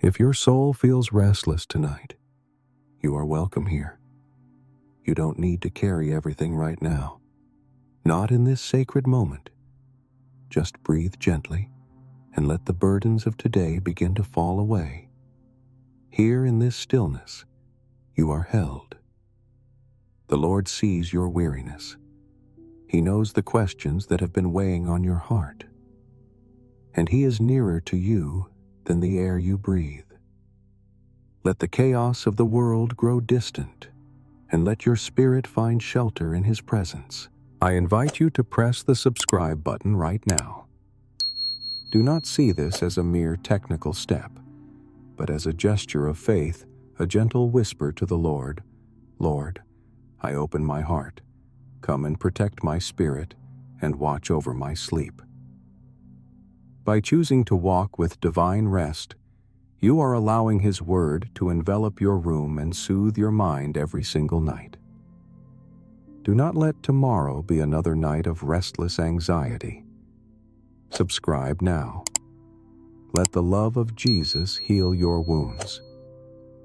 If your soul feels restless tonight, you are welcome here. You don't need to carry everything right now. Not in this sacred moment. Just breathe gently and let the burdens of today begin to fall away. Here in this stillness, you are held. The Lord sees your weariness. He knows the questions that have been weighing on your heart. And He is nearer to you than the air you breathe. Let the chaos of the world grow distant, and let your spirit find shelter in His presence. I invite you to press the subscribe button right now. Do not see this as a mere technical step, but as a gesture of faith, a gentle whisper to the Lord, "Lord, I open my heart. Come and protect my spirit and watch over my sleep." By choosing to walk with divine rest, you are allowing His word to envelop your room and soothe your mind every single night. Do not let tomorrow be another night of restless anxiety. Subscribe now. Let the love of Jesus heal your wounds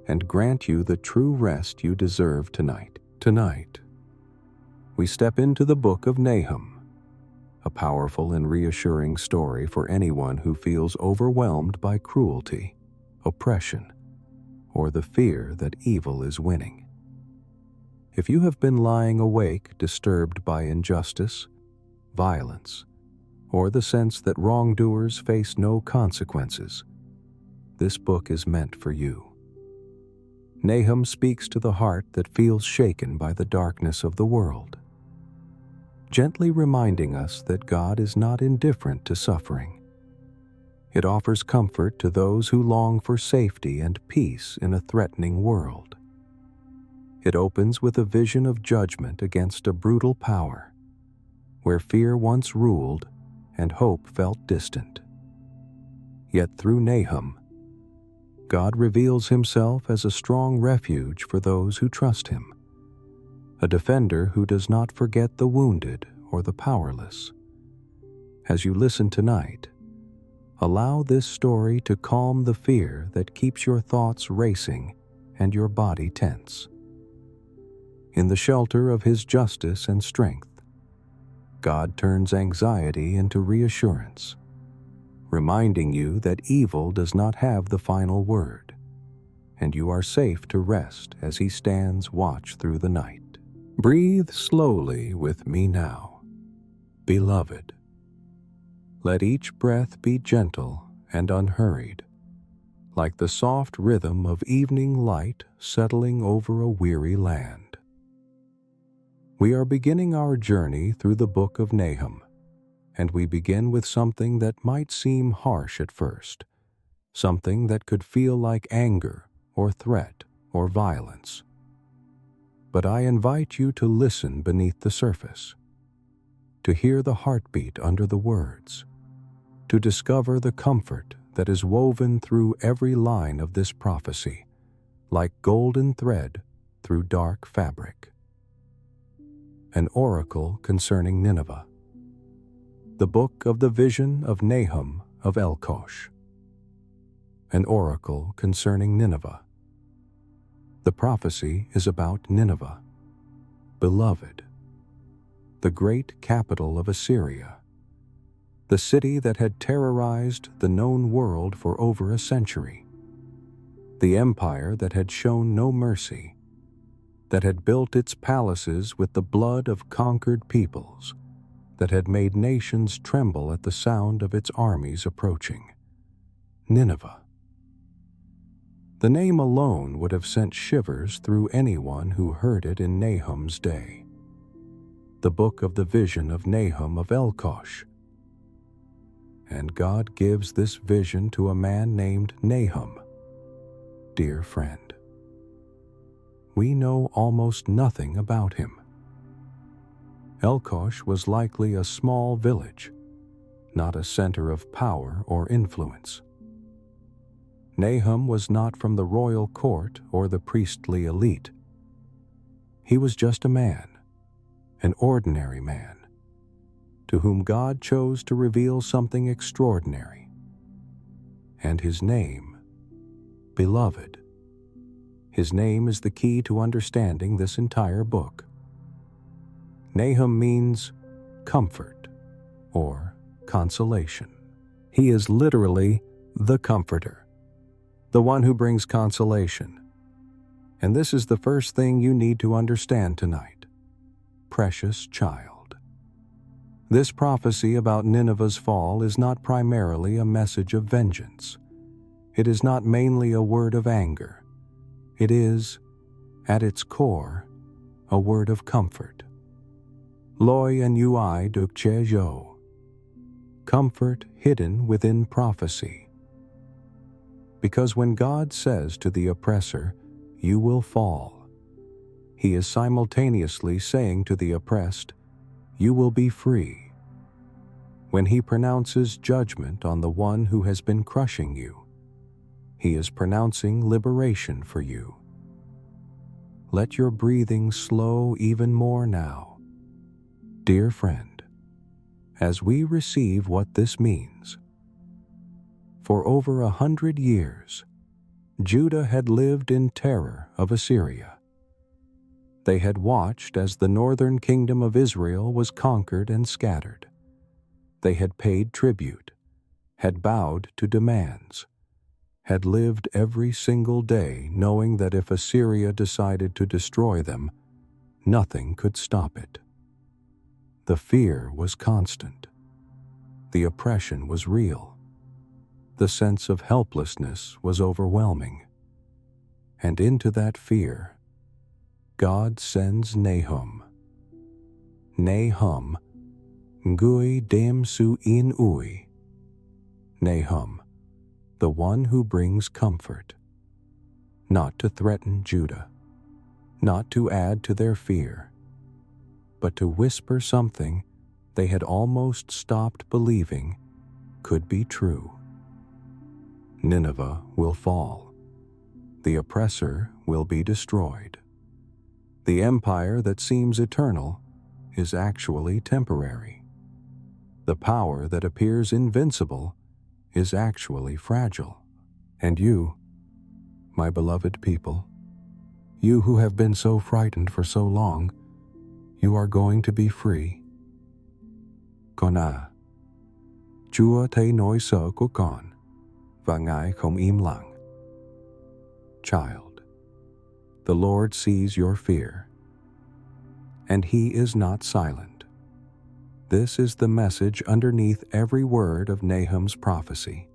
and grant you the true rest you deserve tonight. Tonight, we step into the Book of Nahum, a powerful and reassuring story for anyone who feels overwhelmed by cruelty, oppression, or the fear that evil is winning. If you have been lying awake disturbed by injustice, violence, or the sense that wrongdoers face no consequences, this book is meant for you. Nahum speaks to the heart that feels shaken by the darkness of the world, gently reminding us that God is not indifferent to suffering. It offers comfort to those who long for safety and peace in a threatening world. It opens with a vision of judgment against a brutal power, where fear once ruled and hope felt distant. Yet through Nahum, God reveals Himself as a strong refuge for those who trust Him, a defender who does not forget the wounded or the powerless. As you listen tonight, allow this story to calm the fear that keeps your thoughts racing and your body tense. In the shelter of His justice and strength, God turns anxiety into reassurance, reminding you that evil does not have the final word, and you are safe to rest as He stands watch through the night. Breathe slowly with me now, beloved. Let each breath be gentle and unhurried, like the soft rhythm of evening light settling over a weary land. We are beginning our journey through the Book of Nahum, and we begin with something that might seem harsh at first, something that could feel like anger or threat or violence. But I invite you to listen beneath the surface, to hear the heartbeat under the words, to discover the comfort that is woven through every line of this prophecy, like golden thread through dark fabric. An oracle concerning Nineveh. The book of the vision of Nahum of Elkosh. An oracle concerning Nineveh. The prophecy is about Nineveh, beloved, the great capital of Assyria, the city that had terrorized the known world for over a century, the empire that had shown no mercy, that had built its palaces with the blood of conquered peoples, that had made nations tremble at the sound of its armies approaching. Nineveh. The name alone would have sent shivers through anyone who heard it in Nahum's day. The book of the vision of Nahum of Elkosh. And God gives this vision to a man named Nahum. Dear friend, we know almost nothing about him. Elkosh was likely a small village, not a center of power or influence. Nahum was not from the royal court or the priestly elite. He was just a man, an ordinary man, to whom God chose to reveal something extraordinary. And his name beloved. His name is the key to understanding this entire book. Nahum means comfort or consolation. He is literally the comforter, the one who brings consolation. And this is the first thing you need to understand tonight, precious child. This prophecy about Nineveh's fall is not primarily a message of vengeance. It is not mainly a word of anger. It is, at its core, a word of comfort. Loi and ui duk che jo. Comfort hidden within prophecy. Because when God says to the oppressor, "You will fall," He is simultaneously saying to the oppressed, "You will be free." When He pronounces judgment on the one who has been crushing you, He is pronouncing liberation for you. Let your breathing slow even more now. Dear friend, as we receive what this means, for over 100 years, Judah had lived in terror of Assyria. They had watched as the northern kingdom of Israel was conquered and scattered. They had paid tribute, had bowed to demands, had lived every single day knowing that if Assyria decided to destroy them, nothing could stop it. The fear was constant. The oppression was real. The sense of helplessness was overwhelming. And into that fear, God sends Nahum. Nahum, ngui dem su in ui. Nahum, the one who brings comfort, not to threaten Judah, not to add to their fear, but to whisper something they had almost stopped believing could be true. Nineveh will fall. The oppressor will be destroyed. The empire that seems eternal is actually temporary. The power that appears invincible is actually fragile. And you, my beloved people, you who have been so frightened for so long, you are going to be free. Kona, Chúa thấy nỗi sợ của con, và Ngài không im lặng. Child, the Lord sees your fear, and He is not silent. This is the message underneath every word of Nahum's prophecy.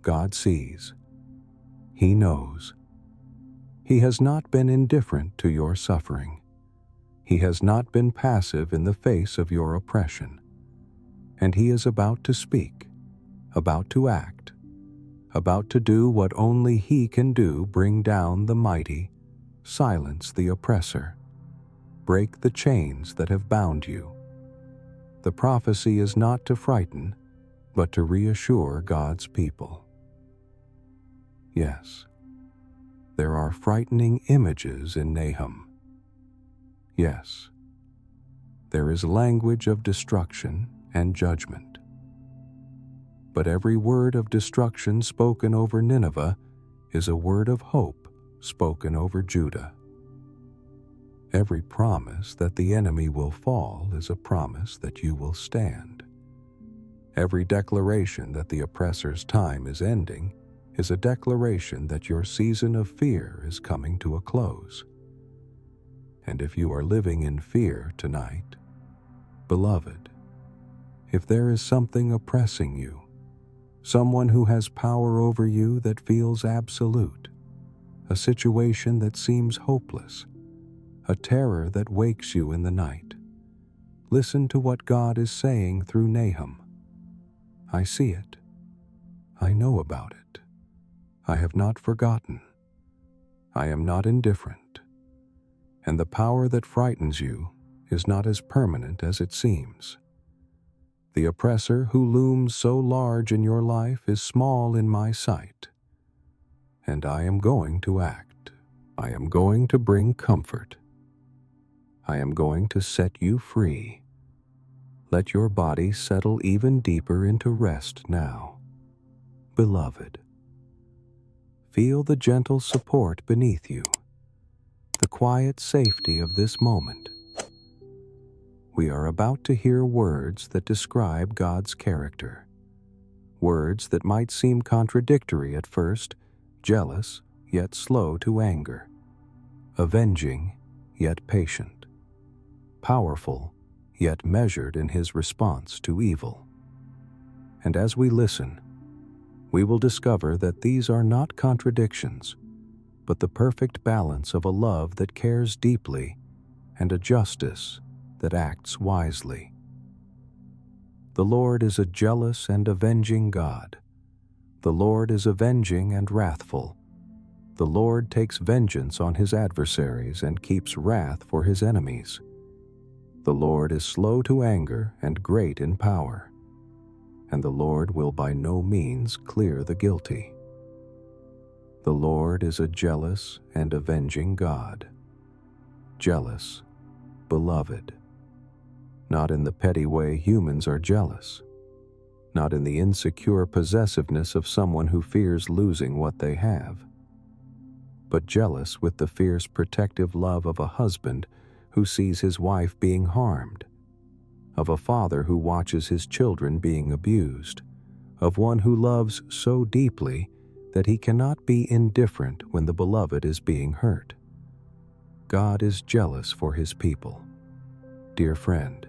God sees. He knows. He has not been indifferent to your suffering. He has not been passive in the face of your oppression. And He is about to speak, about to act, about to do what only He can do: bring down the mighty, silence the oppressor, break the chains that have bound you. The prophecy is not to frighten, but to reassure God's people. Yes, there are frightening images in Nahum. Yes, there is language of destruction and judgment. But every word of destruction spoken over Nineveh is a word of hope spoken over Judah. Every promise that the enemy will fall is a promise that you will stand. Every declaration that the oppressor's time is ending is a declaration that your season of fear is coming to a close. And if you are living in fear tonight, beloved, if there is something oppressing you, someone who has power over you that feels absolute, a situation that seems hopeless, a terror that wakes you in the night, listen to what God is saying through Nahum. I see it. I know about it. I have not forgotten. I am not indifferent. And the power that frightens you is not as permanent as it seems. The oppressor who looms so large in your life is small in my sight. And I am going to act. I am going to bring comfort. I am going to set you free. Let your body settle even deeper into rest now. Beloved, Feel the gentle support beneath you, the quiet safety of this moment. We are about to hear words that describe God's character. Words that might seem contradictory at first, jealous yet slow to anger, avenging yet patient, powerful yet measured in his response to evil. And as we listen, we will discover that these are not contradictions, but the perfect balance of a love that cares deeply and a justice that acts wisely. The Lord is a jealous and avenging God. The Lord is avenging and wrathful. The Lord takes vengeance on his adversaries and keeps wrath for his enemies. The Lord is slow to anger and great in power, and the Lord will by no means clear the guilty. The Lord is a jealous and avenging God. Jealous, beloved. Not in the petty way humans are jealous, not in the insecure possessiveness of someone who fears losing what they have, but jealous with the fierce protective love of a husband who sees his wife being harmed, of a father who watches his children being abused, of one who loves so deeply that he cannot be indifferent when the beloved is being hurt. God is jealous for his people. Dear friend,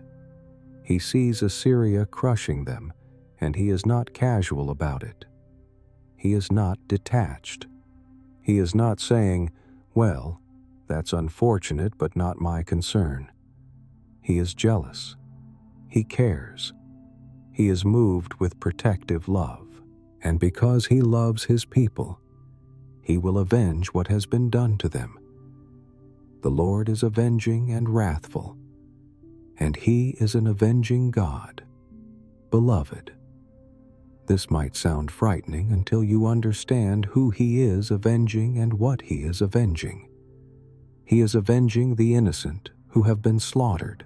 he sees Assyria crushing them, and he is not casual about it. He is not detached. He is not saying, "Well, that's unfortunate but not my concern." He is jealous. He cares. He is moved with protective love, and because he loves his people, he will avenge what has been done to them. The Lord is avenging and wrathful, and he is an avenging God. Beloved, this might sound frightening until you understand who he is avenging and what he is avenging. He is avenging the innocent who have been slaughtered.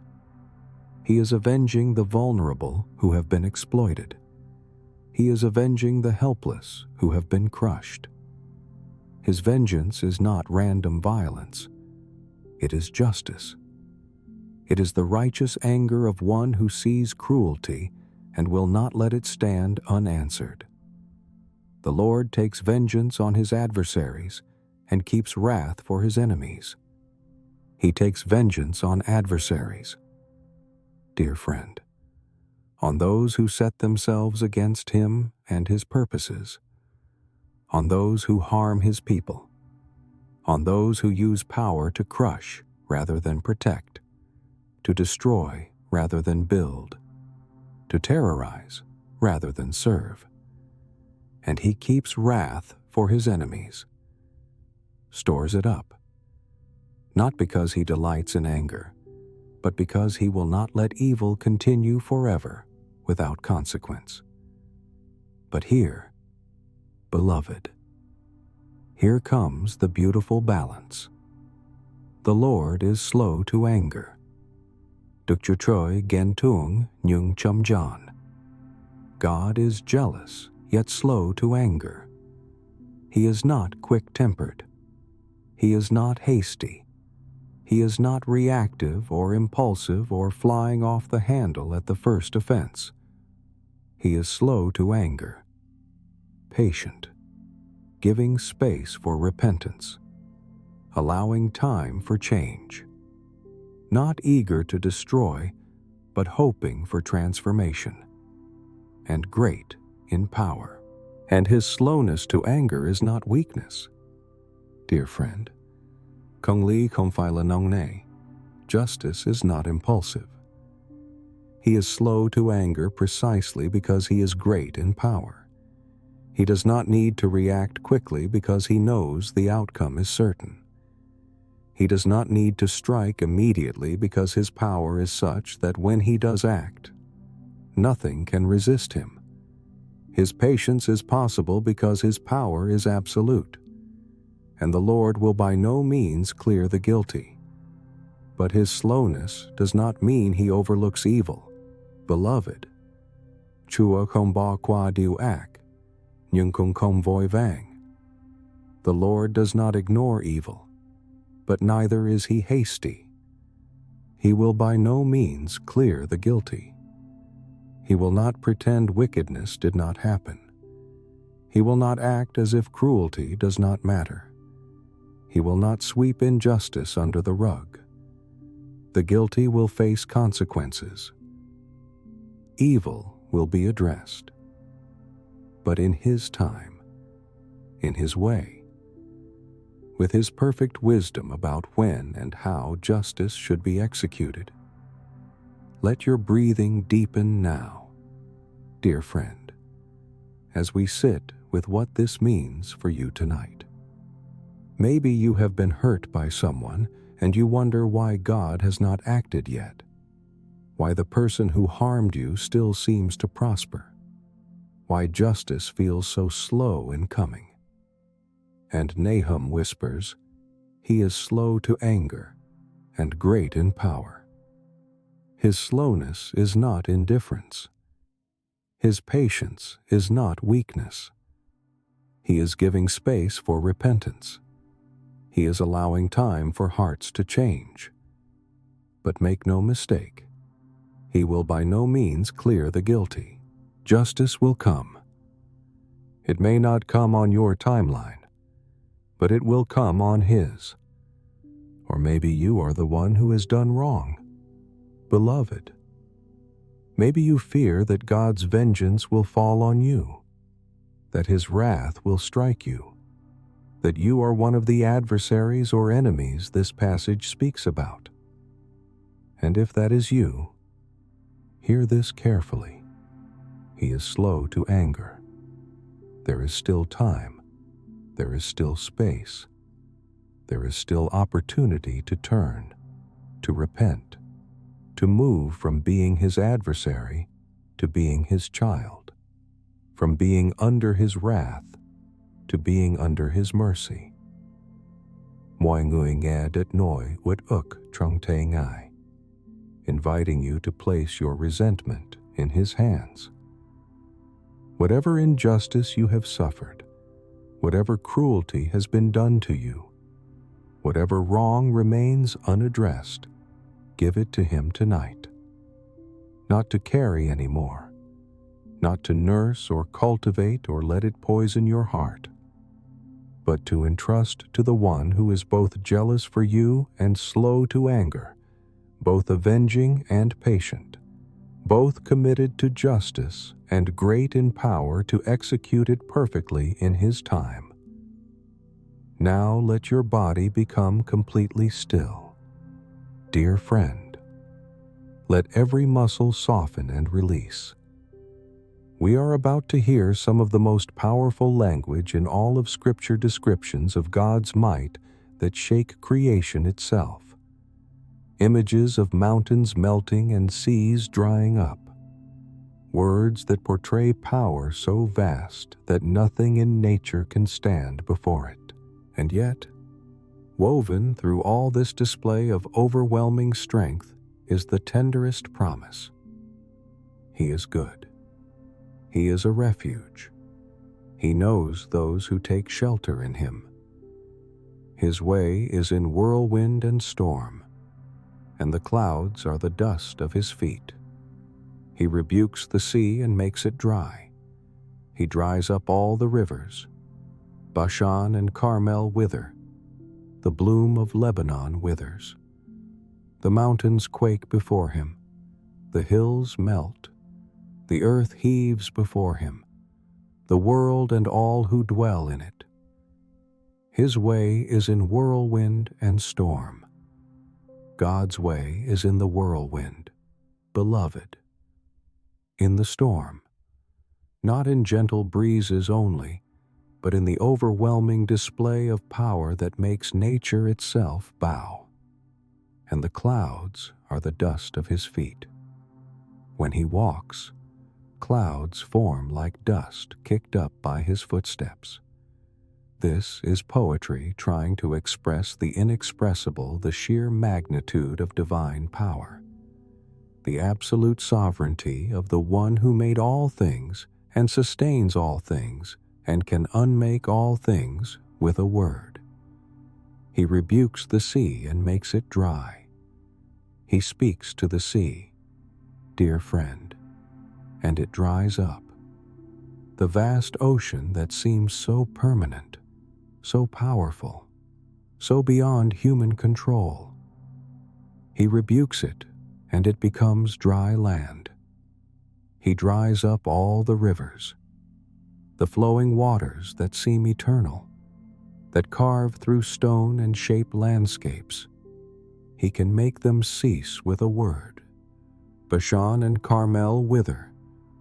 He is avenging the vulnerable who have been exploited. He is avenging the helpless who have been crushed. His vengeance is not random violence. It is justice. It is the righteous anger of one who sees cruelty and will not let it stand unanswered. The Lord takes vengeance on his adversaries and keeps wrath for his enemies. He takes vengeance on adversaries. Dear friend, on those who set themselves against him and his purposes, on those who harm his people, on those who use power to crush rather than protect, to destroy rather than build, to terrorize rather than serve. And he keeps wrath for his enemies, stores it up, not because he delights in anger, but because he will not let evil continue forever without consequence. But here, beloved, here comes the beautiful balance. The Lord is slow to anger. Đức Chúa Trời ghen tuông nhưng chậm giận. God is jealous yet slow to anger. He is not quick-tempered. He is not hasty. He is not reactive or impulsive or flying off the handle at the first offense. He is slow to anger, patient, giving space for repentance, allowing time for change, not eager to destroy, but hoping for transformation, and great in power. And his slowness to anger is not weakness. Dear friend, công lý không phải là nóng nảy. Justice is not impulsive. He is slow to anger precisely because he is great in power. He does not need to react quickly because he knows the outcome is certain. He does not need to strike immediately because his power is such that when he does act, nothing can resist him. His patience is possible because his power is absolute, and the Lord will by no means clear the guilty. But his slowness does not mean he overlooks evil. Beloved, Chúa không bỏ qua điều ác, nhưng cũng không vội vàng. The Lord does not ignore evil, but neither is he hasty. He will by no means clear the guilty. He will not pretend wickedness did not happen. He will not act as if cruelty does not matter. He will not sweep injustice under the rug. The guilty will face consequences. Evil will be addressed, but in his time, in his way, with his perfect wisdom about when and how justice should be executed. Let your breathing deepen now, dear friend, as we sit with what this means for you tonight. Maybe you have been hurt by someone and you wonder why God has not acted yet, why the person who harmed you still seems to prosper, why justice feels so slow in coming. And Nahum whispers, "He is slow to anger and great in power." His slowness is not indifference. His patience is not weakness. He is giving space for repentance. He is allowing time for hearts to change. But make no mistake, he will by no means clear the guilty. Justice will come. It may not come on your timeline, but it will come on his. Or maybe you are the one who has done wrong. Beloved, maybe you fear that God's vengeance will fall on you, that his wrath will strike you, that you are one of the adversaries or enemies this passage speaks about. And if that is you, hear this carefully. He is slow to anger. There is still time. There is still space. There is still opportunity to turn, to repent, to move from being his adversary to being his child, from being under his wrath to being under his mercy. Moi ngui nghe đất noi ut uk trong te ngai, inviting you to place your resentment in his hands. Whatever injustice you have suffered, whatever cruelty has been done to you, whatever wrong remains unaddressed, give it to him tonight. Not to carry anymore, not to nurse or cultivate or let it poison your heart, but to entrust to the one who is both jealous for you and slow to anger, both avenging and patient, both committed to justice and great in power to execute it perfectly in his time. Now let your body become completely still. Dear friend, let every muscle soften and release. We are about to hear some of the most powerful language in all of Scripture descriptions of God's might that shake creation itself. Images of mountains melting and seas drying up. Words that portray power so vast that nothing in nature can stand before it. And yet, woven through all this display of overwhelming strength is the tenderest promise. He is good. He is a refuge. He knows those who take shelter in him. His way is in whirlwind and storm, and the clouds are the dust of his feet. He rebukes the sea and makes it dry. He dries up all the rivers. Bashan and Carmel wither. The bloom of Lebanon withers. The mountains quake before him. The hills melt. The earth heaves before him. The world and all who dwell in it. His way is in whirlwind and storm. God's way is in the whirlwind, beloved. In the storm, not in gentle breezes only, but in the overwhelming display of power that makes nature itself bow. And the clouds are the dust of his feet. When he walks, clouds form like dust kicked up by his footsteps. This is poetry trying to express the inexpressible, the sheer magnitude of divine power, the absolute sovereignty of the one who made all things and sustains all things and can unmake all things with a word. He rebukes the sea and makes it dry. He speaks to the sea, dear friend, and it dries up. The vast ocean that seems so permanent, so powerful, so beyond human control. He rebukes it, and it becomes dry land. He dries up all the rivers, the flowing waters that seem eternal, that carve through stone and shape landscapes. He can make them cease with a word. Bashan and Carmel wither,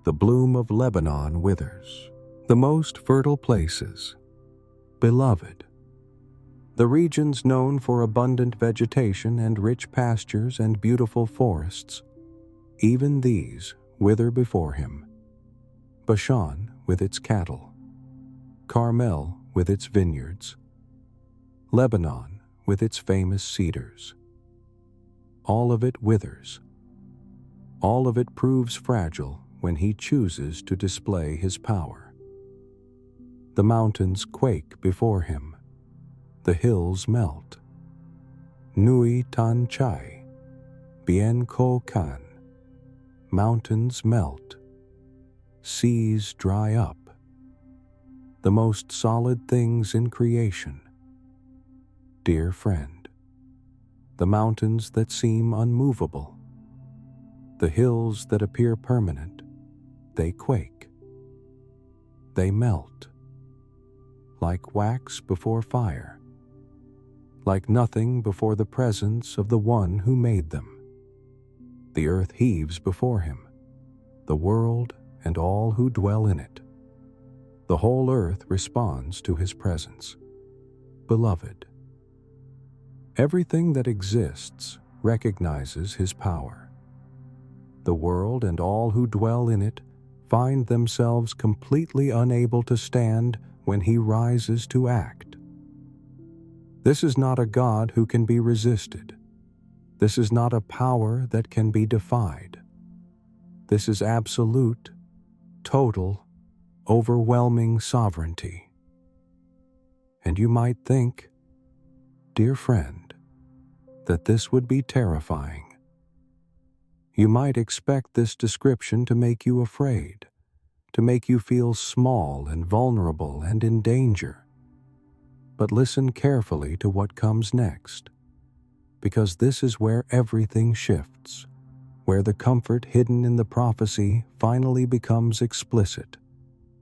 the bloom of Lebanon withers, the most fertile places. Beloved, the regions known for abundant vegetation and rich pastures and beautiful forests, even these wither before him. Bashan with its cattle, Carmel with its vineyards, Lebanon with its famous cedars. All of it withers. All of it proves fragile when he chooses to display his power. The mountains quake before him. The hills melt. Nui tan chai, bien ko kan. Mountains melt. Seas dry up. The most solid things in creation. Dear friend, the mountains that seem unmovable, the hills that appear permanent, they quake. They melt. Like wax before fire. Like nothing before the presence of the one who made them. The earth heaves before him, the world and all who dwell in it. The whole earth responds to his presence. Beloved, everything that exists recognizes his power. The world and all who dwell in it find themselves completely unable to stand when he rises to act. This is not a God who can be resisted. This is not a power that can be defied. This is absolute, total, overwhelming sovereignty. And you might think, dear friend, that this would be terrifying. You might expect this description to make you afraid, to make you feel small and vulnerable and in danger. But listen carefully to what comes next, because this is where everything shifts, where the comfort hidden in the prophecy finally becomes explicit,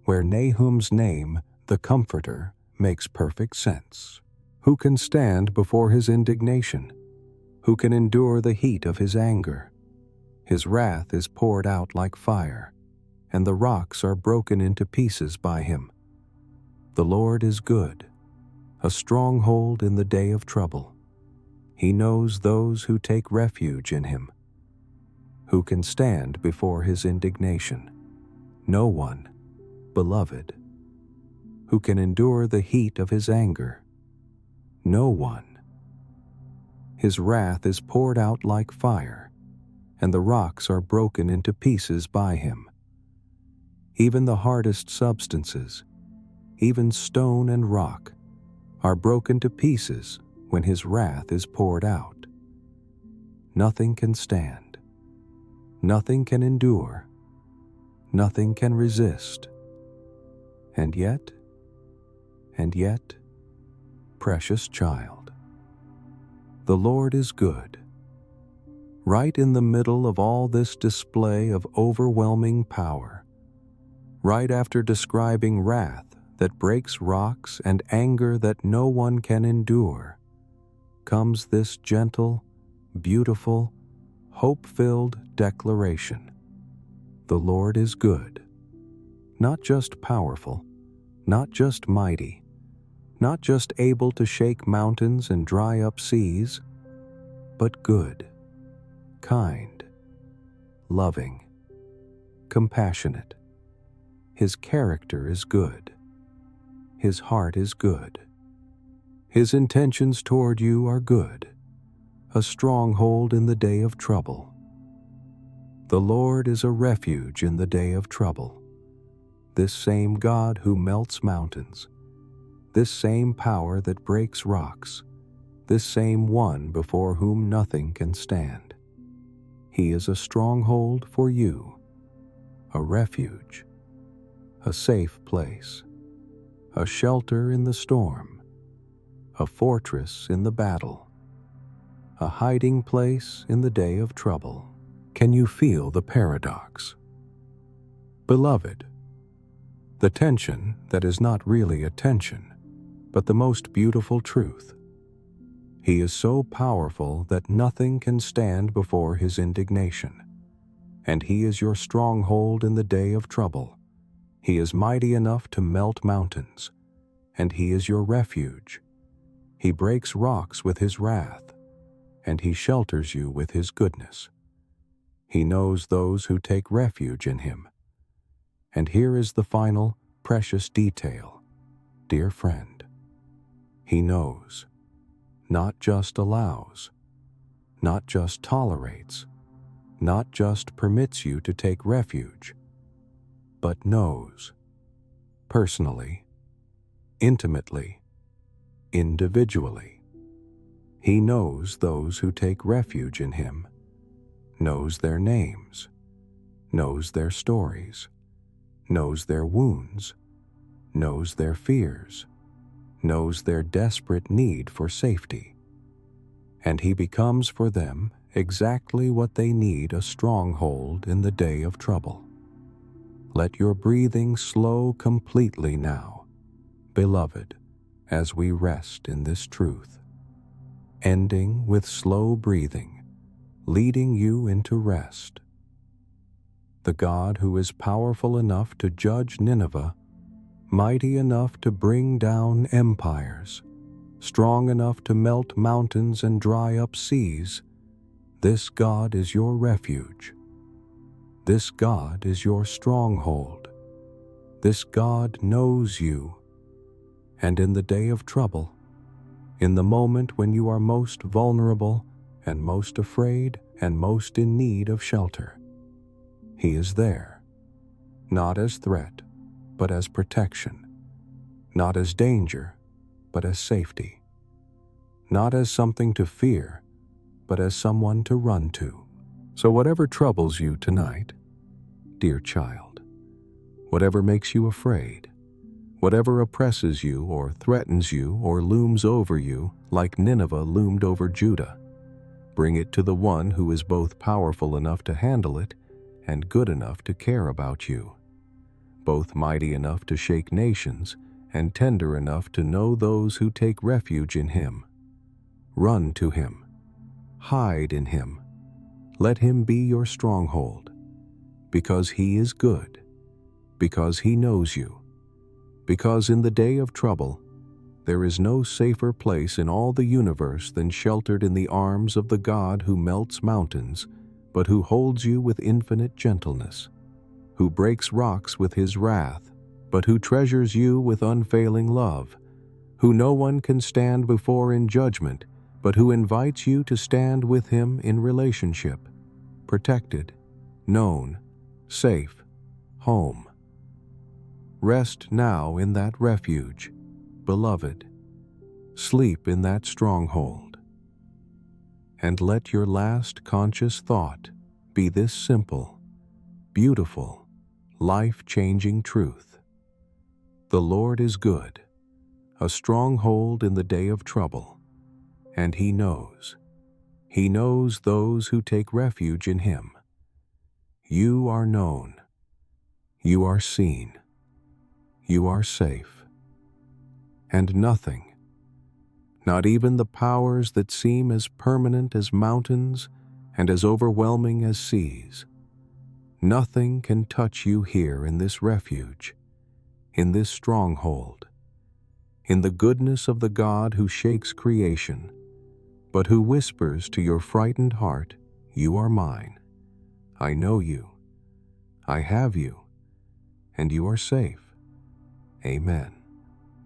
where Nahum's name, the Comforter, makes perfect sense. Who can stand before his indignation? Who can endure the heat of his anger? His wrath is poured out like fire, and the rocks are broken into pieces by him. The Lord is good, a stronghold in the day of trouble. He knows those who take refuge in him. Who can stand before his indignation? No one, beloved. Who can endure the heat of his anger? No one. His wrath is poured out like fire, and the rocks are broken into pieces by him. Even the hardest substances, even stone and rock, are broken to pieces when his wrath is poured out. Nothing can stand. Nothing can endure. Nothing can resist. And yet, precious child, the Lord is good. Right in the middle of all this display of overwhelming power, right after describing wrath that breaks rocks and anger that no one can endure, comes this gentle, beautiful, hope-filled declaration. The Lord is good, not just powerful, not just mighty, not just able to shake mountains and dry up seas, but good, kind, loving, compassionate. His character is good. His heart is good. His intentions toward you are good, a stronghold in the day of trouble. The Lord is a refuge in the day of trouble. This same God who melts mountains, this same power that breaks rocks, this same one before whom nothing can stand. He is a stronghold for you, a refuge, a safe place, a shelter in the storm, a fortress in the battle, a hiding place in the day of trouble. Can you feel the paradox? Beloved, the tension that is not really a tension, but the most beautiful truth. He is so powerful that nothing can stand before his indignation, and he is your stronghold in the day of trouble. He is mighty enough to melt mountains, and he is your refuge. He breaks rocks with his wrath, and he shelters you with his goodness. He knows those who take refuge in him. And here is the final, precious detail, dear friend. He knows, not just allows, not just tolerates, not just permits you to take refuge, but knows, personally, intimately, individually. He knows those who take refuge in him, knows their names, knows their stories, knows their wounds, knows their fears, knows their desperate need for safety, and he becomes for them exactly what they need, a stronghold in the day of trouble. Let your breathing slow completely now, beloved, as we rest in this truth, ending with slow breathing, leading you into rest. The God who is powerful enough to judge Nineveh, mighty enough to bring down empires, strong enough to melt mountains and dry up seas, this God is your refuge. This God is your stronghold. This God knows you. And in the day of trouble, in the moment when you are most vulnerable and most afraid and most in need of shelter, he is there, not as threat, but as protection, not as danger, but as safety, not as something to fear, but as someone to run to. So whatever troubles you tonight, dear child, whatever makes you afraid, whatever oppresses you or threatens you or looms over you like Nineveh loomed over Judah, bring it to the one who is both powerful enough to handle it and good enough to care about you, both mighty enough to shake nations and tender enough to know those who take refuge in him. Run to him. Hide in him. Let him be your stronghold, because he is good, because he knows you, because in the day of trouble, there is no safer place in all the universe than sheltered in the arms of the God who melts mountains, but who holds you with infinite gentleness, who breaks rocks with his wrath, but who treasures you with unfailing love, who no one can stand before in judgment, but who invites you to stand with him in relationship, protected, known, safe, home. Rest now in that refuge, beloved. Sleep in that stronghold. And let your last conscious thought be this simple, beautiful, life-changing truth. The Lord is good, a stronghold in the day of trouble, and he knows. He knows those who take refuge in him. You are known. You are seen. You are safe. And nothing, not even the powers that seem as permanent as mountains and as overwhelming as seas, nothing can touch you here in this refuge, in this stronghold, in the goodness of the God who shakes creation, but who whispers to your frightened heart, "You are mine. I know you. I have you, and you are safe." Amen.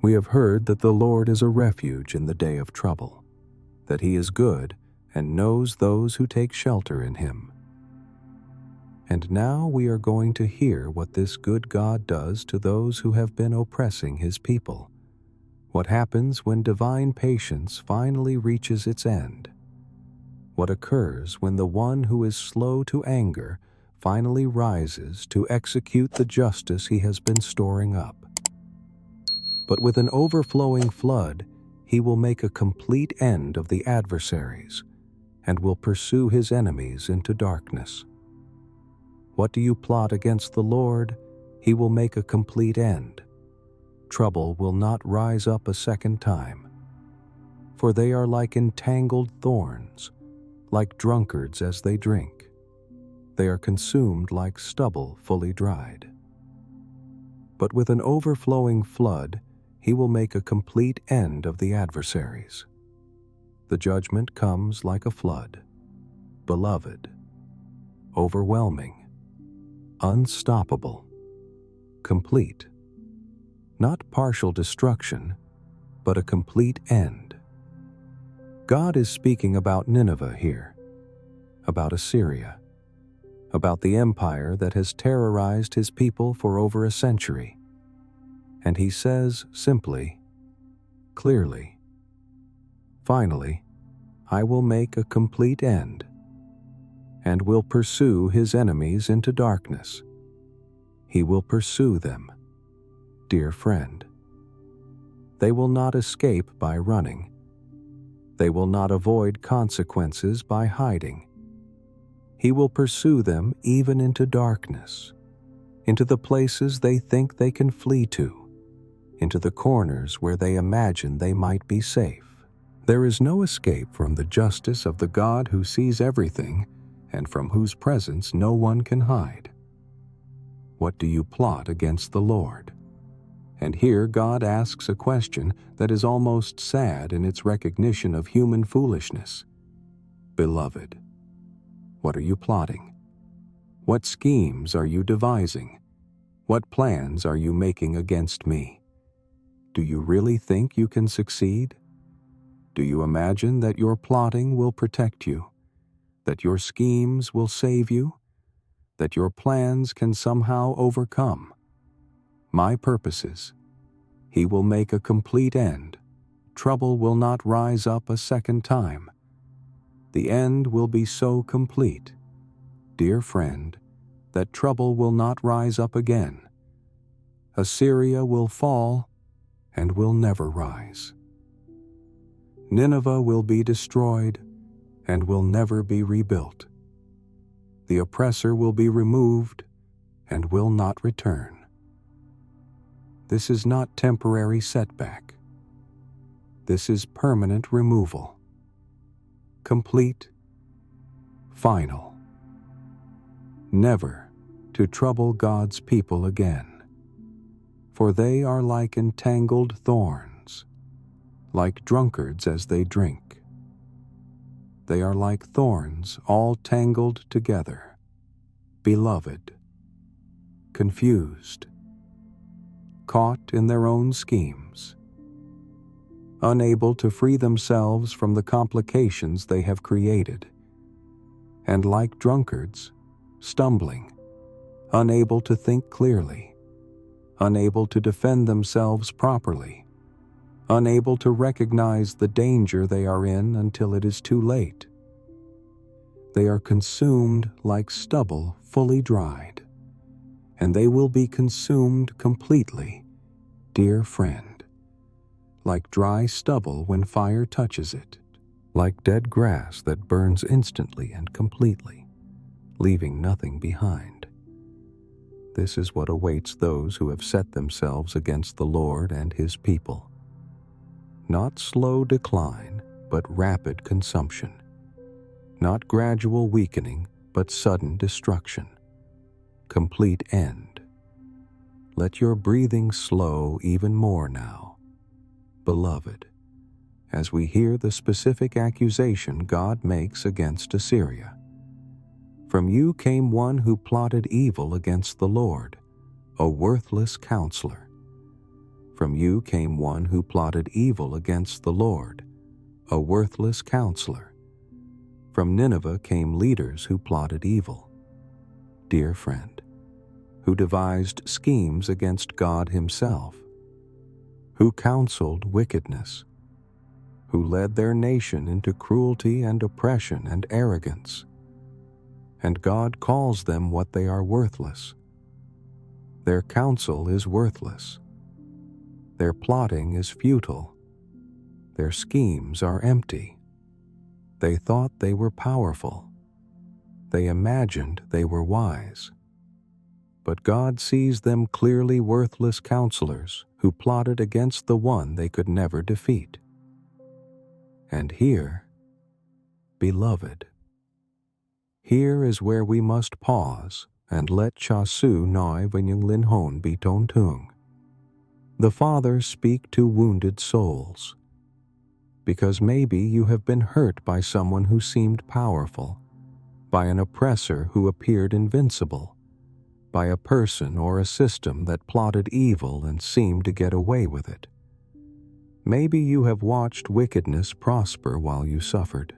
We have heard that the Lord is a refuge in the day of trouble, that he is good and knows those who take shelter in him. And now we are going to hear what this good God does to those who have been oppressing his people, What happens when divine patience finally reaches its end? What occurs when the one who is slow to anger finally rises to execute the justice he has been storing up? But with an overflowing flood, he will make a complete end of the adversaries and will pursue his enemies into darkness. What do you plot against the Lord? He will make a complete end. Trouble will not rise up a second time. For they are like entangled thorns, like drunkards as they drink. They are consumed like stubble fully dried. But with an overflowing flood, he will make a complete end of the adversaries. The judgment comes like a flood, beloved, overwhelming, unstoppable, complete. Not partial destruction, but a complete end. God is speaking about Nineveh here, about Assyria, about the empire that has terrorized his people for over a century. And he says simply, clearly, finally, I will make a complete end, and will pursue his enemies into darkness. He will pursue them, dear friend. They will not escape by running. They will not avoid consequences by hiding. He will pursue them even into darkness, into the places they think they can flee to, into the corners where they imagine they might be safe. There is no escape from the justice of the God who sees everything and from whose presence no one can hide. What do you plot against the Lord? And here God asks a question that is almost sad in its recognition of human foolishness. Beloved, what are you plotting? What schemes are you devising? What plans are you making against me? Do you really think you can succeed? Do you imagine that your plotting will protect you? That your schemes will save you? That your plans can somehow overcome my purposes? He will make a complete end. Trouble will not rise up a second time. The end will be so complete, dear friend, that trouble will not rise up again. Assyria will fall and will never rise. Nineveh will be destroyed and will never be rebuilt. The oppressor will be removed and will not return. This is not temporary setback. This is permanent removal. Complete, final. Never to trouble God's people again. For they are like entangled thorns, like drunkards as they drink. They are like thorns all tangled together, beloved, confused, caught in their own schemes, unable to free themselves from the complications they have created, and like drunkards, stumbling, unable to think clearly, unable to defend themselves properly, unable to recognize the danger they are in until it is too late. They are consumed like stubble fully dried, and they will be consumed completely, dear friend, like dry stubble when fire touches it, like dead grass that burns instantly and completely, leaving nothing behind. This is what awaits those who have set themselves against the Lord and his people. Not slow decline, but rapid consumption. Not gradual weakening, but sudden destruction. Complete end. Let your breathing slow even more now, beloved, as we hear the specific accusation God makes against Assyria. From you came one who plotted evil against the Lord, a worthless counselor. From you came one who plotted evil against the Lord, a worthless counselor. From Nineveh came leaders who plotted evil, dear friend, who devised schemes against God himself, who counseled wickedness, who led their nation into cruelty and oppression and arrogance. And God calls them what they are worthless. Their counsel is worthless. Their plotting is futile. Their schemes are empty. They thought they were powerful. They imagined they were wise. But God sees them clearly worthless counselors who plotted against the one they could never defeat. And here, beloved, here is where we must pause and let Chasu Noi Vinyang Lin Hon be Ton Tung. The Father speak to wounded souls. Because maybe you have been hurt by someone who seemed powerful, by an oppressor who appeared invincible, by a person or a system that plotted evil and seemed to get away with it. Maybe you have watched wickedness prosper while you suffered.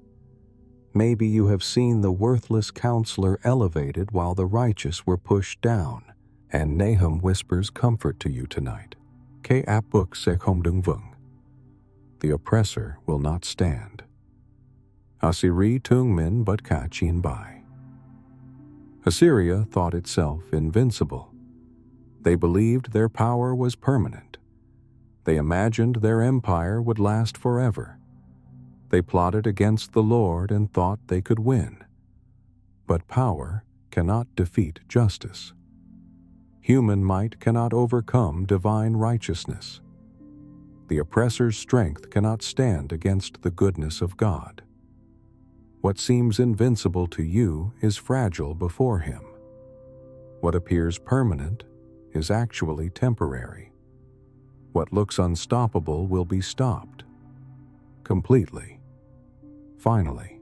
Maybe you have seen the worthless counselor elevated while the righteous were pushed down. And Nahum whispers comfort to you tonight. Ke ap book se không đứng vững. The oppressor will not stand. Assyria tung min but ka chin bai. Assyria thought itself invincible. They believed their power was permanent. They imagined their empire would last forever. They plotted against the Lord and thought they could win. But power cannot defeat justice. Human might cannot overcome divine righteousness. The oppressor's strength cannot stand against the goodness of God. What seems invincible to you is fragile before him. What appears permanent is actually temporary. What looks unstoppable will be stopped. Completely. Finally.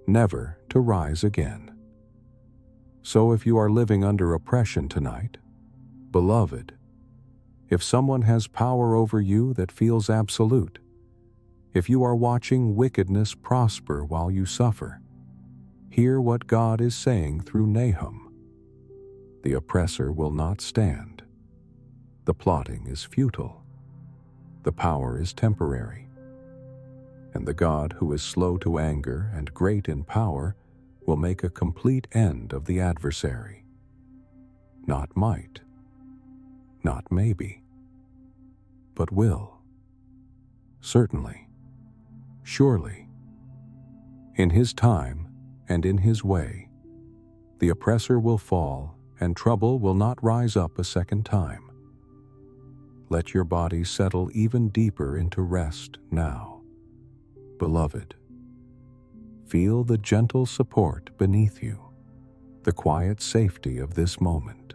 Never to rise again. So if you are living under oppression tonight, beloved, if someone has power over you that feels absolute, if you are watching wickedness prosper while you suffer, hear what God is saying through Nahum. The oppressor will not stand. The plotting is futile. The power is temporary. And the God who is slow to anger and great in power will make a complete end of the adversary. Not might, not maybe, but will. Certainly, surely. In his time and in his way, the oppressor will fall and trouble will not rise up a second time. Let your body settle even deeper into rest now. Beloved, feel the gentle support beneath you, the quiet safety of this moment.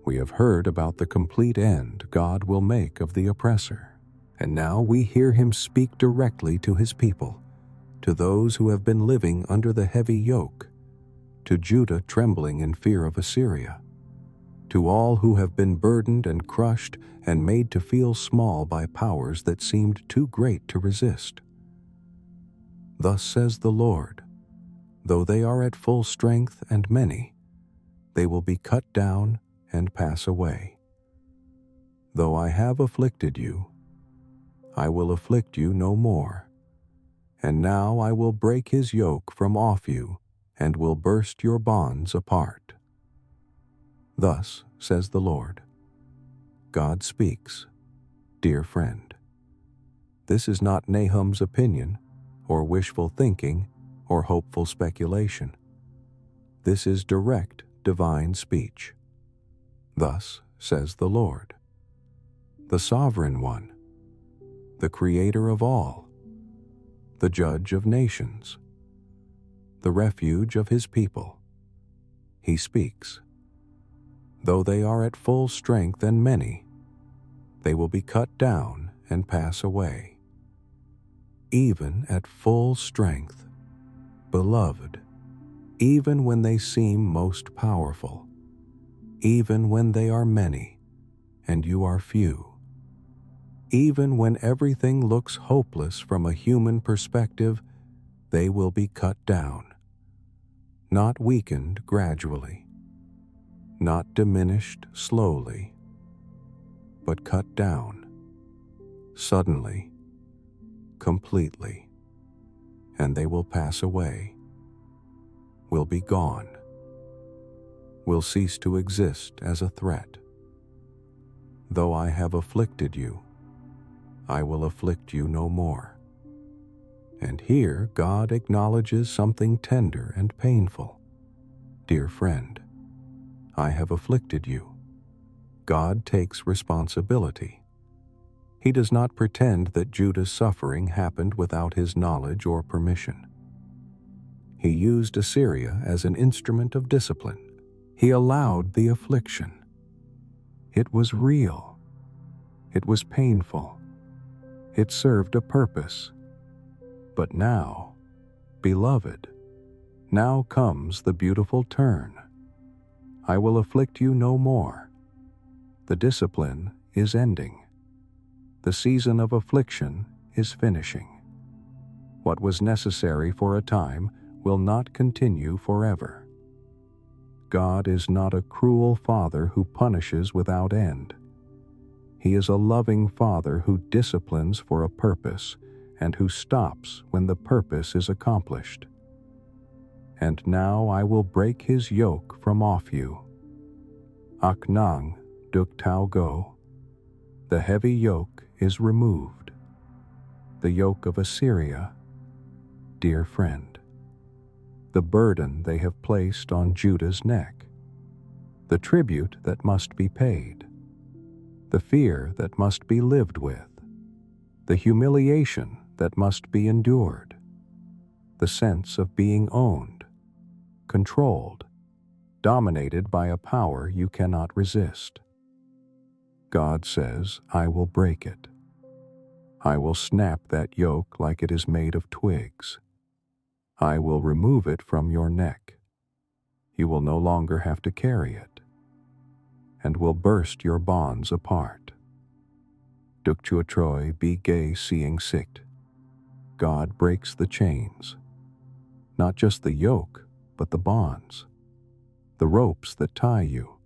We have heard about the complete end God will make of the oppressor, and now we hear him speak directly to his people, to those who have been living under the heavy yoke, to Judah trembling in fear of Assyria, to all who have been burdened and crushed and made to feel small by powers that seemed too great to resist. Thus says the Lord, though they are at full strength and many, they will be cut down and pass away. Though I have afflicted you, I will afflict you no more. And now I will break his yoke from off you and will burst your bonds apart. Thus says the Lord. God speaks, dear friend. This is not Nahum's opinion, or wishful thinking, or hopeful speculation. This is direct divine speech. Thus says the Lord, the Sovereign One, the Creator of all, the Judge of nations, the refuge of his people. He speaks. Though they are at full strength and many, they will be cut down and pass away. Even at full strength, beloved, even when they seem most powerful, even when they are many and you are few, even when everything looks hopeless from a human perspective, they will be cut down, not weakened gradually, not diminished slowly, but cut down, suddenly, completely, and they will pass away, will be gone, will cease to exist as a threat. Though I have afflicted you, I will afflict you no more. And here God acknowledges something tender and painful. Dear friend, I have afflicted you. God takes responsibility. He does not pretend that Judah's suffering happened without his knowledge or permission. He used Assyria as an instrument of discipline. He allowed the affliction. It was real. It was painful. It served a purpose. But now, beloved, now comes the beautiful turn. I will afflict you no more. The discipline is ending. The season of affliction is finishing. What was necessary for a time will not continue forever. God is not a cruel Father who punishes without end. He is a loving Father who disciplines for a purpose and who stops when the purpose is accomplished. And now I will break his yoke from off you. Aknang duk tau go. The heavy yoke is removed. The yoke of Assyria, dear friend. The burden they have placed on Judah's neck. The tribute that must be paid. The fear that must be lived with. The humiliation that must be endured. The sense of being owned, controlled, dominated by a power you cannot resist. God says, I will break it. I will snap that yoke like it is made of twigs. I will remove it from your neck. You will no longer have to carry it, and will burst your bonds apart. Duk chua troi be gay seeing sikt. God breaks the chains. Not just the yoke, but the bonds. The ropes that tie you.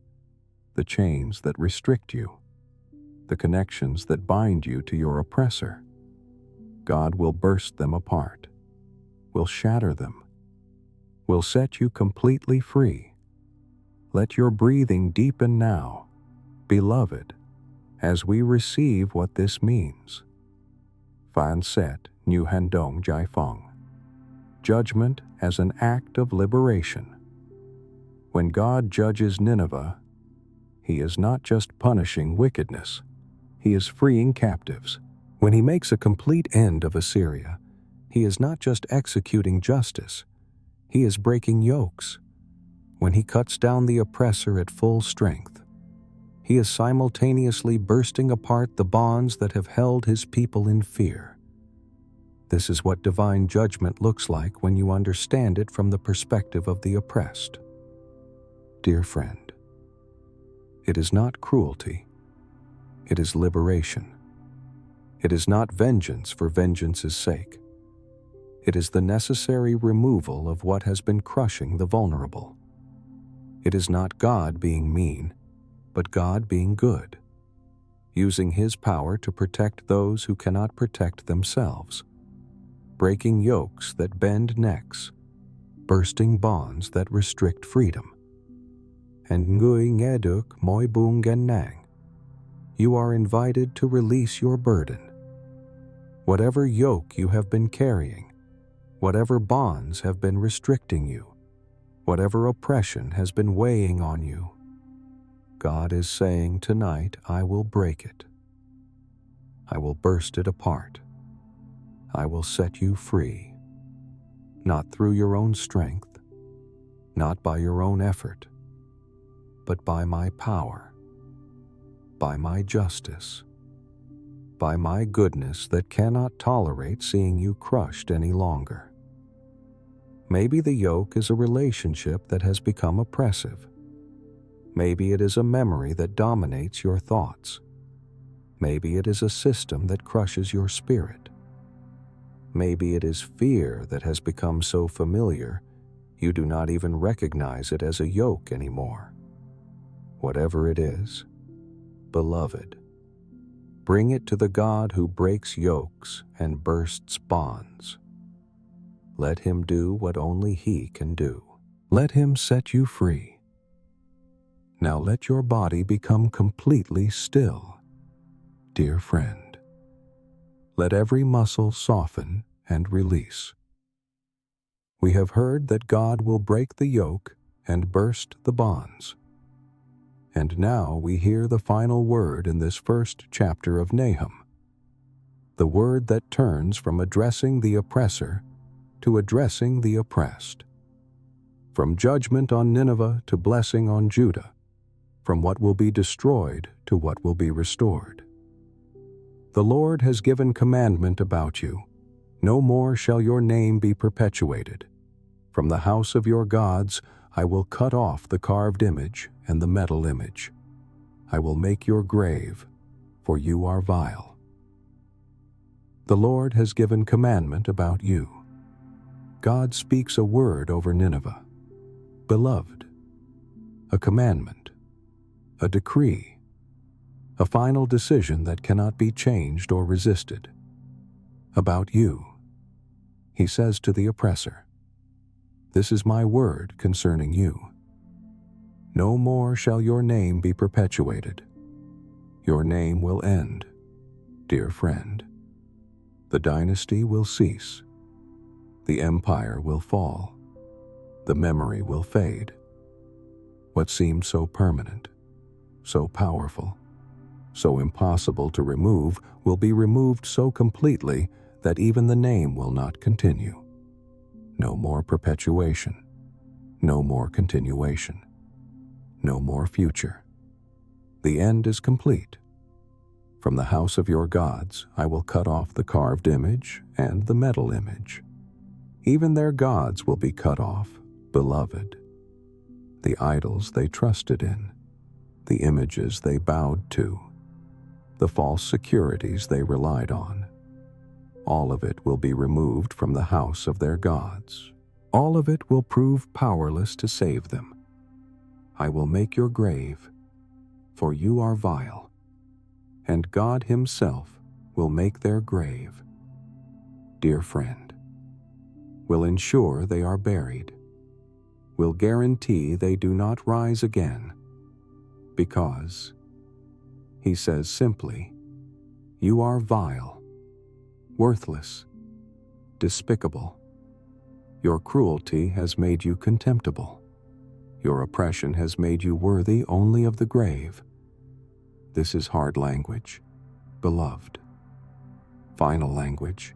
The chains that restrict you. The connections that bind you to your oppressor. God will burst them apart, will shatter them, will set you completely free. Let your breathing deepen now, beloved, as we receive what this means. Fan set nu handong jai feng. Judgment as an act of liberation. When God judges Nineveh, he is not just punishing wickedness, he is freeing captives. When he makes a complete end of Assyria, he is not just executing justice, he is breaking yokes. When he cuts down the oppressor at full strength, he is simultaneously bursting apart the bonds that have held his people in fear. This is what divine judgment looks like when you understand it from the perspective of the oppressed. Dear friend, it is not cruelty. It is liberation. It is not vengeance for vengeance's sake. It is the necessary removal of what has been crushing the vulnerable. It is not God being mean, but God being good, using his power to protect those who cannot protect themselves, breaking yokes that bend necks, bursting bonds that restrict freedom. And ngui ngeduk moi bung gen nang. You are invited to release your burden. Whatever yoke you have been carrying, whatever bonds have been restricting you, whatever oppression has been weighing on you, God is saying tonight, I will break it. I will burst it apart. I will set you free. Not through your own strength, not by your own effort, but by my power, by my justice, by my goodness that cannot tolerate seeing you crushed any longer. Maybe the yoke is a relationship that has become oppressive. Maybe it is a memory that dominates your thoughts. Maybe it is a system that crushes your spirit. Maybe it is fear that has become so familiar you do not even recognize it as a yoke anymore. Whatever it is, beloved, Bring it to the God who breaks yokes and bursts bonds. Let him do what only he can do. Let him set you free. Now let your body become completely still, dear friend. Let every muscle soften and release. We have heard that God will break the yoke and burst the bonds. And now we hear the final word in this first chapter of Nahum, the word that turns from addressing the oppressor to addressing the oppressed, from judgment on Nineveh to blessing on Judah, from what will be destroyed to what will be restored. The Lord has given commandment about you. No more shall your name be perpetuated. From the house of your gods I will cut off the carved image and the metal image. I will make your grave, for you are vile. The Lord has given commandment about you. God speaks a word over Nineveh. Beloved, a commandment, a decree, a final decision that cannot be changed or resisted. About you, he says to the oppressor, this is my word concerning you. No more shall your name be perpetuated. Your name will end, dear friend. The dynasty will cease. The empire will fall. The memory will fade. What seemed so permanent, so powerful, so impossible to remove will be removed so completely that even the name will not continue. No more perpetuation. No more continuation. No more future. The end is complete. From the house of your gods I will cut off the carved image and the metal image. Even their gods will be cut off, beloved. The idols they trusted in, the images they bowed to, the false securities they relied on. All of it will be removed from the house of their gods. All of it will prove powerless to save them. I will make your grave, for you are vile, and God himself will make their grave. Dear friend, will ensure they are buried, will guarantee they do not rise again, because, he says simply, you are vile, worthless, despicable. Your cruelty has made you contemptible. Your oppression has made you worthy only of the grave. This is hard language, beloved. Final language,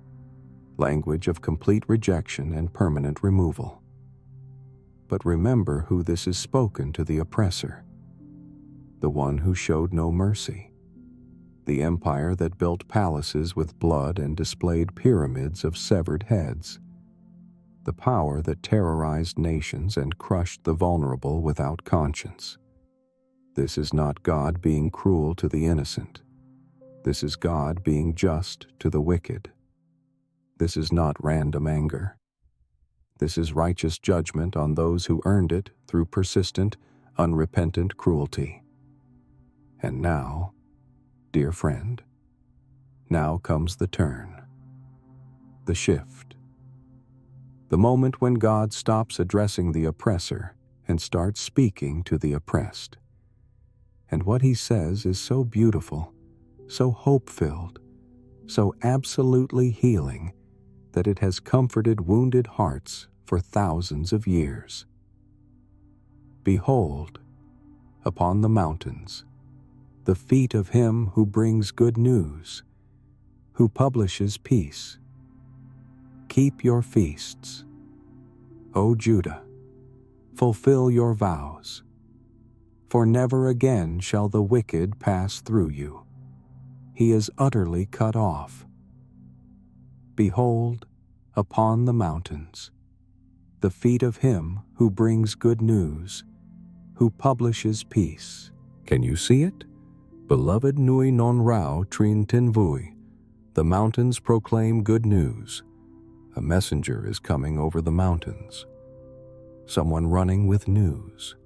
language of complete rejection and permanent removal. But remember who this is spoken to: the oppressor, the one who showed no mercy, the empire that built palaces with blood and displayed pyramids of severed heads, the power that terrorized nations and crushed the vulnerable without conscience. This is not God being cruel to the innocent. This is God being just to the wicked. This is not random anger. This is righteous judgment on those who earned it through persistent, unrepentant cruelty. And now, dear friend, now comes the turn, the shift. The moment when God stops addressing the oppressor and starts speaking to the oppressed. And what he says is so beautiful, so hope-filled, so absolutely healing that it has comforted wounded hearts for thousands of years. Behold, upon the mountains, the feet of him who brings good news, who publishes peace. Keep your feasts. O Judah, fulfill your vows, for never again shall the wicked pass through you. He is utterly cut off. Behold, upon the mountains, the feet of him who brings good news, who publishes peace. Can you see it? Beloved nui non rao trin tinvui. The mountains proclaim good news. A messenger is coming over the mountains. Someone running with news.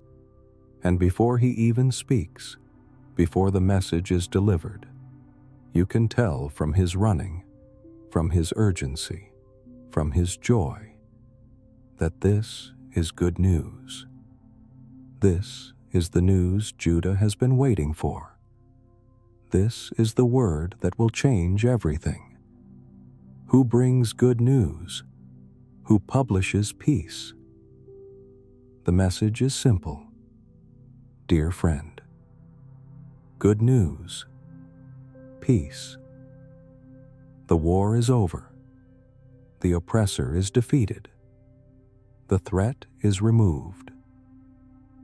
And before he even speaks, before the message is delivered, You can tell from his running, from his urgency, from his joy, that this is good news. This is the news Judah has been waiting for. This is the word that will change everything. Who brings good news? Who publishes peace? The message is simple. Dear friend, good news, peace. The war is over. The oppressor is defeated. The threat is removed.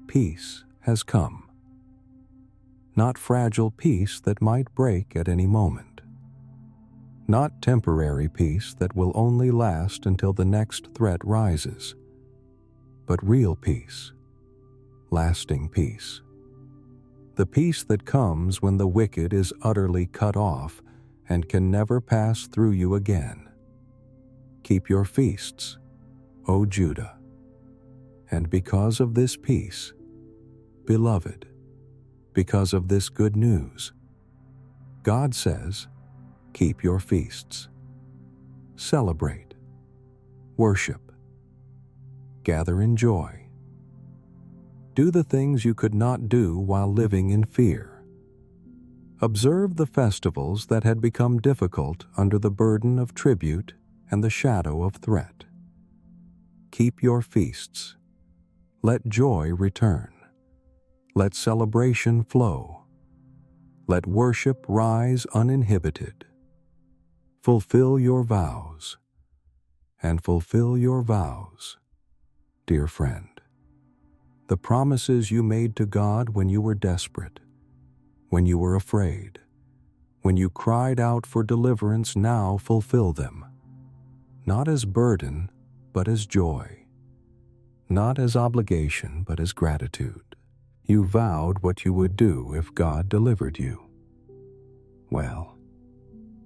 Peace has come. Not fragile peace that might break at any moment. Not temporary peace that will only last until the next threat rises, but real peace, lasting peace. The peace that comes when the wicked is utterly cut off and can never pass through you again. Keep your feasts, O Judah. And because of this peace, beloved, because of this good news, God says, keep your feasts. Celebrate. Worship. Gather in joy. Do the things you could not do while living in fear. Observe the festivals that had become difficult under the burden of tribute and the shadow of threat. Keep your feasts. Let joy return. Let celebration flow. Let worship rise uninhibited. Fulfill your vows, and fulfill your vows, dear friend. The promises you made to God when you were desperate, when you were afraid, when you cried out for deliverance, now fulfill them. Not as burden, but as joy. Not as obligation, but as gratitude. You vowed what you would do if God delivered you. Well,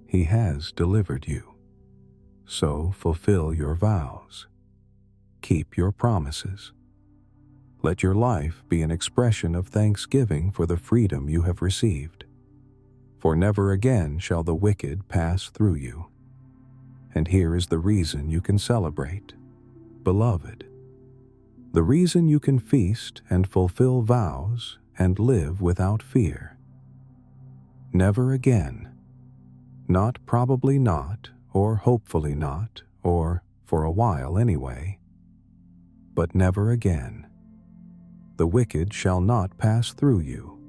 He has delivered you. So fulfill your vows. Keep your promises. Let your life be an expression of thanksgiving for the freedom you have received. For never again shall the wicked pass through you. And here is the reason you can celebrate, beloved. The reason you can feast and fulfill vows and live without fear. Never again. Not probably not, or hopefully not, or for a while anyway. But never again. The wicked shall not pass through you.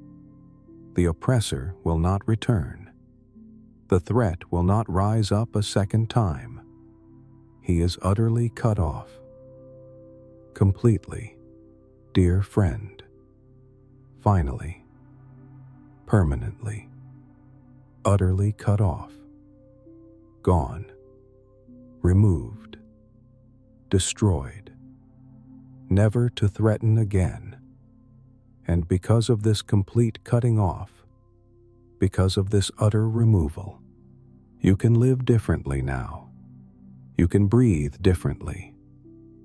The oppressor will not return. The threat will not rise up a second time. He is utterly cut off. Completely, dear friend. Finally, permanently. Utterly cut off, gone, removed, destroyed, never to threaten again. And because of this complete cutting off, because of this utter removal, you can live differently now. You can breathe differently.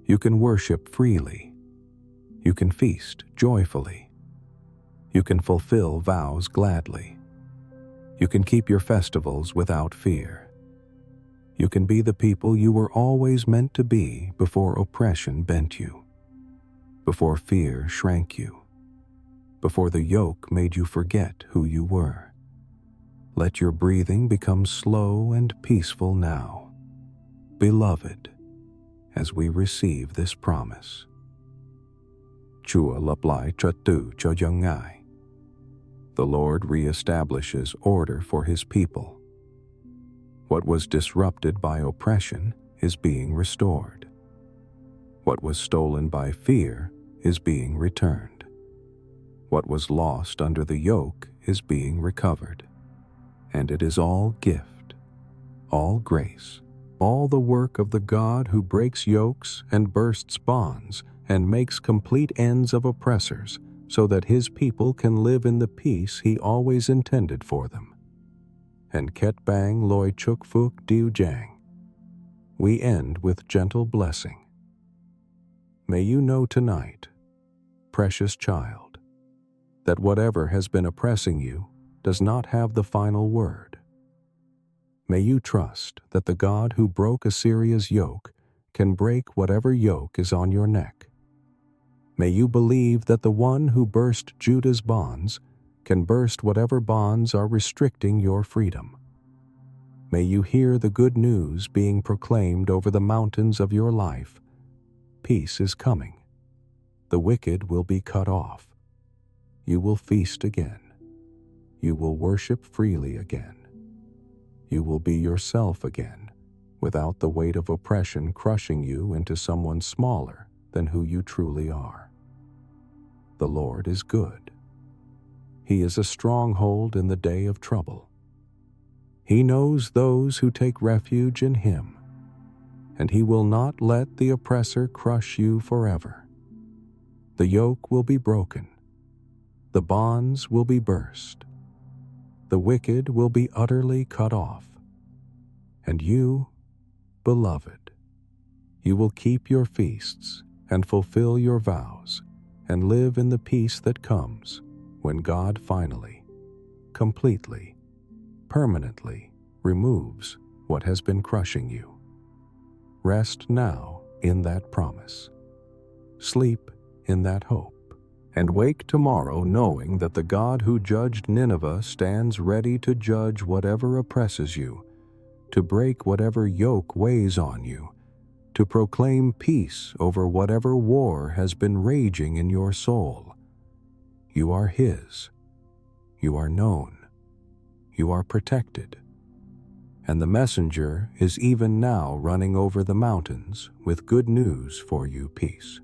You can worship freely. You can feast joyfully. You can fulfill vows gladly. You can keep your festivals without fear. You can be the people you were always meant to be before oppression bent you, before fear shrank you, before the yoke made you forget who you were. Let your breathing become slow and peaceful now, beloved, as we receive this promise. Chua laplai chatu cho yangai. The Lord reestablishes order for His people. What was disrupted by oppression is being restored. What was stolen by fear is being returned. What was lost under the yoke is being recovered. And it is all gift, all grace, all the work of the God who breaks yokes and bursts bonds and makes complete ends of oppressors, so that His people can live in the peace He always intended for them. And Ket Bang Loi Chuk Fuk Diu Jang. We end with gentle blessing. May you know tonight, precious child, that whatever has been oppressing you does not have the final word. May you trust that the God who broke Assyria's yoke can break whatever yoke is on your neck. May you believe that the one who burst Judah's bonds can burst whatever bonds are restricting your freedom. May you hear the good news being proclaimed over the mountains of your life. Peace is coming. The wicked will be cut off. You will feast again. You will worship freely again. You will be yourself again, without the weight of oppression crushing you into someone smaller than who you truly are. The Lord is good. He is a stronghold in the day of trouble. He knows those who take refuge in Him, and He will not let the oppressor crush you forever. The yoke will be broken. The bonds will be burst. The wicked will be utterly cut off. And you, beloved, you will keep your feasts and fulfill your vows and live in the peace that comes when God finally, completely, permanently removes what has been crushing you. Rest now in that promise. Sleep in that hope, and wake tomorrow knowing that the God who judged Nineveh stands ready to judge whatever oppresses you, to break whatever yoke weighs on you, to proclaim peace over whatever war has been raging in your soul. You are His. You are known. You are protected. And the messenger is even now running over the mountains with good news for you, peace.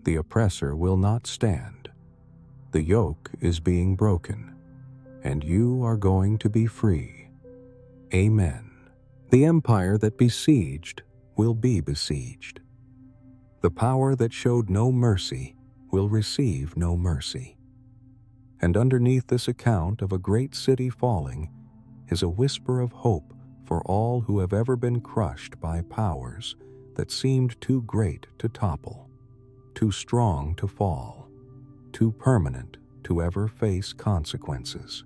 The oppressor will not stand. The yoke is being broken, and you are going to be free. Amen. The empire that besieged will be besieged. The power that showed no mercy will receive no mercy. And underneath this account of a great city falling is a whisper of hope for all who have ever been crushed by powers that seemed too great to topple, too strong to fall, too permanent to ever face consequences.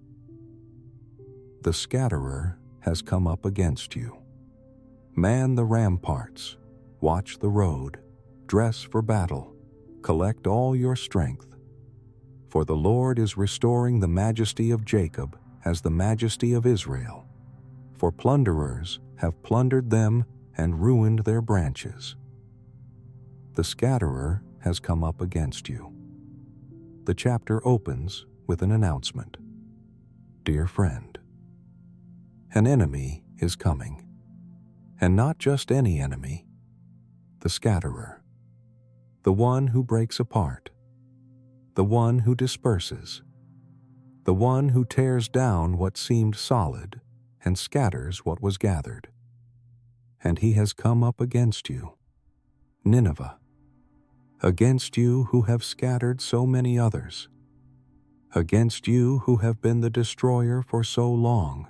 The scatterer has come up against you. Man the ramparts, watch the road, dress for battle, collect all your strength. For the Lord is restoring the majesty of Jacob as the majesty of Israel. For plunderers have plundered them and ruined their branches. The scatterer has come up against you. The chapter opens with an announcement. Dear friend, an enemy is coming. And not just any enemy, the scatterer, the one who breaks apart, the one who disperses, the one who tears down what seemed solid and scatters what was gathered. And he has come up against you, Nineveh, against you who have scattered so many others, against you who have been the destroyer for so long.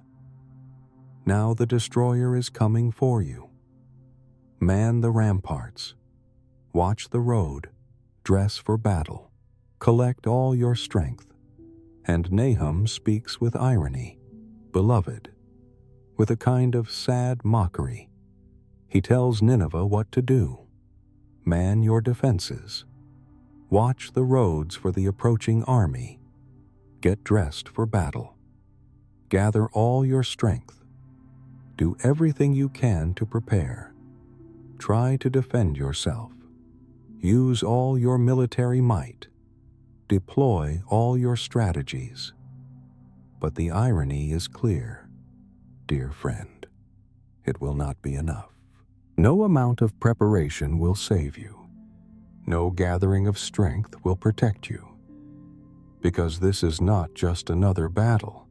Now the destroyer is coming for you. Man the ramparts, watch the road, dress for battle, collect all your strength. And Nahum speaks with irony, beloved, with a kind of sad mockery. He tells Nineveh what to do. Man your defenses. Watch the roads for the approaching army. Get dressed for battle. Gather all your strength. Do everything you can to prepare. Try to defend yourself. Use all your military might. Deploy all your strategies. But the irony is clear, dear friend. It will not be enough. No amount of preparation will save you. No gathering of strength will protect you. Because this is not just another battle.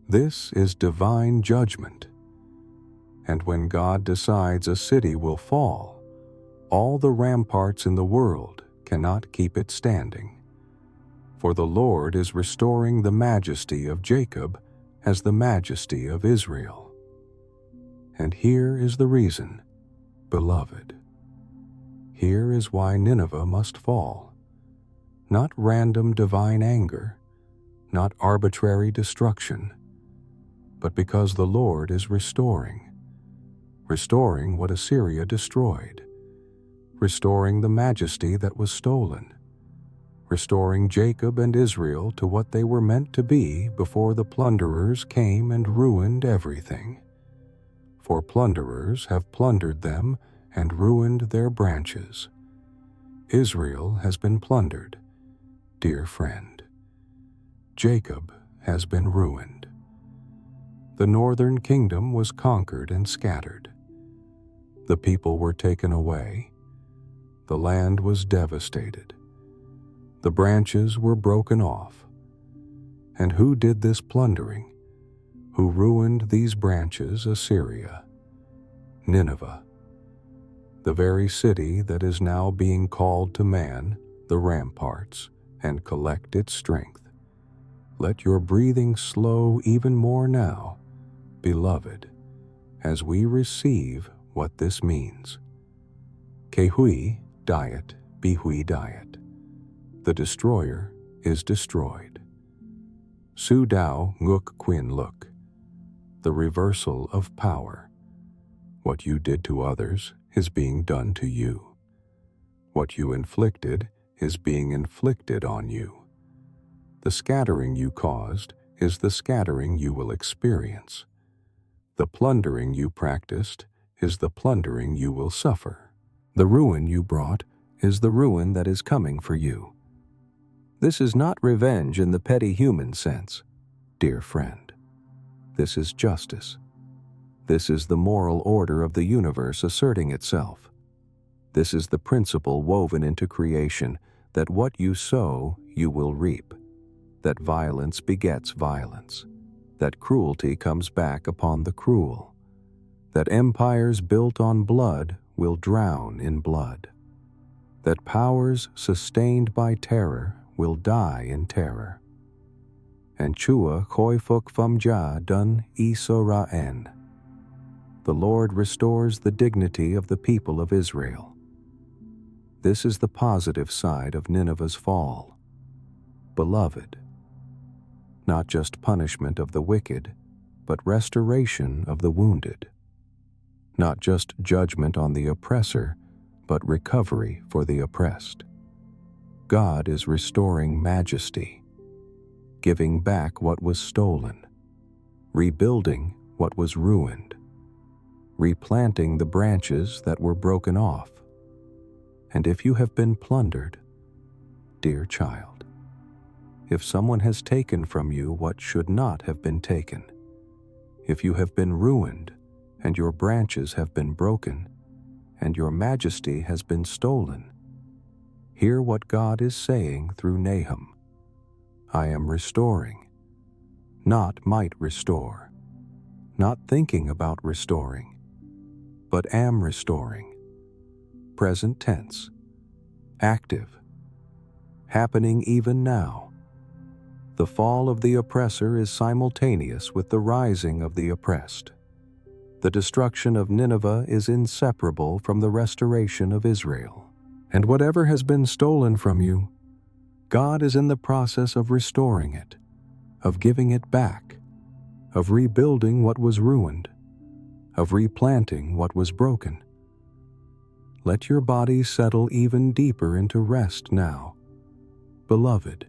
This is divine judgment. And when God decides a city will fall, all the ramparts in the world cannot keep it standing. For the Lord is restoring the majesty of Jacob as the majesty of Israel. And here is the reason, beloved. Here is why Nineveh must fall. Not random divine anger, not arbitrary destruction, but because the Lord is restoring what Assyria destroyed, restoring the majesty that was stolen, restoring Jacob and Israel to what they were meant to be before the plunderers came and ruined everything. For plunderers have plundered them and ruined their branches. Israel has been plundered, dear friend. Jacob has been ruined. The northern kingdom was conquered and scattered. The people were taken away. The land was devastated. The branches were broken off. And who did this plundering? Who ruined these branches? Assyria. Nineveh. The very city that is now being called to man the ramparts and collect its strength. Let your breathing slow even more now, beloved, as we receive what this means. Kehui diet, bihui diet. The destroyer is destroyed. Su dao nguk quin look. The reversal of power. What you did to others is being done to you. What you inflicted is being inflicted on you. The scattering you caused is the scattering you will experience. The plundering you practiced is the plundering you will suffer. The ruin you brought is the ruin that is coming for you. This is not revenge in the petty human sense, dear friend. This is justice. This is the moral order of the universe asserting itself. This is the principle woven into creation that what you sow, you will reap. That violence begets violence. That cruelty comes back upon the cruel. That empires built on blood will drown in blood. That powers sustained by terror will die in terror. And chua koi fuk fum ja dun isora en. The Lord restores the dignity of the people of Israel. This is the positive side of Nineveh's fall. Beloved, not just punishment of the wicked, but restoration of the wounded. Not just judgment on the oppressor, but recovery for the oppressed. God is restoring majesty, giving back what was stolen, rebuilding what was ruined, replanting the branches that were broken off. And if you have been plundered, dear child, if someone has taken from you what should not have been taken, if you have been ruined and your branches have been broken and your majesty has been stolen, hear what God is saying through Nahum. I am restoring, not might restore, not thinking about restoring, but am restoring. Present tense, active, happening even now. The fall of the oppressor is simultaneous with the rising of the oppressed. The destruction of Nineveh is inseparable from the restoration of Israel. And whatever has been stolen from you, God is in the process of restoring it, of giving it back, of rebuilding what was ruined, of replanting what was broken. Let your body settle even deeper into rest now. Beloved,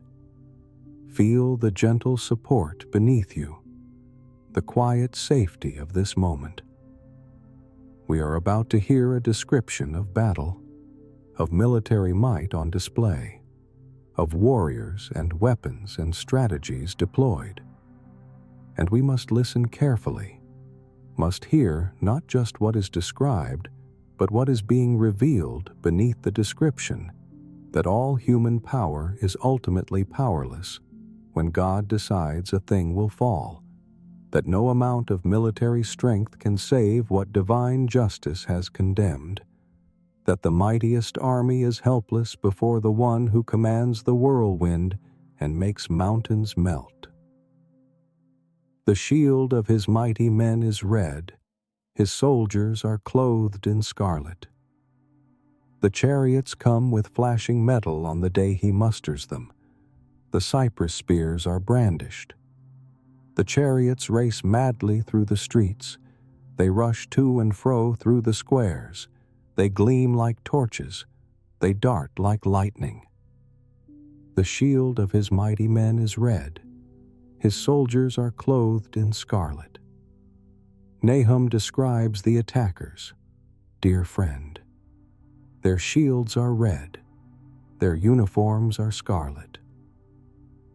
feel the gentle support beneath you, the quiet safety of this moment. We are about to hear a description of battle, of military might on display, of warriors and weapons and strategies deployed. And we must listen carefully, must hear not just what is described, but what is being revealed beneath the description, that all human power is ultimately powerless when God decides a thing will fall, that no amount of military strength can save what divine justice has condemned, that the mightiest army is helpless before the one who commands the whirlwind and makes mountains melt. The shield of his mighty men is red, his soldiers are clothed in scarlet. The chariots come with flashing metal on the day he musters them. The cypress spears are brandished. The chariots race madly through the streets. They rush to and fro through the squares. They gleam like torches. They dart like lightning. The shield of his mighty men is red. His soldiers are clothed in scarlet. Nahum describes the attackers. Dear friend, their shields are red. Their uniforms are scarlet.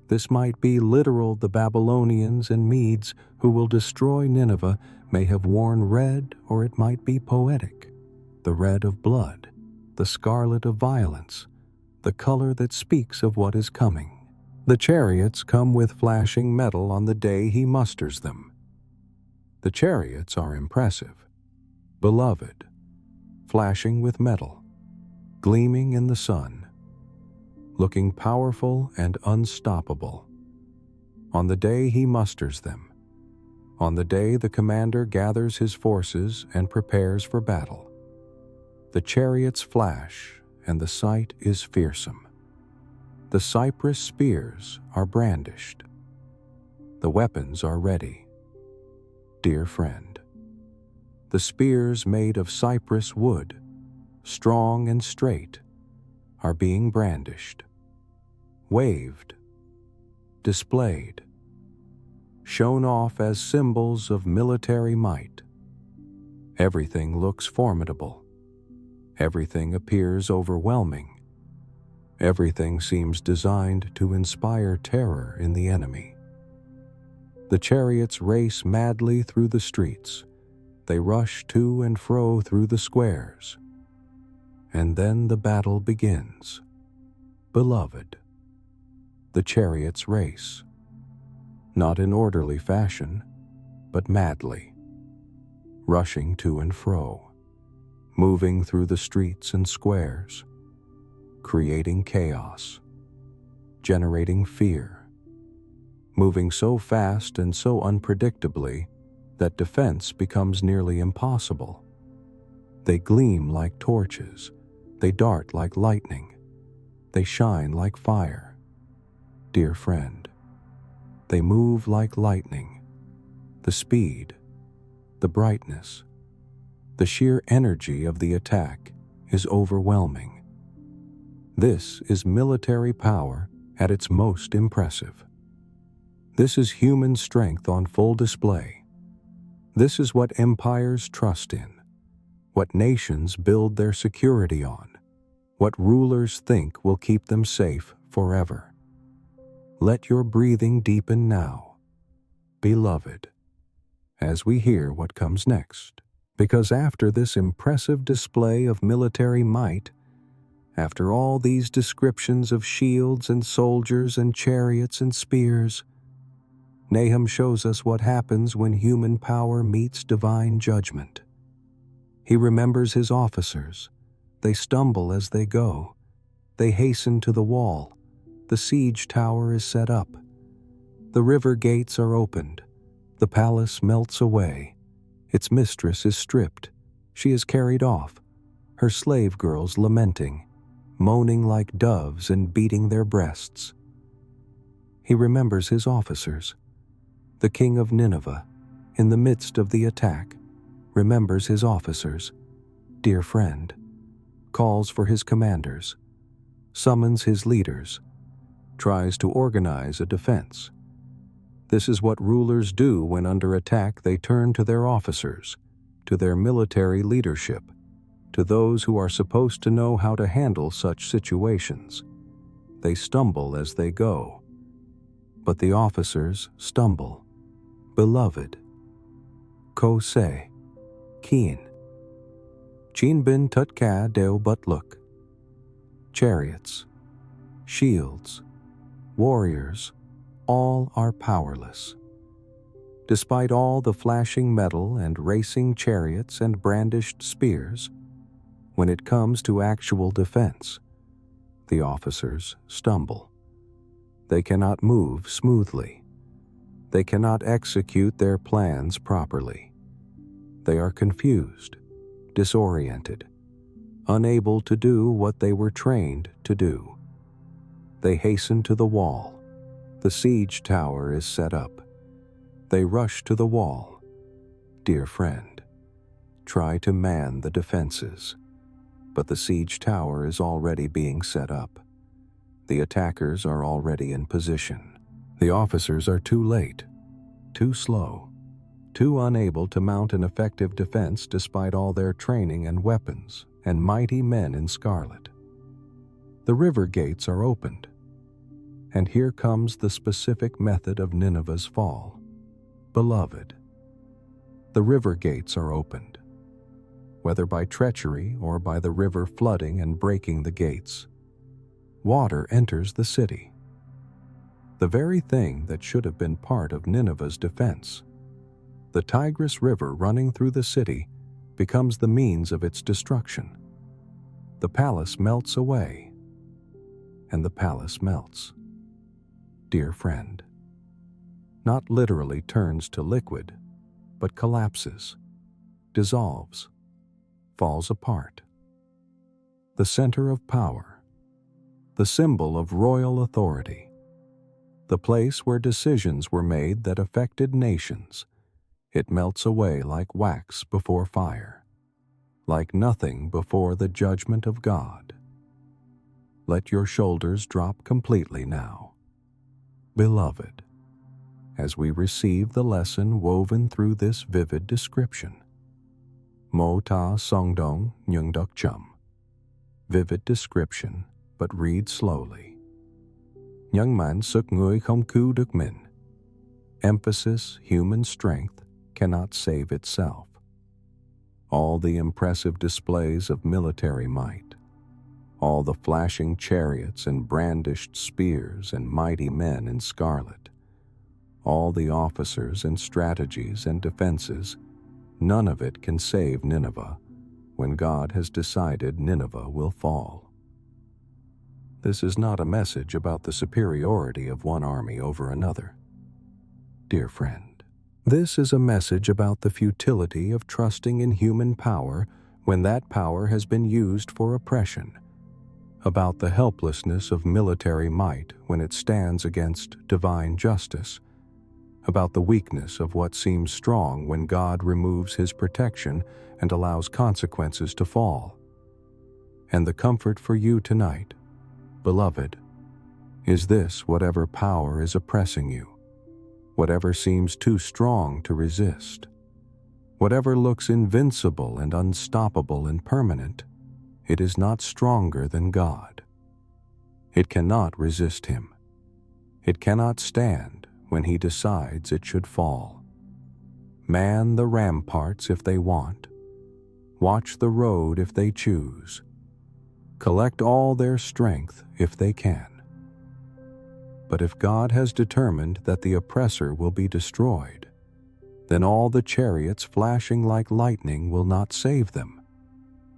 This might be literal. The Babylonians and Medes who will destroy Nineveh may have worn red, or it might be poetic. The red of blood, the scarlet of violence, the color that speaks of what is coming. The chariots come with flashing metal on the day he musters them. The chariots are impressive, beloved, flashing with metal, gleaming in the sun, looking powerful and unstoppable. On the day he musters them, on the day the commander gathers his forces and prepares for battle, the chariots flash and the sight is fearsome. The cypress spears are brandished. The weapons are ready. Dear friend, the spears made of cypress wood, strong and straight, are being brandished, waved, displayed, shown off as symbols of military might. Everything looks formidable. Everything appears overwhelming. Everything seems designed to inspire terror in the enemy. The chariots race madly through the streets. They rush to and fro through the squares. And then the battle begins. Beloved, the chariots race, not in orderly fashion, but madly, rushing to and fro, moving through the streets and squares, creating chaos, generating fear, moving so fast and so unpredictably that defense becomes nearly impossible. They gleam like torches. They dart like lightning. They shine like fire. Dear friend, they move like lightning. The speed, the brightness, the sheer energy of the attack is overwhelming. This is military power at its most impressive. This is human strength on full display. This is what empires trust in, what nations build their security on, what rulers think will keep them safe forever. Let your breathing deepen now, beloved, as we hear what comes next. Because after this impressive display of military might, after all these descriptions of shields and soldiers and chariots and spears, Nahum shows us what happens when human power meets divine judgment. He remembers his officers. They stumble as they go. They hasten to the wall. The siege tower is set up. The river gates are opened. The palace melts away. Its mistress is stripped. She is carried off, her slave girls lamenting, moaning like doves and beating their breasts. He remembers his officers. The king of Nineveh, in the midst of the attack, remembers his officers. Dear friend, calls for his commanders, summons his leaders, tries to organize a defense. This is what rulers do when under attack. They turn to their officers, to their military leadership, to those who are supposed to know how to handle such situations. They stumble as they go, but the officers stumble. Beloved, ko se, keen, chin bin tutka deo butluk. Chariots, shields, warriors, all are powerless. Despite all the flashing metal and racing chariots and brandished spears, when it comes to actual defense, the officers stumble. They cannot move smoothly. They cannot execute their plans properly. They are confused, disoriented, unable to do what they were trained to do. They hasten to the wall. The siege tower is set up. They rush to the wall. Dear friend, try to man the defenses, but the siege tower is already being set up. The attackers are already in position. The officers are too late, too slow, too unable to mount an effective defense despite all their training and weapons and mighty men in scarlet. The river gates are opened, and here comes the specific method of Nineveh's fall. Beloved, the river gates are opened. Whether by treachery or by the river flooding and breaking the gates, water enters the city. The very thing that should have been part of Nineveh's defense. The Tigris River running through the city becomes the means of its destruction. The palace melts away, and the palace melts. Dear friend, not literally turns to liquid, but collapses, dissolves, falls apart. The center of power, the symbol of royal authority, the place where decisions were made that affected nations, it melts away like wax before fire, like nothing before the judgment of God. Let your shoulders drop completely now, beloved, as we receive the lesson woven through this vivid description. Mo ta songdong nyung dok chum. Vivid description, but read slowly. Young man suk ngui không cứu được mình. Emphasis, human strength, cannot save itself. All the impressive displays of military might, all the flashing chariots and brandished spears and mighty men in scarlet, all the officers and strategies and defenses, none of it can save Nineveh when God has decided Nineveh will fall. This is not a message about the superiority of one army over another. Dear friend, this is a message about the futility of trusting in human power when that power has been used for oppression, about the helplessness of military might when it stands against divine justice, about the weakness of what seems strong when God removes his protection and allows consequences to fall. And the comfort for you tonight, beloved, is this: whatever power is oppressing you, whatever seems too strong to resist, whatever looks invincible and unstoppable and permanent, it is not stronger than God. It cannot resist him. It cannot stand when he decides it should fall. Man the ramparts if they want. Watch the road if they choose. Collect all their strength if they can. But if God has determined that the oppressor will be destroyed, then all the chariots flashing like lightning will not save them.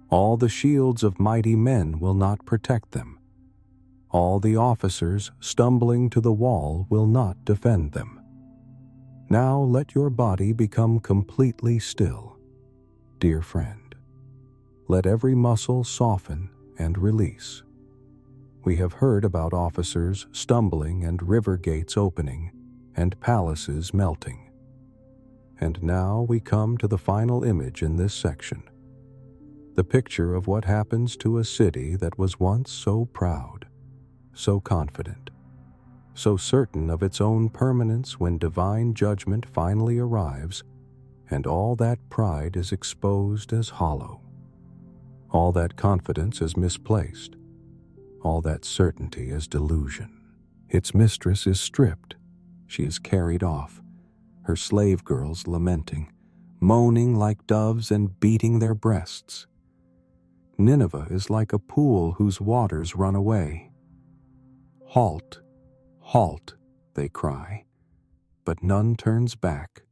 All the shields of mighty men will not protect them. All the officers stumbling to the wall will not defend them. Now let your body become completely still, dear friend. Let every muscle soften and release. We have heard about officers stumbling and river gates opening and palaces melting. And now we come to the final image in this section, the picture of what happens to a city that was once so proud, so confident, so certain of its own permanence when divine judgment finally arrives, and all that pride is exposed as hollow. All that confidence is misplaced. All that certainty is delusion. Its mistress is stripped. She is carried off, her slave girls lamenting, moaning like doves and beating their breasts. Nineveh is like a pool whose waters run away. Halt, halt, they cry, but none turns back.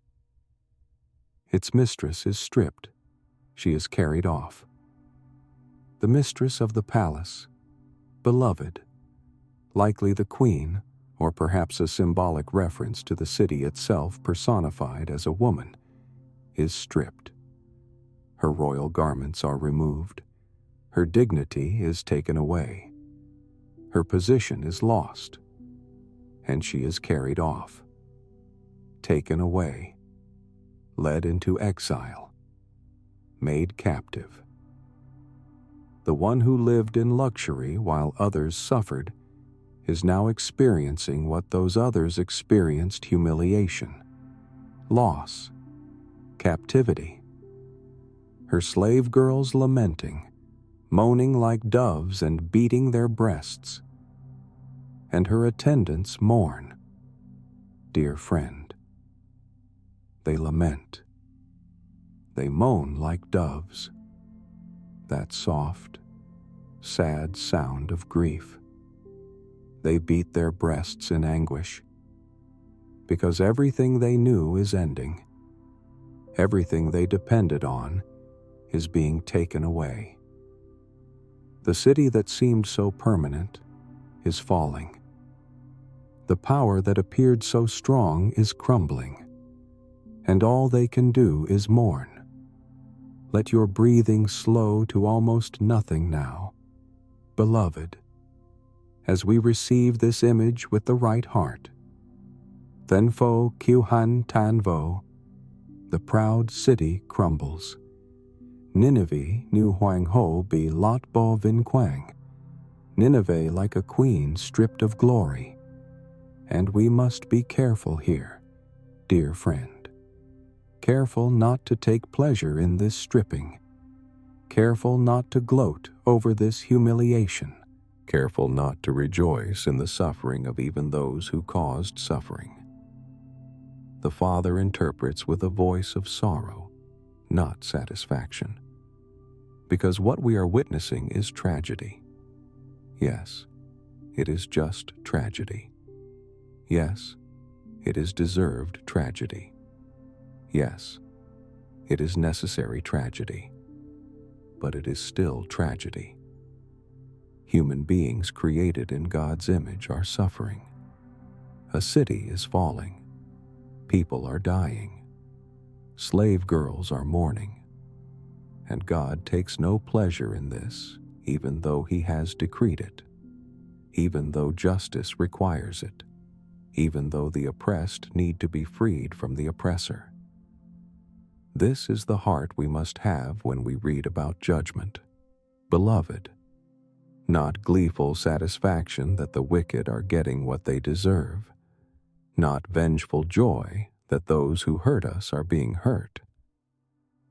Its mistress is stripped. She is carried off. The mistress of the palace, beloved, likely the queen, or perhaps a symbolic reference to the city itself personified as a woman, is stripped. Her royal garments are removed. Her dignity is taken away. Her position is lost, and she is carried off. taken away, led into exile, made captive. The one who lived in luxury while others suffered is now experiencing what those others experienced: humiliation, loss, captivity. Her slave girls lamenting, moaning like doves and beating their breasts, and her attendants mourn. Dear friend, they lament. They moan like doves, that soft, sad sound of grief. They beat their breasts in anguish, because everything they knew is ending. Everything they depended on is being taken away. The city that seemed so permanent is falling. The power that appeared so strong is crumbling, and all they can do is mourn. Let your breathing slow to almost nothing now, beloved, as we receive this image with the right heart. Thenfo Kyuhan Tanvo, the proud city crumbles. Nineveh Nu Huang Ho Bi Lot Bo Vin Quang. Nineveh like a queen stripped of glory. And we must be careful here, dear friend. Careful not to take pleasure in this stripping. Careful not to gloat over this humiliation. Careful not to rejoice in the suffering of even those who caused suffering. The Father interprets with a voice of sorrow, not satisfaction, because what we are witnessing is tragedy. Yes, it is just tragedy. Yes, it is deserved tragedy. Yes, it is necessary tragedy. But it is still tragedy. Human beings created in God's image are suffering. A city is falling. People are dying. Slave girls are mourning. And God takes no pleasure in this, even though He has decreed it, even though justice requires it, even though the oppressed need to be freed from the oppressor. This is the heart we must have when we read about judgment. Beloved, not gleeful satisfaction that the wicked are getting what they deserve, not vengeful joy that those who hurt us are being hurt,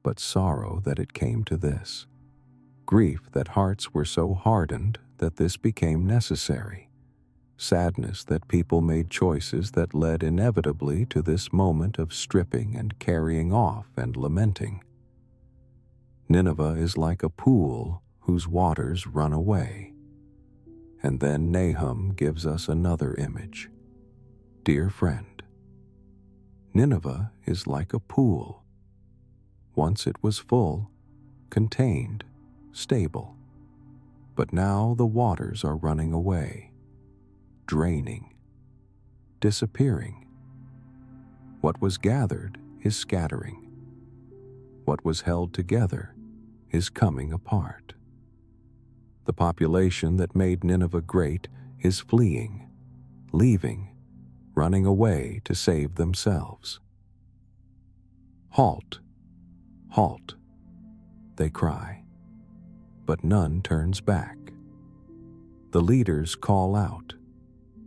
but sorrow that it came to this, grief that hearts were so hardened that this became necessary, sadness that people made choices that led inevitably to this moment of stripping and carrying off and lamenting. Nineveh is like a pool whose waters run away. And then Nahum gives us another image. Dear friend, Nineveh is like a pool. Once it was full, contained, stable. But now the waters are running away, draining, disappearing. What was gathered is scattering. What was held together is coming apart. The population that made Nineveh great is fleeing, leaving, running away to save themselves. Halt, halt, they cry, but none turns back. The leaders call out,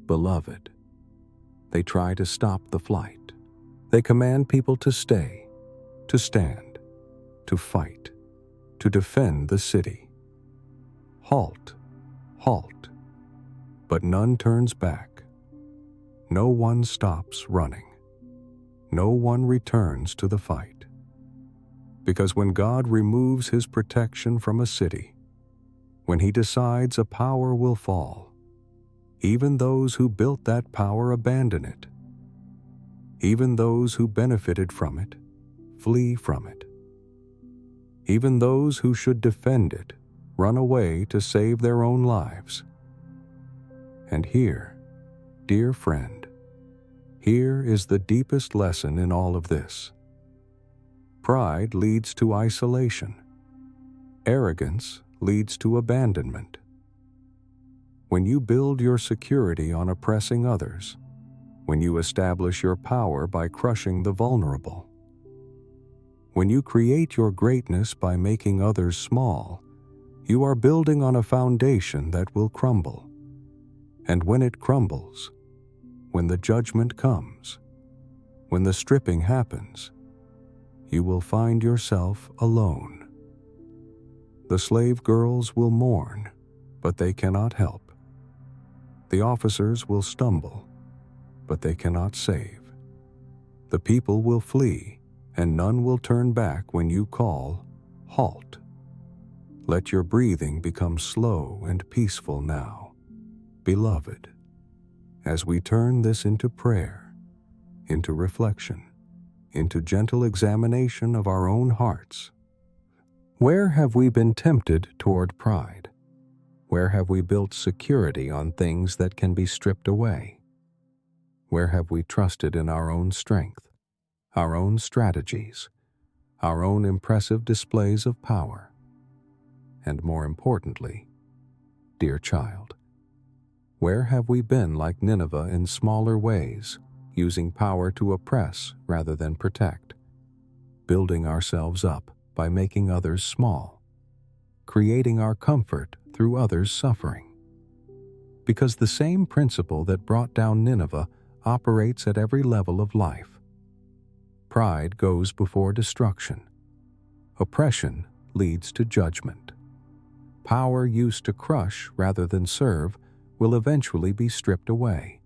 beloved. They try to stop the flight. They command people to stay, to stand, to fight, to defend the city. Halt, halt, but none turns back. No one stops running. No one returns to the fight. Because when God removes His protection from a city, when He decides a power will fall, even those who built that power abandon it. Even those who benefited from it flee from it. Even those who should defend it run away to save their own lives. And here, dear friend, here is the deepest lesson in all of this. Pride leads to isolation. Arrogance leads to abandonment. When you build your security on oppressing others, when you establish your power by crushing the vulnerable. When you create your greatness by making others small, you are building on a foundation that will crumble. And when it crumbles, when the judgment comes, when the stripping happens, you will find yourself alone. The slave girls will mourn, but they cannot help. The officers will stumble, but they cannot save. The people will flee, and none will turn back when you call, halt. Let your breathing become slow and peaceful now, beloved, as we turn this into prayer, into reflection, into gentle examination of our own hearts. Where have we been tempted toward pride? Where have we built security on things that can be stripped away? Where have we trusted in our own strength, our own strategies, our own impressive displays of power? And more importantly, dear child, where have we been like Nineveh in smaller ways, using power to oppress rather than protect, building ourselves up by making others small, creating our comfort through others' suffering? Because the same principle that brought down Nineveh operates at every level of life. Pride goes before destruction. Oppression leads to judgment. Power used to crush rather than serve will eventually be stripped away.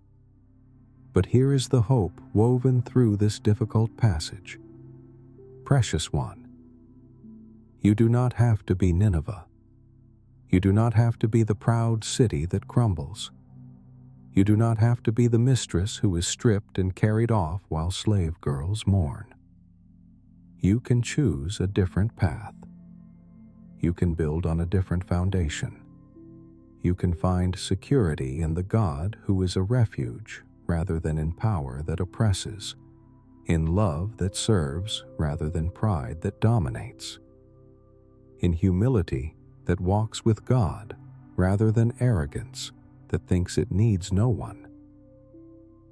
But here is the hope woven through this difficult passage. Precious one, you do not have to be Nineveh. You do not have to be the proud city that crumbles. You do not have to be the mistress who is stripped and carried off while slave girls mourn. You can choose a different path. You can build on a different foundation. You can find security in the God who is a refuge rather than in power that oppresses, in love that serves rather than pride that dominates, in humility that walks with God rather than arrogance that thinks it needs no one.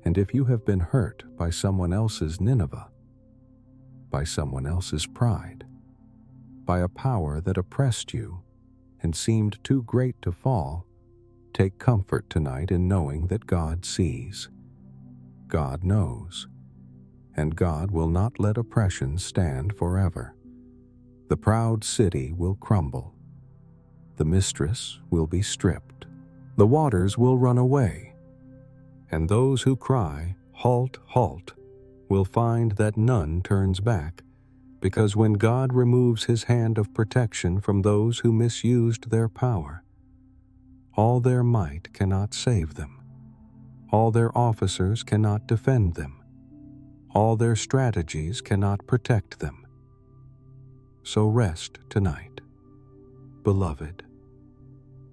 And if you have been hurt by someone else's Nineveh, by someone else's pride, by a power that oppressed you and seemed too great to fall, take comfort tonight in knowing that God sees, God knows, and God will not let oppression stand forever. The proud city will crumble. The mistress will be stripped. The waters will run away. And those who cry, "Halt, halt," will find that none turns back, because when God removes his hand of protection from those who misused their power, all their might cannot save them. All their officers cannot defend them. All their strategies cannot protect them. So rest tonight, beloved,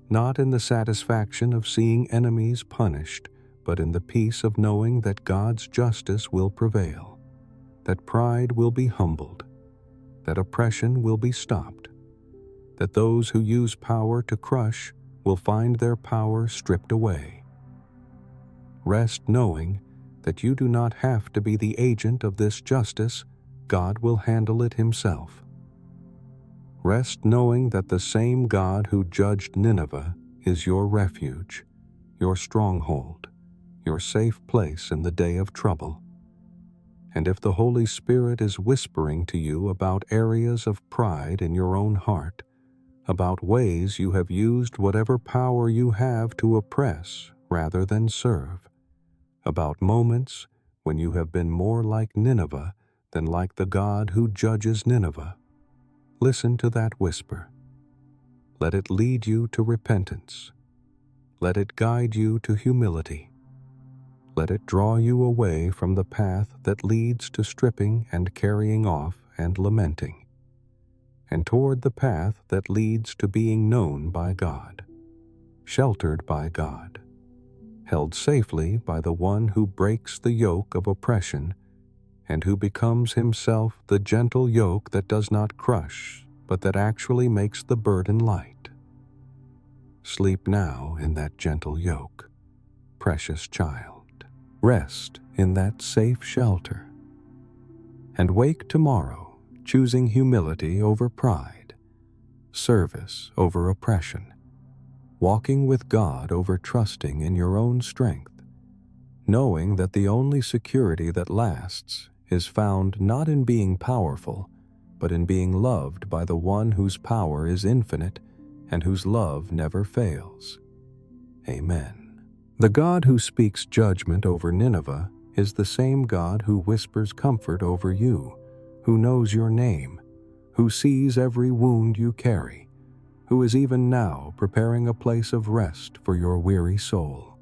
not in the satisfaction of seeing enemies punished, but in the peace of knowing that God's justice will prevail, that pride will be humbled, that oppression will be stopped, that those who use power to crush will find their power stripped away. Rest knowing that you do not have to be the agent of this justice. God will handle it himself. Rest knowing that the same God who judged Nineveh is your refuge, your stronghold, your safe place in the day of trouble. And if the Holy Spirit is whispering to you about areas of pride in your own heart, about ways you have used whatever power you have to oppress rather than serve, about moments when you have been more like Nineveh than like the God who judges Nineveh, listen to that whisper. Let it lead you to repentance. Let it guide you to humility. Let it draw you away from the path that leads to stripping and carrying off and lamenting, and toward the path that leads to being known by God, sheltered by God, held safely by the one who breaks the yoke of oppression and who becomes himself the gentle yoke that does not crush, but that actually makes the burden light. Sleep now in that gentle yoke, precious child. Rest in that safe shelter. And wake tomorrow, choosing humility over pride, service over oppression, walking with God over trusting in your own strength, knowing that the only security that lasts is found not in being powerful, but in being loved by the one whose power is infinite and whose love never fails. Amen. The God who speaks judgment over Nineveh is the same God who whispers comfort over you, who knows your name, who sees every wound you carry, who is even now preparing a place of rest for your weary soul.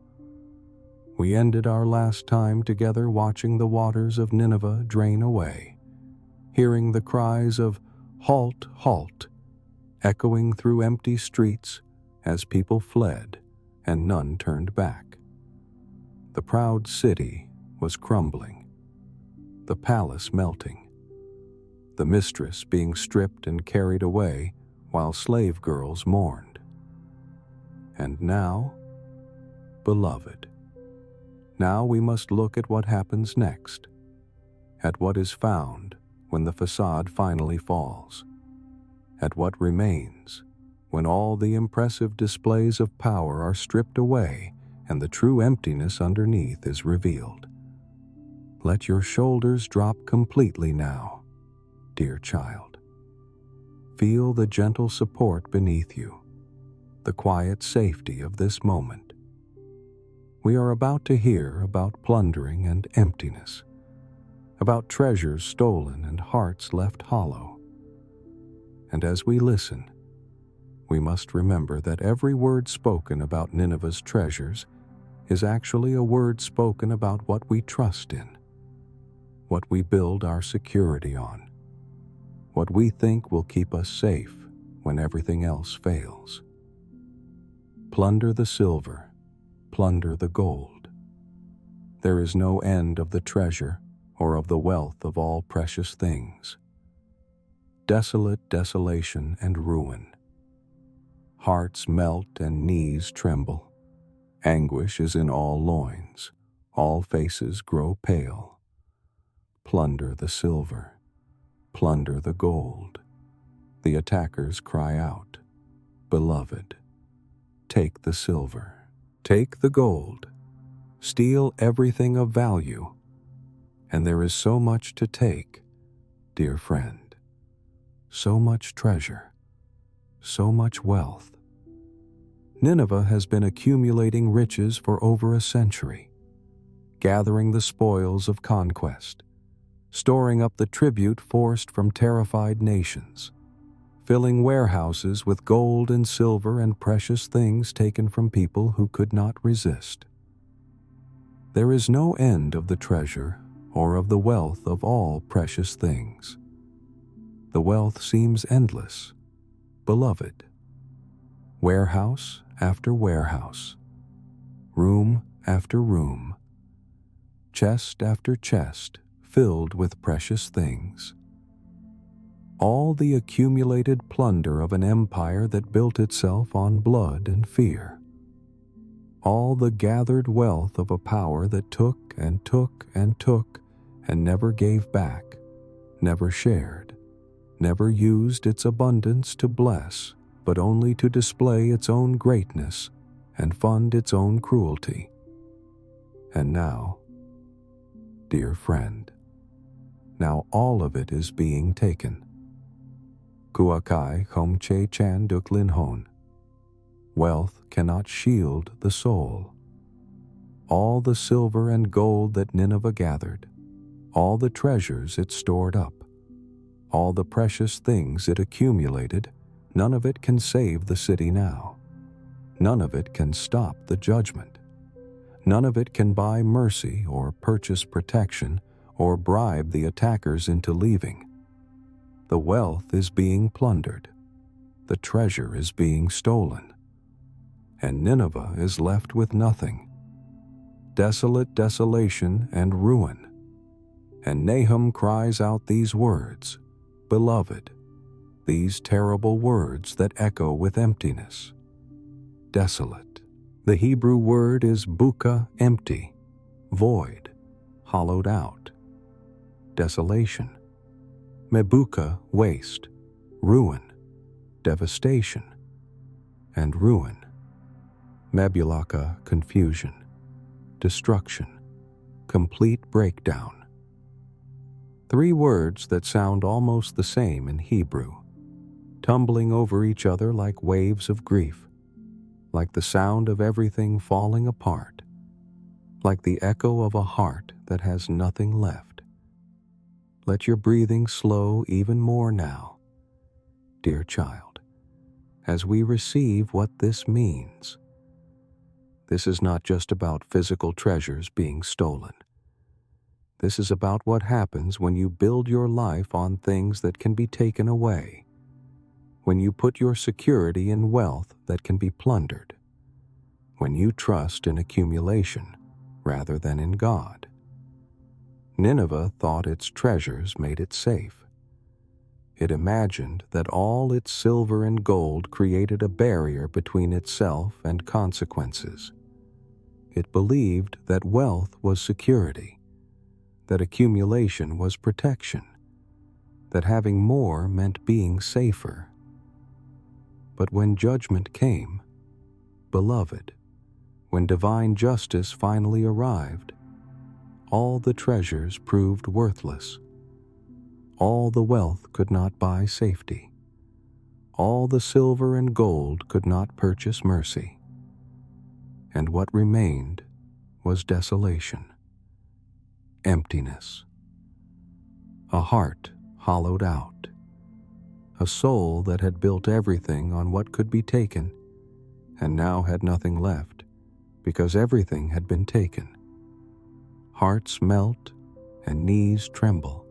We ended our last time together watching the waters of Nineveh drain away, hearing the cries of "Halt, halt," echoing through empty streets as people fled and none turned back. The proud city was crumbling, the palace melting, the mistress being stripped and carried away while slave girls mourned. And now, beloved, now we must look at what happens next, at what is found when the facade finally falls, at what remains when all the impressive displays of power are stripped away and the true emptiness underneath is revealed. Let your shoulders drop completely now, dear child. Feel the gentle support beneath you, the quiet safety of this moment. We are about to hear about plundering and emptiness, about treasures stolen and hearts left hollow. And as we listen, we must remember that every word spoken about Nineveh's treasures is actually a word spoken about what we trust in, what we build our security on, what we think will keep us safe when everything else fails. Plunder the silver, plunder the gold. There is no end of the treasure or of the wealth of all precious things. Desolate desolation and ruin. Hearts melt and knees tremble. Anguish is in all loins. All faces grow pale. Plunder the silver. Plunder the gold. The attackers cry out, "Beloved, take the silver. Take the gold. Steal everything of value. And there is so much to take, dear friend. So much treasure. So much wealth." Nineveh has been accumulating riches for over a century, gathering the spoils of conquest, storing up the tribute forced from terrified nations, filling warehouses with gold and silver and precious things taken from people who could not resist. There is no end of the treasure or of the wealth of all precious things. The wealth seems endless, beloved. Warehouse after warehouse, room after room, chest after chest filled with precious things. All the accumulated plunder of an empire that built itself on blood and fear. All the gathered wealth of a power that took and took and took and never gave back, never shared, never used its abundance to bless, but only to display its own greatness and fund its own cruelty. And now, dear friend, now all of it is being taken. Kuakai Homche Chan Duk Lin Hon. Wealth cannot shield the soul. All the silver and gold that Nineveh gathered, all the treasures it stored up, all the precious things it accumulated, none of it can save the city now. None of it can stop the judgment. None of it can buy mercy or purchase protection or bribe the attackers into leaving. The wealth is being plundered. The treasure is being stolen. And Nineveh is left with nothing. Desolate desolation and ruin. And Nahum cries out these words, "Beloved," these terrible words that echo with emptiness. Desolate. The Hebrew word is buka, empty, void, hollowed out, desolation, Mebuka, waste, ruin, devastation, and ruin, Mebulaka, confusion, destruction, complete breakdown. 3 words that sound almost the same in Hebrew, tumbling over each other like waves of grief, like the sound of everything falling apart, like the echo of a heart that has nothing left. Let your breathing slow even more now, dear child, as we receive what this means. This is not just about physical treasures being stolen. This is about what happens when you build your life on things that can be taken away, when you put your security in wealth that can be plundered, when you trust in accumulation rather than in God. Nineveh thought its treasures made it safe. It imagined that all its silver and gold created a barrier between itself and consequences. It believed that wealth was security, that accumulation was protection, that having more meant being safer. But when judgment came, beloved, when divine justice finally arrived, all the treasures proved worthless. All the wealth could not buy safety. All the silver and gold could not purchase mercy. And what remained was desolation, emptiness, a heart hollowed out, a soul that had built everything on what could be taken and now had nothing left because everything had been taken. Hearts melt and knees tremble.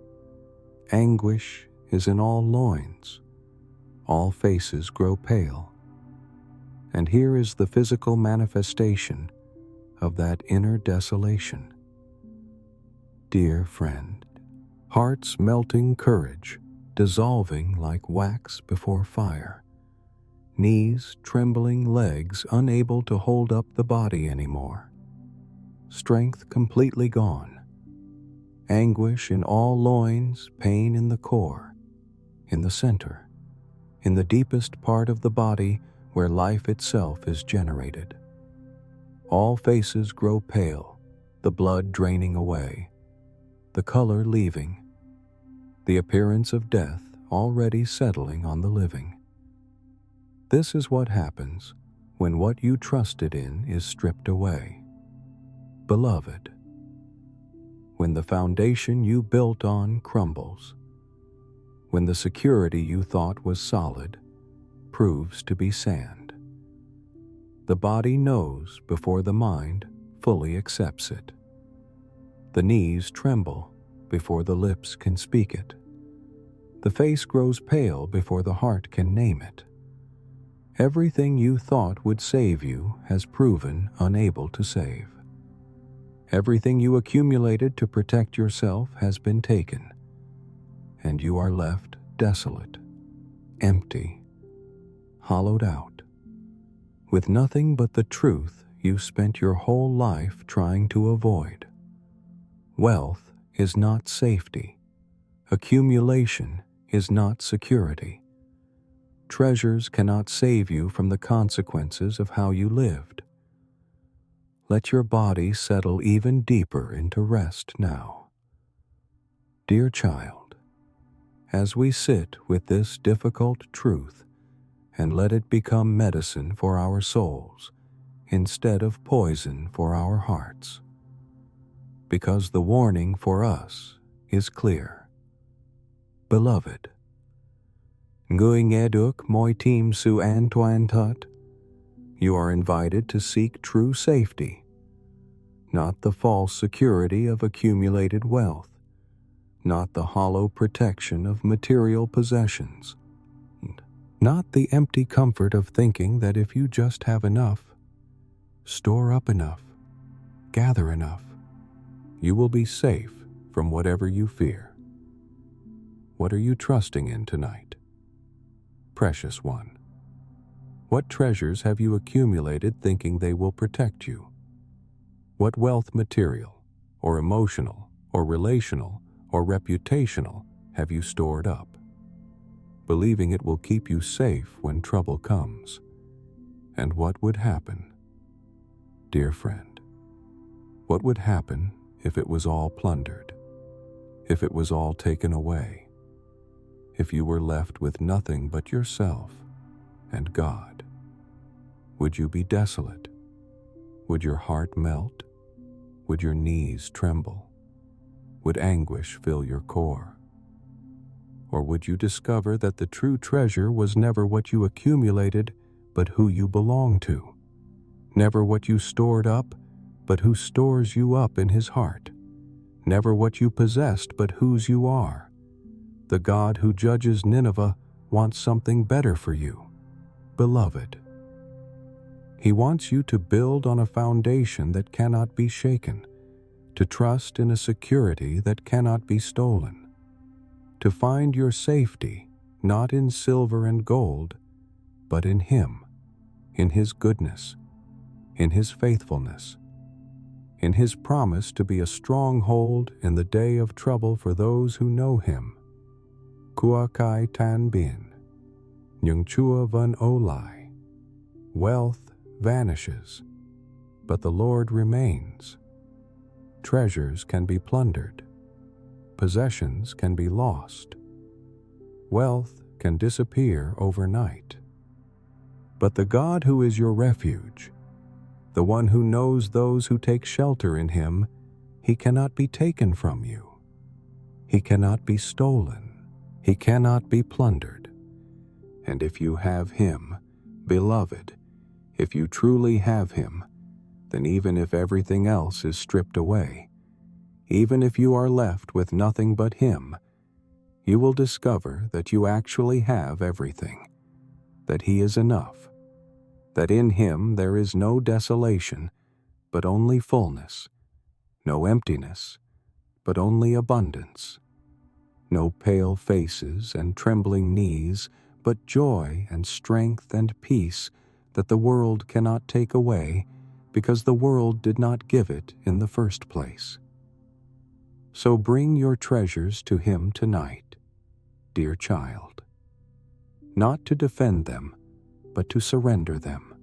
Anguish is in all loins. All faces grow pale. And here is the physical manifestation of that inner desolation. Dear friend, hearts melting courage, dissolving like wax before fire. Knees trembling, legs unable to hold up the body anymore. Strength completely gone. Anguish in all loins, pain in the core, in the center, in the deepest part of the body where life itself is generated. All faces grow pale, the blood draining away, the color leaving, the appearance of death already settling on the living. This is what happens when what you trusted in is stripped away. Beloved, when the foundation you built on crumbles, when the security you thought was solid proves to be sand, the body knows before the mind fully accepts it. The knees tremble before the lips can speak it. The face grows pale before the heart can name it. Everything you thought would save you has proven unable to save. Everything you accumulated to protect yourself has been taken, and you are left desolate, empty, hollowed out, with nothing but the truth you spent your whole life trying to avoid. Wealth is not safety. Accumulation is not security. Treasures cannot save you from the consequences of how you lived. Let your body settle even deeper into rest now. Dear child, as we sit with this difficult truth and let it become medicine for our souls instead of poison for our hearts, because the warning for us is clear. Beloved, Nguing eduk moitim su antoine tut, you are invited to seek true safety, not the false security of accumulated wealth, not the hollow protection of material possessions, not the empty comfort of thinking that if you just have enough, store up enough, gather enough, you will be safe from whatever you fear. What are you trusting in tonight? Precious one, what treasures have you accumulated thinking they will protect you? What wealth material, or emotional, or relational, or reputational have you stored up, believing it will keep you safe when trouble comes? And what would happen? Dear friend, what would happen if it was all plundered? If it was all taken away? If you were left with nothing but yourself and God? Would you be desolate? Would your heart melt? Would your knees tremble? Would anguish fill your core? Or would you discover that the true treasure was never what you accumulated, but who you belong to? Never what you stored up, but who stores you up in his heart? Never what you possessed, but whose you are? The God who judges Nineveh wants something better for you, beloved. He wants you to build on a foundation that cannot be shaken, to trust in a security that cannot be stolen, to find your safety not in silver and gold, but in him, in his goodness, in his faithfulness, in his promise to be a stronghold in the day of trouble for those who know him. Kua kai tan bin, nyung chua van olai. Wealth vanishes, but the Lord remains. Treasures can be plundered. Possessions can be lost. Wealth can disappear overnight. But the God who is your refuge, the one who knows those who take shelter in him, he cannot be taken from you. He cannot be stolen. He cannot be plundered. And if you have him, beloved, if you truly have him, then even if everything else is stripped away, even if you are left with nothing but him, you will discover that you actually have everything, that he is enough, that in him there is no desolation, but only fullness, no emptiness, but only abundance, no pale faces and trembling knees, but joy and strength and peace that the world cannot take away, because the world did not give it in the first place. So bring your treasures to him tonight, dear child, not to defend them, but to surrender them,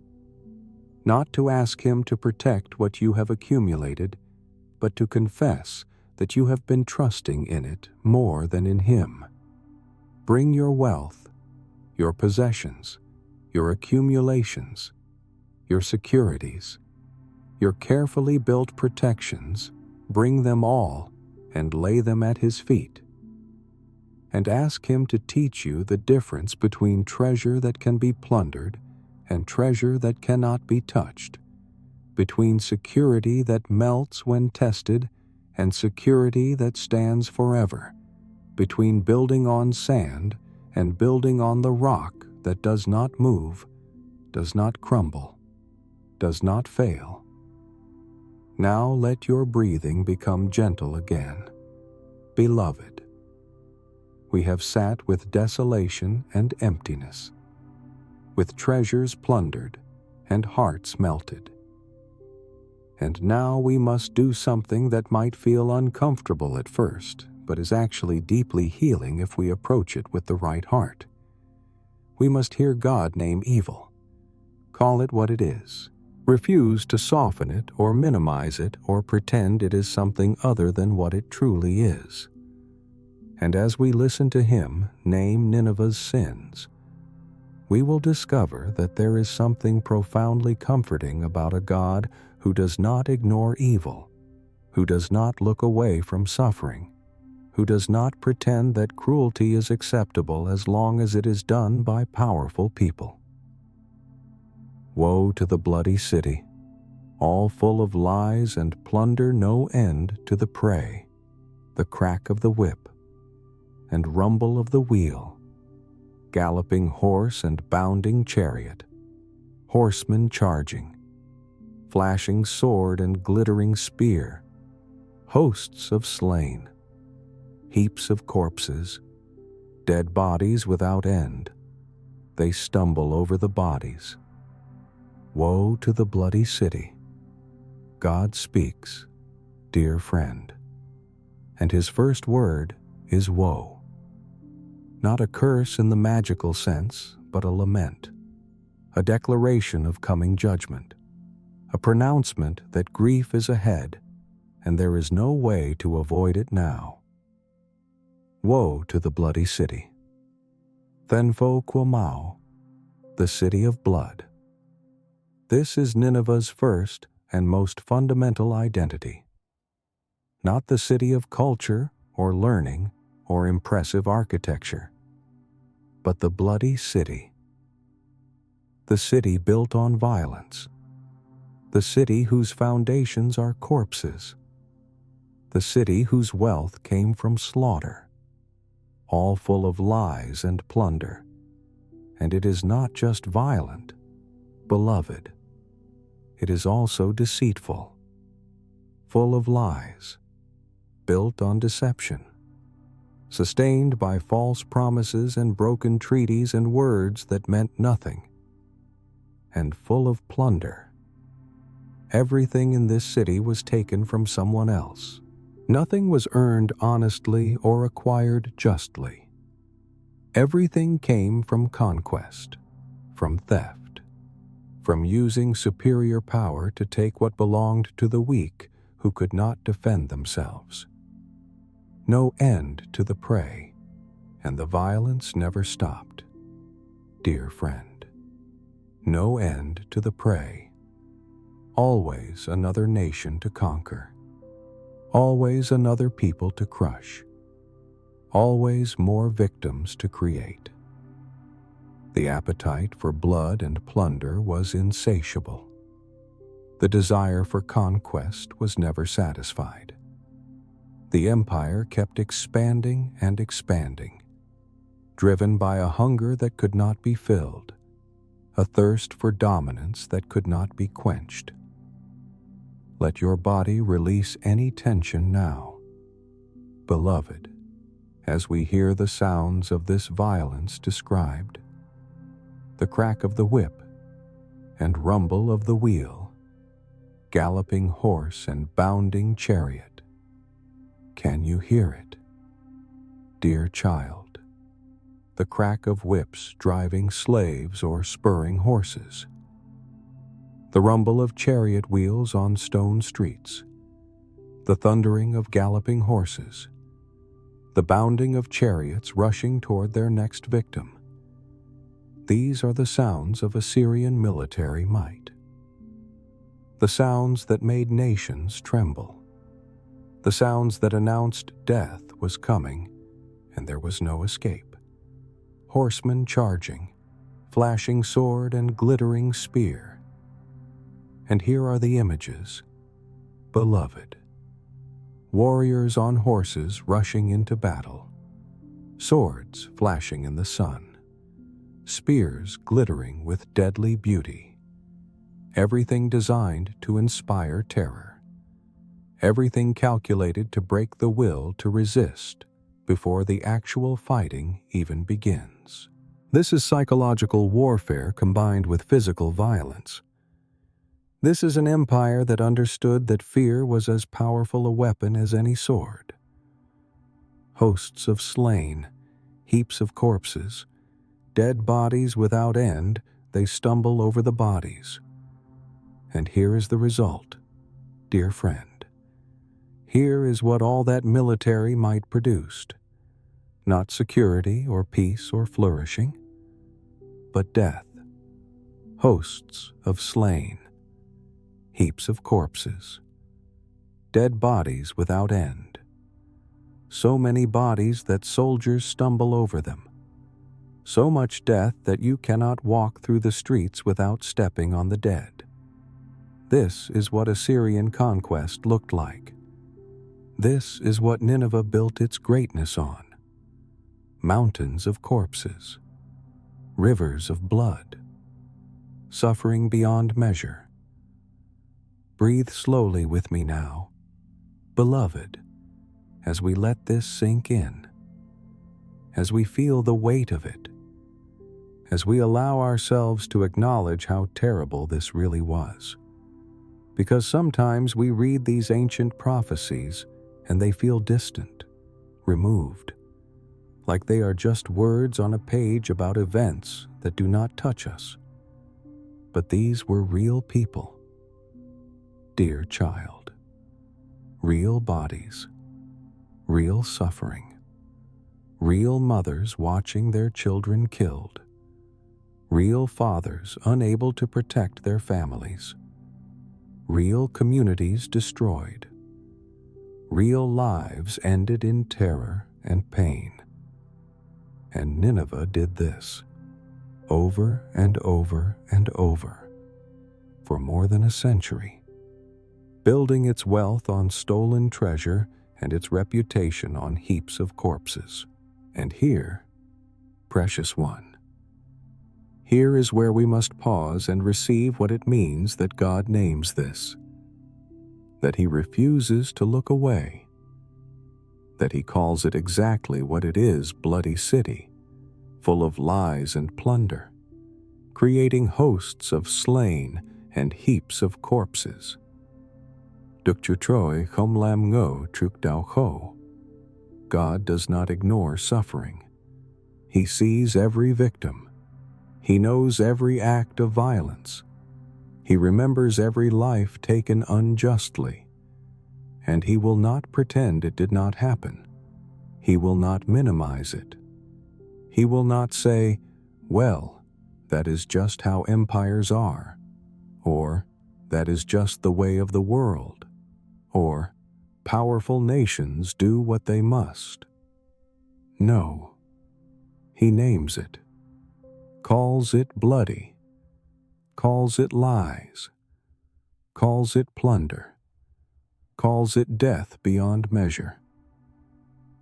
not to ask him to protect what you have accumulated, but to confess that you have been trusting in it more than in him. Bring your wealth, your possessions, your accumulations, your securities, your carefully built protections, bring them all and lay them at his feet. And ask him to teach you the difference between treasure that can be plundered and treasure that cannot be touched, between security that melts when tested and security that stands forever, between building on sand and building on the rock that does not move, does not crumble, does not fail. Now let your breathing become gentle again. Beloved, we have sat with desolation and emptiness, with treasures plundered and hearts melted. And now we must do something that might feel uncomfortable at first, but is actually deeply healing if we approach it with the right heart. We must hear God name evil. Call it what it is. Refuse to soften it or minimize it or pretend it is something other than what it truly is. And as we listen to him name Nineveh's sins, we will discover that there is something profoundly comforting about a God who does not ignore evil, who does not look away from suffering, who does not pretend that cruelty is acceptable as long as it is done by powerful people. Woe to the bloody city, all full of lies and plunder, no end to the prey, the crack of the whip, and rumble of the wheel, galloping horse and bounding chariot, horsemen charging, flashing sword and glittering spear, hosts of slain, heaps of corpses, dead bodies without end. They stumble over the bodies. Woe to the bloody city. God speaks. dear friend. And his first word is woe. Not a curse in the magical sense, but a lament, a declaration of coming judgment, a pronouncement that grief is ahead and there is no way to avoid it now. Woe to the bloody city. Thenfo Quamau, the city of blood. This is Nineveh's first and most fundamental identity. Not the city of culture or learning or impressive architecture, but the bloody city. The city built on violence. The city whose foundations are corpses. The city whose wealth came from slaughter, all full of lies and plunder. And it is not just violent, beloved. It is also deceitful, full of lies, built on deception, sustained by false promises and broken treaties and words that meant nothing, and full of plunder. Everything in this city was taken from someone else. Nothing was earned honestly or acquired justly. Everything came from conquest, from theft, from using superior power to take what belonged to the weak who could not defend themselves. No end to the prey, and the violence never stopped. Dear friend, no end to the prey. Always another nation to conquer. Always another people to crush. Always more victims to create. The appetite for blood and plunder was insatiable. The desire for conquest was never satisfied. The empire kept expanding and expanding, driven by a hunger that could not be filled, a thirst for dominance that could not be quenched. Let your body release any tension now, beloved, as we hear the sounds of this violence described, the crack of the whip and rumble of the wheel, galloping horse and bounding chariot. Can you hear it? Dear child, the crack of whips driving slaves or spurring horses, the rumble of chariot wheels on stone streets, the thundering of galloping horses, the bounding of chariots rushing toward their next victim. These are the sounds of Assyrian military might. The sounds that made nations tremble. The sounds that announced death was coming and there was no escape. Horsemen charging, flashing sword and glittering spear. And here are the images, beloved. Warriors on horses rushing into battle, swords flashing in the sun, spears glittering with deadly beauty. Everything designed to inspire terror. Everything calculated to break the will to resist before the actual fighting even begins. This is psychological warfare combined with physical violence. This is an empire that understood that fear was as powerful a weapon as any sword. Hosts of slain, heaps of corpses, dead bodies without end, they stumble over the bodies. And here is the result, dear friend. Here is what all that military might produced. Not security or peace or flourishing, but death. Hosts of slain, heaps of corpses, dead bodies without end. So many bodies that soldiers stumble over them. So much death that you cannot walk through the streets without stepping on the dead. This is what Assyrian conquest looked like. This is what Nineveh built its greatness on. Mountains of corpses, rivers of blood, suffering beyond measure. Breathe slowly with me now, beloved, as we let this sink in, as we feel the weight of it, as we allow ourselves to acknowledge how terrible this really was. Because sometimes we read these ancient prophecies and they feel distant, removed, like they are just words on a page about events that do not touch us. But these were real people, dear child, real bodies, real suffering, real mothers watching their children killed, real fathers unable to protect their families, real communities destroyed, real lives ended in terror and pain. And Nineveh did this, over and over and over, for more than a century, building its wealth on stolen treasure and its reputation on heaps of corpses. And here, precious one, here is where we must pause and receive what it means that God names this, that He refuses to look away, that He calls it exactly what it is: bloody city, full of lies and plunder, creating hosts of slain and heaps of corpses. Dukchu Troi Khom Lam Ngo Truk Dao Ho. God does not ignore suffering. He sees every victim. He knows every act of violence. He remembers every life taken unjustly. And He will not pretend it did not happen. He will not minimize it. He will not say, well, that is just how empires are, or that is just the way of the world, or powerful nations do what they must. No, He names it, calls it bloody, calls it lies, calls it plunder, calls it death beyond measure.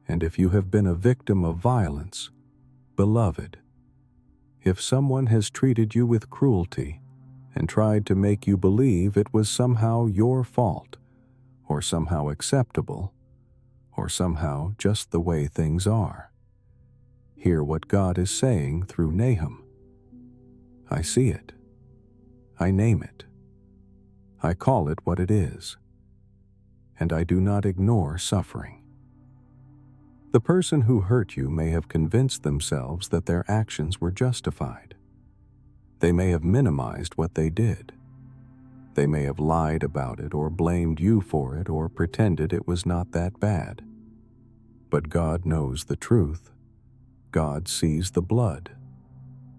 And if you have been a victim of violence, beloved, if someone has treated you with cruelty and tried to make you believe it was somehow your fault, or somehow acceptable, or somehow just the way things are, hear what God is saying through Nahum. I see it. I name it. I call it what it is. And I do not ignore suffering. The person who hurt you may have convinced themselves that their actions were justified. They may have minimized what they did. They may have lied about it or blamed you for it or pretended it was not that bad. But God knows the truth. God sees the blood.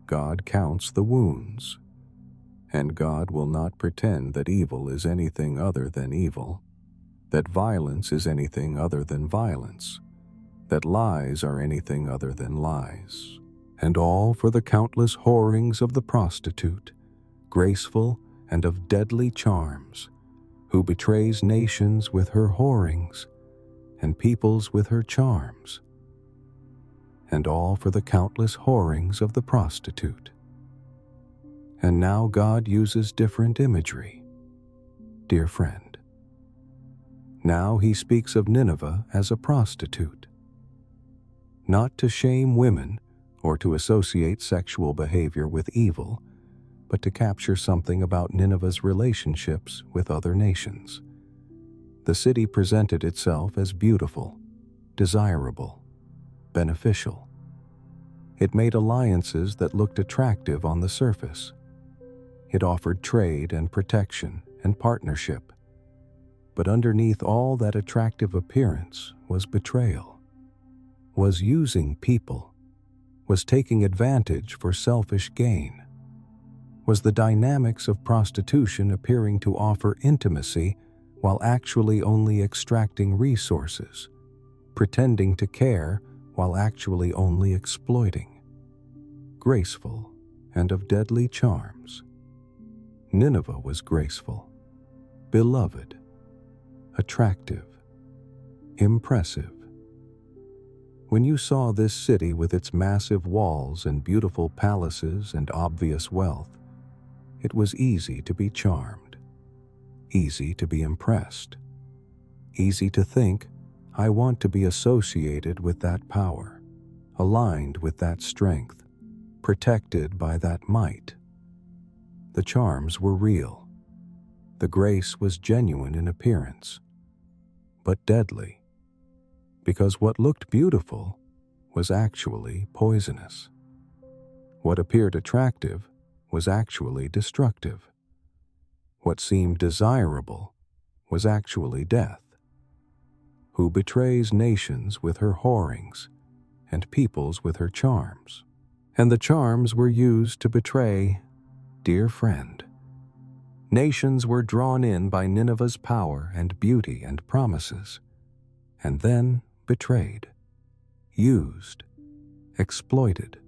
God counts the wounds. And God will not pretend that evil is anything other than evil, that violence is anything other than violence, that lies are anything other than lies, and all for the countless whorings of the prostitute, graceful and of deadly charms, who betrays nations with her whorings, and peoples with her charms, and all for the countless whorings of the prostitute. And now God uses different imagery, dear friend. Now He speaks of Nineveh as a prostitute, not to shame women or to associate sexual behavior with evil, but to capture something about Nineveh's relationships with other nations. The city presented itself as beautiful, desirable, beneficial. It made alliances that looked attractive on the surface. It offered trade and protection and partnership. But underneath all that attractive appearance was betrayal, was using people, was taking advantage for selfish gain, was the dynamics of prostitution appearing to offer intimacy while actually only extracting resources, pretending to care while actually only exploiting. Graceful and of deadly charms. Nineveh was graceful, beloved, attractive, impressive. When you saw this city with its massive walls and beautiful palaces and obvious wealth, it was easy to be charmed, easy to be impressed, easy to think, I want to be associated with that power, aligned with that strength, protected by that might. The charms were real. The grace was genuine in appearance, but deadly, because what looked beautiful was actually poisonous. What appeared attractive was actually destructive. What seemed desirable was actually death. Who betrays nations with her whorings and peoples with her charms? And the charms were used to betray, dear friend. Nations were drawn in by Nineveh's power and beauty and promises, and then betrayed, used, exploited,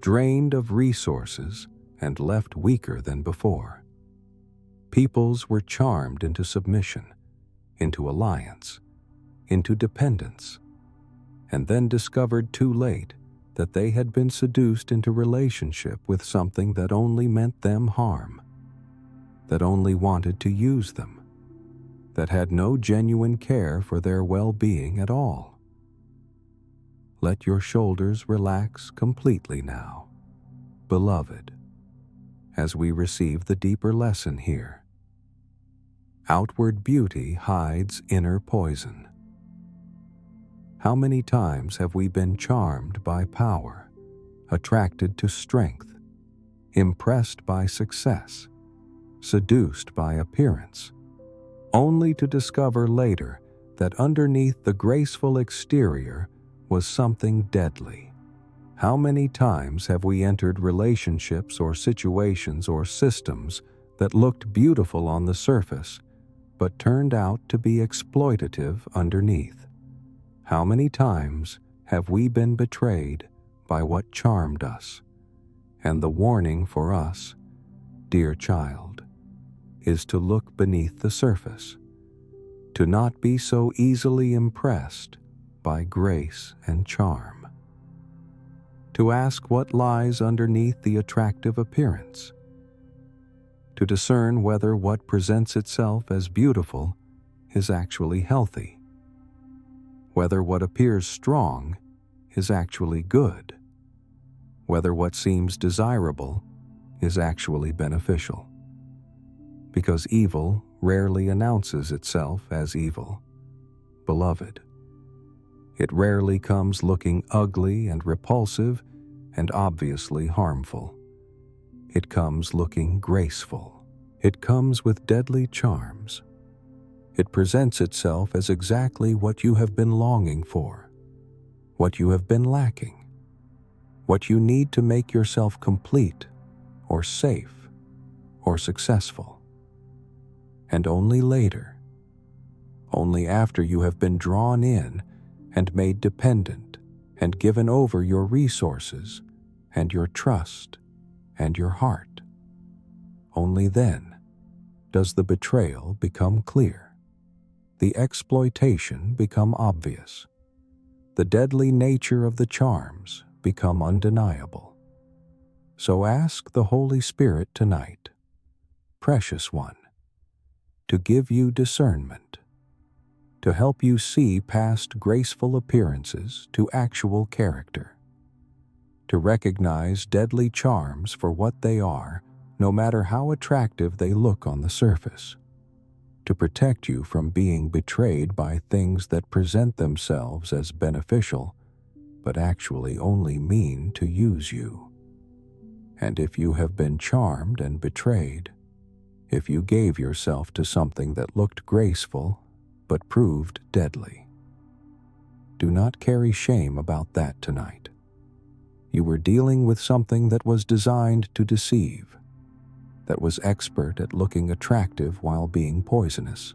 drained of resources, and left weaker than before. Peoples were charmed into submission, into alliance, into dependence, and then discovered too late that they had been seduced into relationship with something that only meant them harm, that only wanted to use them, that had no genuine care for their well-being at all. Let your shoulders relax completely now, beloved, as we receive the deeper lesson here. Outward beauty hides inner poison. How many times have we been charmed by power, attracted to strength, impressed by success, seduced by appearance, only to discover later that underneath the graceful exterior was something deadly? How many times have we entered relationships or situations or systems that looked beautiful on the surface, but turned out to be exploitative underneath? How many times have we been betrayed by what charmed us? And the warning for us, dear child, is to look beneath the surface, to not be so easily impressed by grace and charm, to ask what lies underneath the attractive appearance, to discern whether what presents itself as beautiful is actually healthy, whether what appears strong is actually good, whether what seems desirable is actually beneficial. Because evil rarely announces itself as evil, beloved. It rarely comes looking ugly and repulsive and obviously harmful. It comes looking graceful. It comes with deadly charms. It presents itself as exactly what you have been longing for, what you have been lacking, what you need to make yourself complete or safe or successful. And only later, only after you have been drawn in and made dependent and given over your resources and your trust and your heart, only then does the betrayal become clear, the exploitation become obvious, the deadly nature of the charms become undeniable. So ask the Holy Spirit tonight, precious one, to give you discernment, to help you see past graceful appearances to actual character, to recognize deadly charms for what they are, no matter how attractive they look on the surface, to protect you from being betrayed by things that present themselves as beneficial, but actually only mean to use you. And if you have been charmed and betrayed, if you gave yourself to something that looked graceful but proved deadly, do not carry shame about that tonight. You were dealing with something that was designed to deceive, that was expert at looking attractive while being poisonous.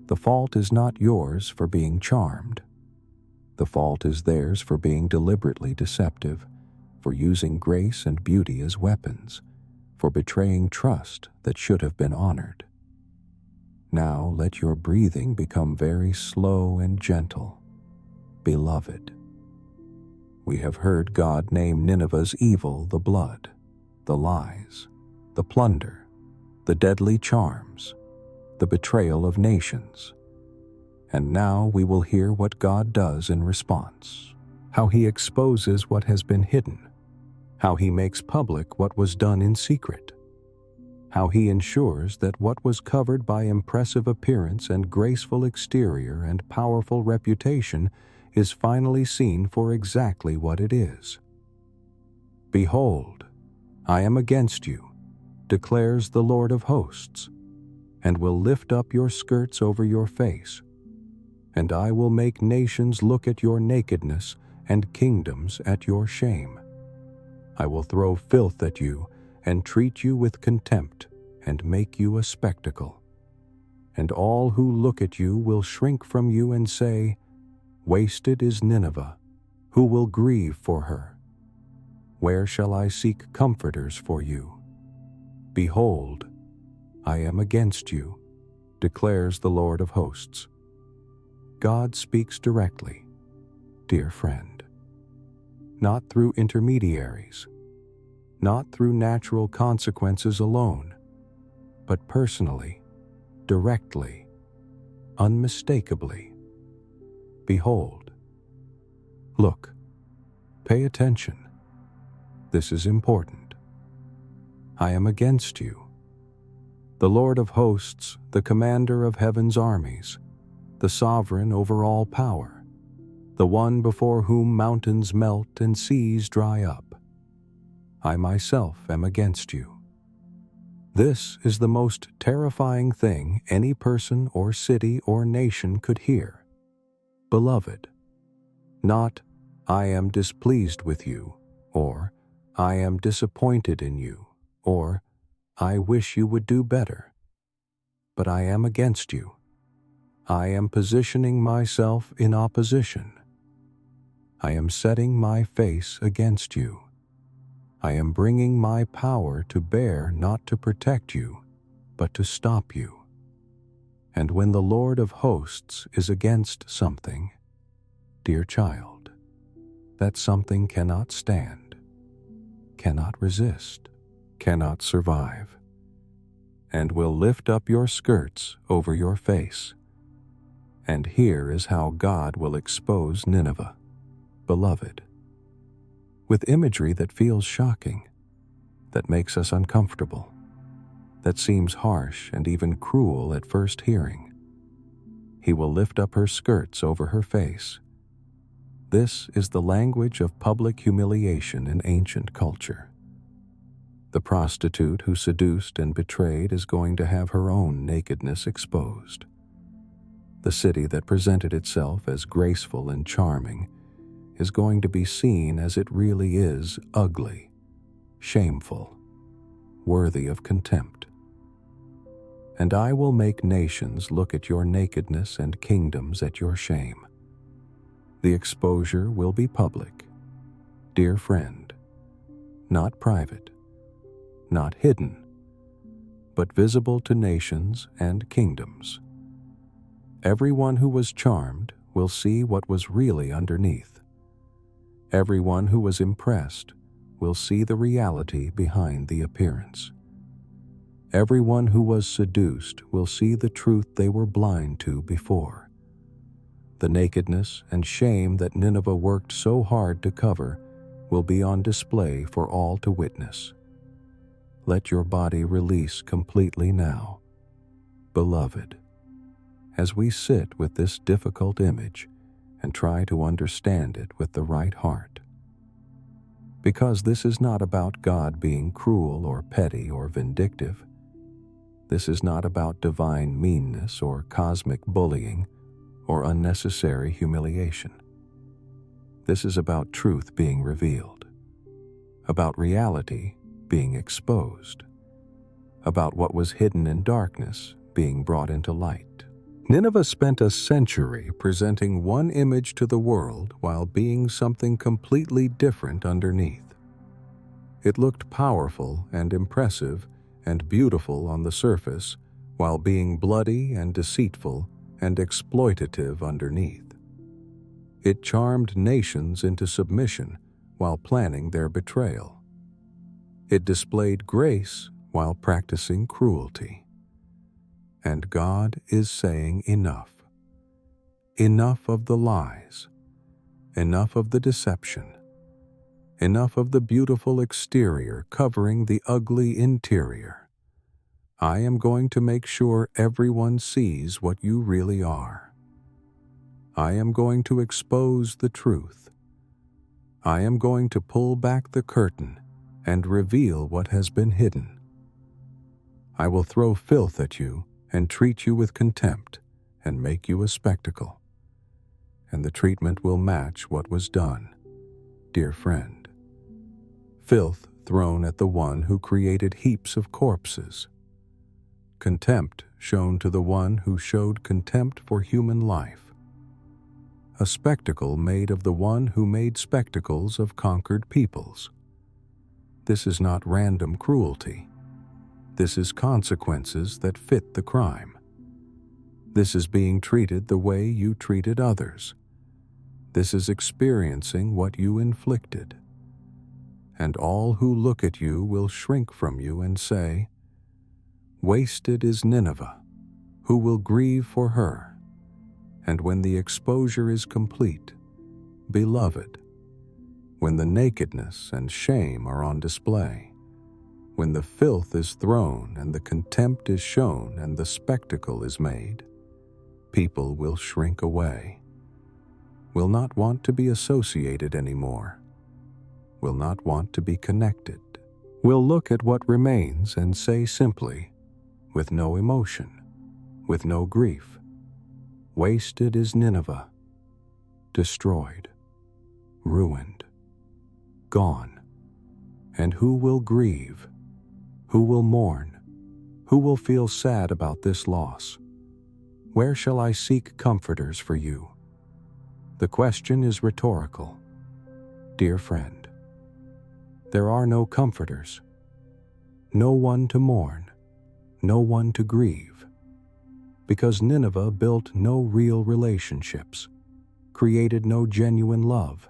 The fault is not yours for being charmed. The fault is theirs for being deliberately deceptive, for using grace and beauty as weapons, for betraying trust that should have been honored. Now let your breathing become very slow and gentle, beloved. We have heard God name Nineveh's evil the blood, the lies, the plunder, the deadly charms, the betrayal of nations. And now we will hear what God does in response, how He exposes what has been hidden, how He makes public what was done in secret. how he ensures that what was covered by impressive appearance and graceful exterior and powerful reputation is finally seen for exactly what it is. "Behold, I am against you," declares the Lord of hosts, "and will lift up your skirts over your face. And I will make nations look at your nakedness and kingdoms at your shame. I will throw filth at you and treat you with contempt and make you a spectacle. And all who look at you will shrink from you and say, 'Wasted is Nineveh. Who will grieve for her? Where shall I seek comforters for you? Behold, I am against you,' declares the Lord of hosts." God speaks directly, dear friend. Not through intermediaries, not through natural consequences alone, but personally, directly, unmistakably. Behold. Look, pay attention. This is important. I am against you. The Lord of hosts, the commander of heaven's armies, the sovereign over all power, the one before whom mountains melt and seas dry up. I myself am against you. This is the most terrifying thing any person or city or nation could hear. Beloved, not "I am displeased with you," or "I am disappointed in you," or "I wish you would do better," but "I am against you. I am positioning myself in opposition. I am setting my face against you. I am bringing my power to bear not to protect you, but to stop you." And when the Lord of hosts is against something, dear child, that something cannot stand, cannot resist, cannot survive, and will lift up your skirts over your face. And here is how God will expose Nineveh, beloved, with imagery that feels shocking, that makes us uncomfortable, that seems harsh and even cruel at first hearing. He will lift up her skirts over her face. This is the language of public humiliation in ancient culture. The prostitute who seduced and betrayed is going to have her own nakedness exposed. The city that presented itself as graceful and charming is going to be seen as it really is: ugly, shameful, worthy of contempt. And I will make nations look at your nakedness and kingdoms at your shame. The exposure will be public, dear friend, not private, not hidden, but visible to nations and kingdoms. Everyone who was charmed will see what was really underneath. Everyone who was impressed will see the reality behind the appearance. Everyone who was seduced will see the truth they were blind to before. The nakedness and shame that Nineveh worked so hard to cover will be on display for all to witness. Let your body release completely now, beloved, as we sit with this difficult image and try to understand it with the right heart. Because this is not about God being cruel or petty or vindictive. This is not about divine meanness or cosmic bullying or unnecessary humiliation. This is about truth being revealed, about reality being exposed, about what was hidden in darkness being brought into light. Nineveh spent a century presenting one image to the world while being something completely different underneath. It looked powerful and impressive and beautiful on the surface while being bloody and deceitful and exploitative underneath. It charmed nations into submission while planning their betrayal. It displayed grace while practicing cruelty. And God is saying enough. Enough of the lies. Enough of the deception. Enough of the beautiful exterior covering the ugly interior. I am going to make sure everyone sees what you really are. I am going to expose the truth. I am going to pull back the curtain and reveal what has been hidden. I will throw filth at you and treat you with contempt and make you a spectacle. And the treatment will match what was done, dear friend. Filth thrown at the one who created heaps of corpses. Contempt shown to the one who showed contempt for human life. A spectacle made of the one who made spectacles of conquered peoples. This is not random cruelty. This is consequences that fit the crime. This is being treated the way you treated others. This is experiencing what you inflicted. And all who look at you will shrink from you and say, "Wasted is Nineveh, who will grieve for her." And when the exposure is complete, beloved, when the nakedness and shame are on display, when the filth is thrown and the contempt is shown and the spectacle is made, people will shrink away, will not want to be associated anymore, will not want to be connected, will look at what remains and say simply, with no emotion, with no grief, "Wasted is Nineveh, destroyed, ruined, gone. And who will grieve? Who will mourn? Who will feel sad about this loss? Where shall I seek comforters for you?" The question is rhetorical. Dear friend, there are no comforters, no one to mourn, no one to grieve, because Nineveh built no real relationships, created no genuine love,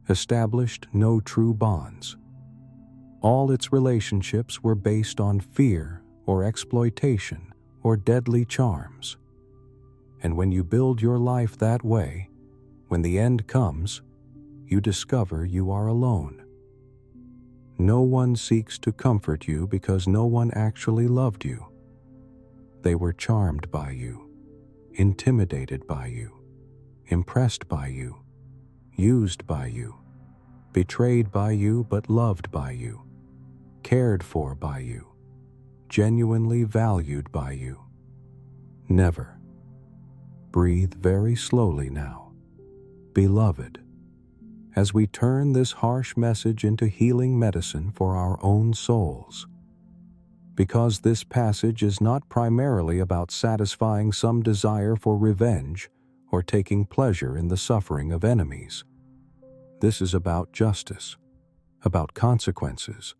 established no true bonds. All its relationships were based on fear or exploitation or deadly charms. And when you build your life that way, when the end comes, you discover you are alone. No one seeks to comfort you because no one actually loved you. They were charmed by you, intimidated by you, impressed by you, used by you, betrayed by you but loved by you, cared for by you, genuinely valued by you. Never. Breathe very slowly now. Beloved, as we turn this harsh message into healing medicine for our own souls, because this passage is not primarily about satisfying some desire for revenge or taking pleasure in the suffering of enemies. This is about justice, about consequences,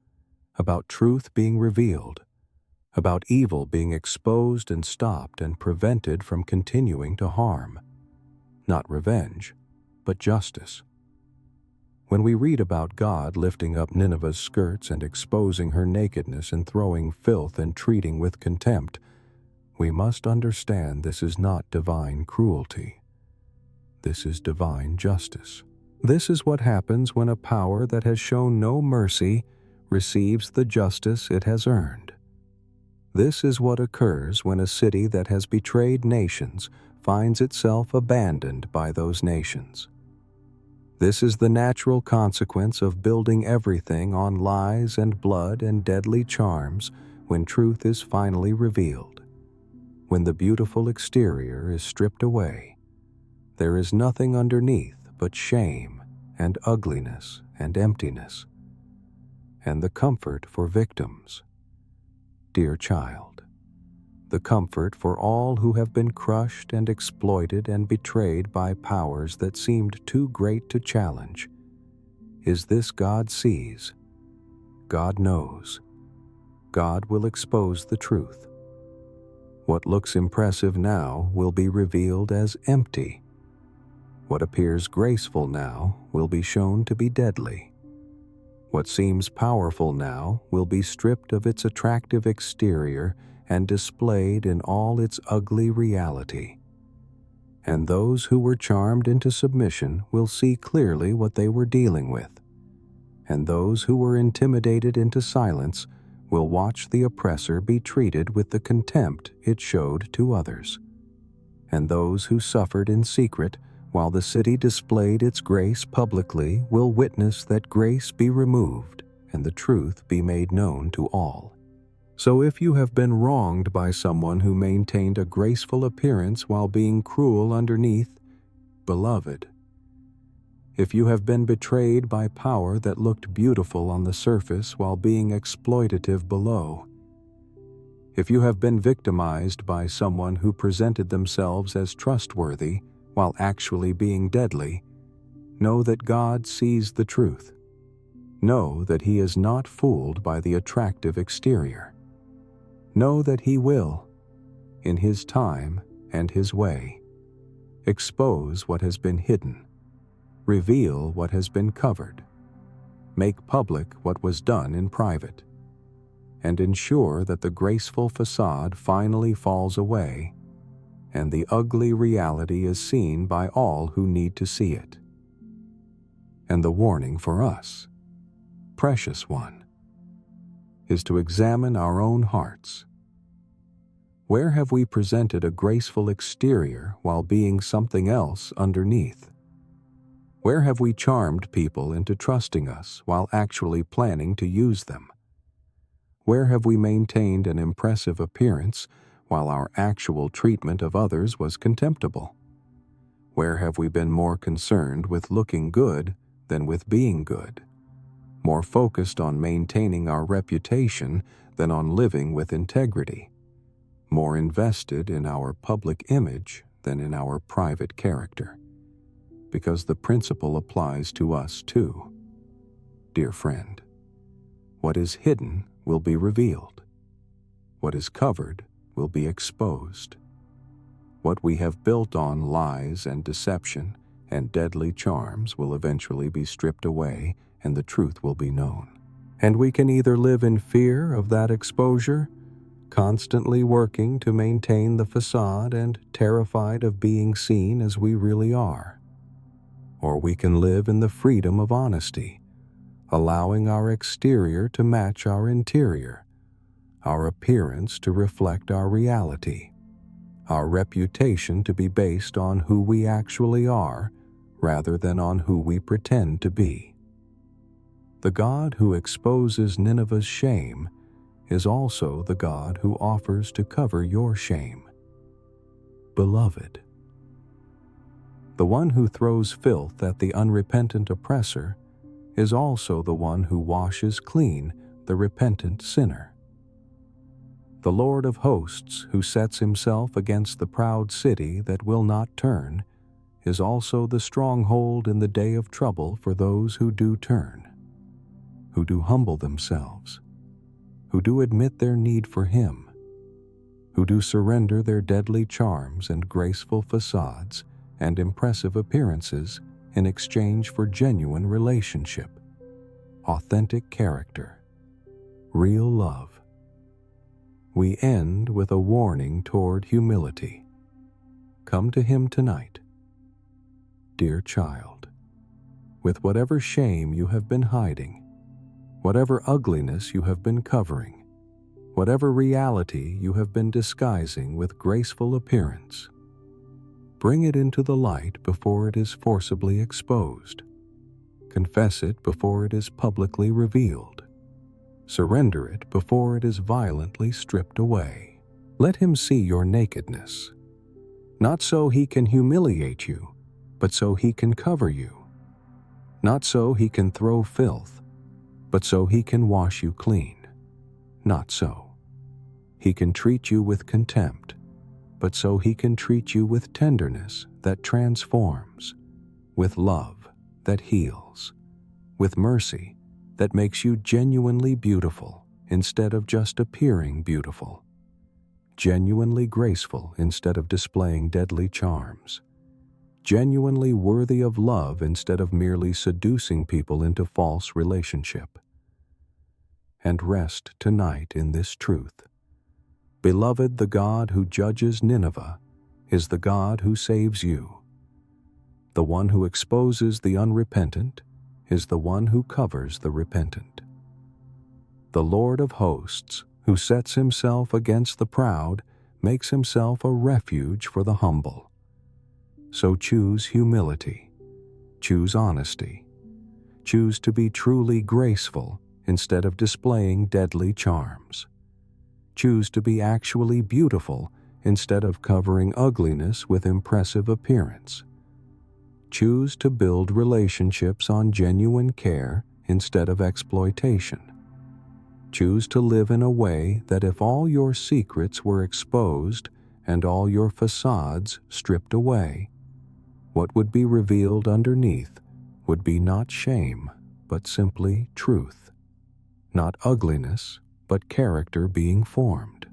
about truth being revealed, about evil being exposed and stopped and prevented from continuing to harm. Not revenge, but justice. When we read about God lifting up Nineveh's skirts and exposing her nakedness and throwing filth and treating with contempt, we must understand this is not divine cruelty. This is divine justice. This is what happens when a power that has shown no mercy receives the justice it has earned. This is what occurs when a city that has betrayed nations finds itself abandoned by those nations. This is the natural consequence of building everything on lies and blood and deadly charms when truth is finally revealed. When the beautiful exterior is stripped away, there is nothing underneath but shame and ugliness and emptiness, and the comfort for victims. Dear child, the comfort for all who have been crushed and exploited and betrayed by powers that seemed too great to challenge, is this: God sees, God knows, God will expose the truth. What looks impressive now will be revealed as empty. What appears graceful now will be shown to be deadly. What seems powerful now will be stripped of its attractive exterior and displayed in all its ugly reality. And those who were charmed into submission will see clearly what they were dealing with. And those who were intimidated into silence will watch the oppressor be treated with the contempt it showed to others. And those who suffered in secret, while the city displayed its grace publicly, will witness that grace be removed and the truth be made known to all. So if you have been wronged by someone who maintained a graceful appearance while being cruel underneath, beloved, if you have been betrayed by power that looked beautiful on the surface while being exploitative below, if you have been victimized by someone who presented themselves as trustworthy while actually being deadly, know that God sees the truth. Know that He is not fooled by the attractive exterior. Know that He will, in His time and His way, expose what has been hidden, reveal what has been covered, make public what was done in private, and ensure that the graceful facade finally falls away and the ugly reality is seen by all who need to see it. And the warning for us, precious one, is to examine our own hearts. Where have we presented a graceful exterior while being something else underneath? Where have we charmed people into trusting us while actually planning to use them? Where have we maintained an impressive appearance while our actual treatment of others was contemptible? Where have we been more concerned with looking good than with being good? More focused on maintaining our reputation than on living with integrity? More invested in our public image than in our private character? Because the principle applies to us too. Dear friend, what is hidden will be revealed. What is covered will be exposed. What we have built on lies and deception and deadly charms will eventually be stripped away and the truth will be known. And we can either live in fear of that exposure, constantly working to maintain the facade and terrified of being seen as we really are, or we can live in the freedom of honesty, allowing our exterior to match our interior, our appearance to reflect our reality, our reputation to be based on who we actually are rather than on who we pretend to be. The God who exposes Nineveh's shame is also the God who offers to cover your shame. Beloved, the one who throws filth at the unrepentant oppressor is also the one who washes clean the repentant sinner. The Lord of hosts, who sets himself against the proud city that will not turn, is also the stronghold in the day of trouble for those who do turn, who do humble themselves, who do admit their need for Him, who do surrender their deadly charms and graceful facades and impressive appearances in exchange for genuine relationship, authentic character, real love. We end with a warning toward humility. Come to Him tonight. Dear child, with whatever shame you have been hiding, whatever ugliness you have been covering, whatever reality you have been disguising with graceful appearance, bring it into the light before it is forcibly exposed. Confess it before it is publicly revealed. Surrender it before it is violently stripped away. Let Him see your nakedness, not so He can humiliate you, but so He can cover you. Not so He can throw filth, but so He can wash you clean. Not so. He can treat you with contempt, but so He can treat you with tenderness that transforms, with love that heals, with mercy that makes you genuinely beautiful instead of just appearing beautiful, genuinely graceful instead of displaying deadly charms, genuinely worthy of love instead of merely seducing people into false relationship. And rest tonight in this truth. Beloved, the God who judges Nineveh is the God who saves you. The one who exposes the unrepentant is the one who covers the repentant. The Lord of hosts, who sets himself against the proud, makes himself a refuge for the humble. So choose humility, choose honesty, choose to be truly graceful instead of displaying deadly charms. Choose to be actually beautiful instead of covering ugliness with impressive appearance. Choose to build relationships on genuine care instead of exploitation. Choose to live in a way that if all your secrets were exposed and all your facades stripped away, what would be revealed underneath would be not shame, but simply truth. Not ugliness, but character being formed.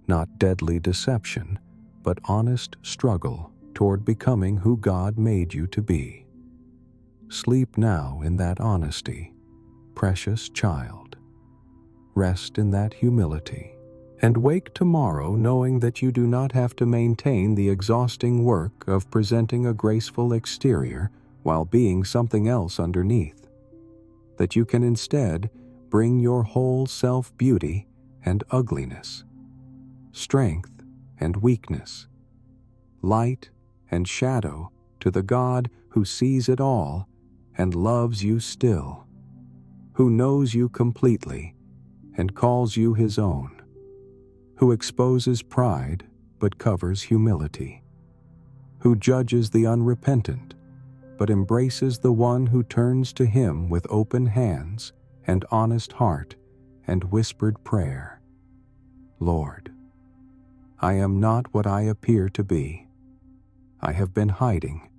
Not deadly deception, but honest struggle toward becoming who God made you to be. Sleep now in that honesty, precious child. Rest in that humility, and wake tomorrow knowing that you do not have to maintain the exhausting work of presenting a graceful exterior while being something else underneath. That you can instead bring your whole self-beauty and ugliness, strength and weakness, light and shadow to the God who sees it all and loves you still, who knows you completely and calls you his own, who exposes pride but covers humility, who judges the unrepentant but embraces the one who turns to him with open hands and honest heart and whispered prayer. Lord, I am not what I appear to be. I have been hiding.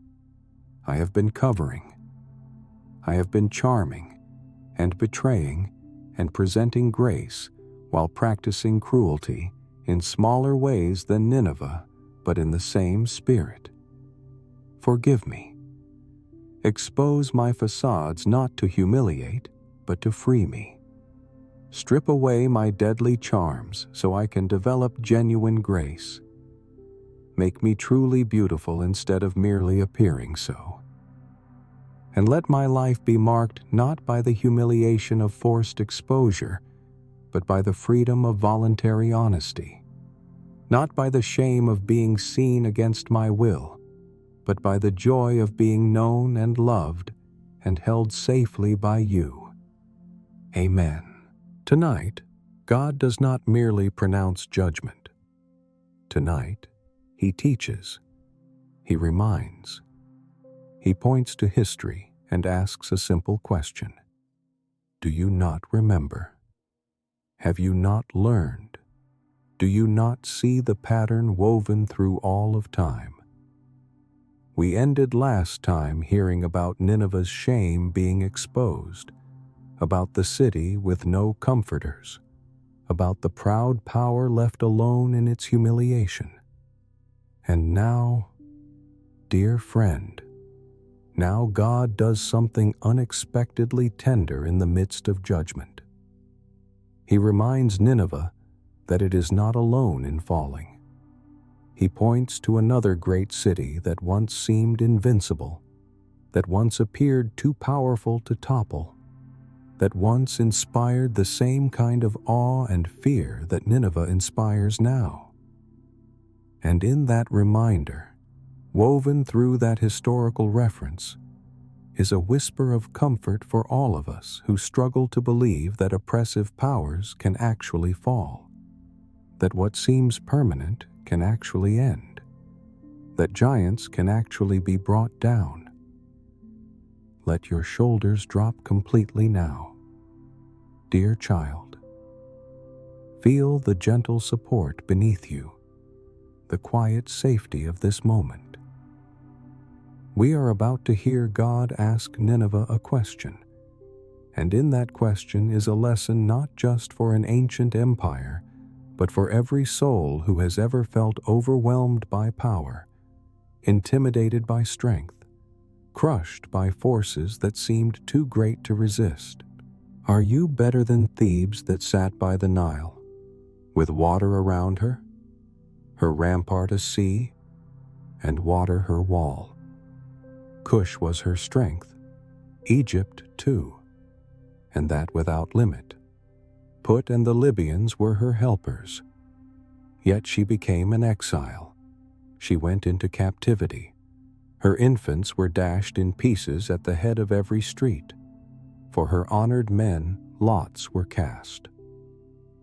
I have been covering. I have been charming and betraying and presenting grace while practicing cruelty in smaller ways than Nineveh, but in the same spirit. Forgive me. Expose my facades not to humiliate, but to free me. Strip away my deadly charms so I can develop genuine grace. Make me truly beautiful instead of merely appearing so. And let my life be marked not by the humiliation of forced exposure, but by the freedom of voluntary honesty. Not by the shame of being seen against my will, but by the joy of being known and loved and held safely by you. Amen. Tonight, God does not merely pronounce judgment. Tonight, he teaches. He reminds. He points to history and asks a simple question. Do you not remember? Have you not learned? Do you not see the pattern woven through all of time? We ended last time hearing about Nineveh's shame being exposed, about the city with no comforters, about the proud power left alone in its humiliation. And now, dear friend, now God does something unexpectedly tender in the midst of judgment. He reminds Nineveh that it is not alone in falling. He points to another great city that once seemed invincible, that once appeared too powerful to topple, that once inspired the same kind of awe and fear that Nineveh inspires now. And in that reminder, woven through that historical reference, is a whisper of comfort for all of us who struggle to believe that oppressive powers can actually fall, that what seems permanent can actually end, that giants can actually be brought down. Let your shoulders drop completely now. Dear child, feel the gentle support beneath you, the quiet safety of this moment. We are about to hear God ask Nineveh a question, and in that question is a lesson not just for an ancient empire, but for every soul who has ever felt overwhelmed by power, intimidated by strength, crushed by forces that seemed too great to resist. Are you better than Thebes that sat by the Nile, with water around her, her rampart a sea, and water her wall? Cush was her strength, Egypt too, and that without limit. Put and the Libyans were her helpers. Yet she became an exile. She went into captivity. Her infants were dashed in pieces at the head of every street. For her honored men lots were cast,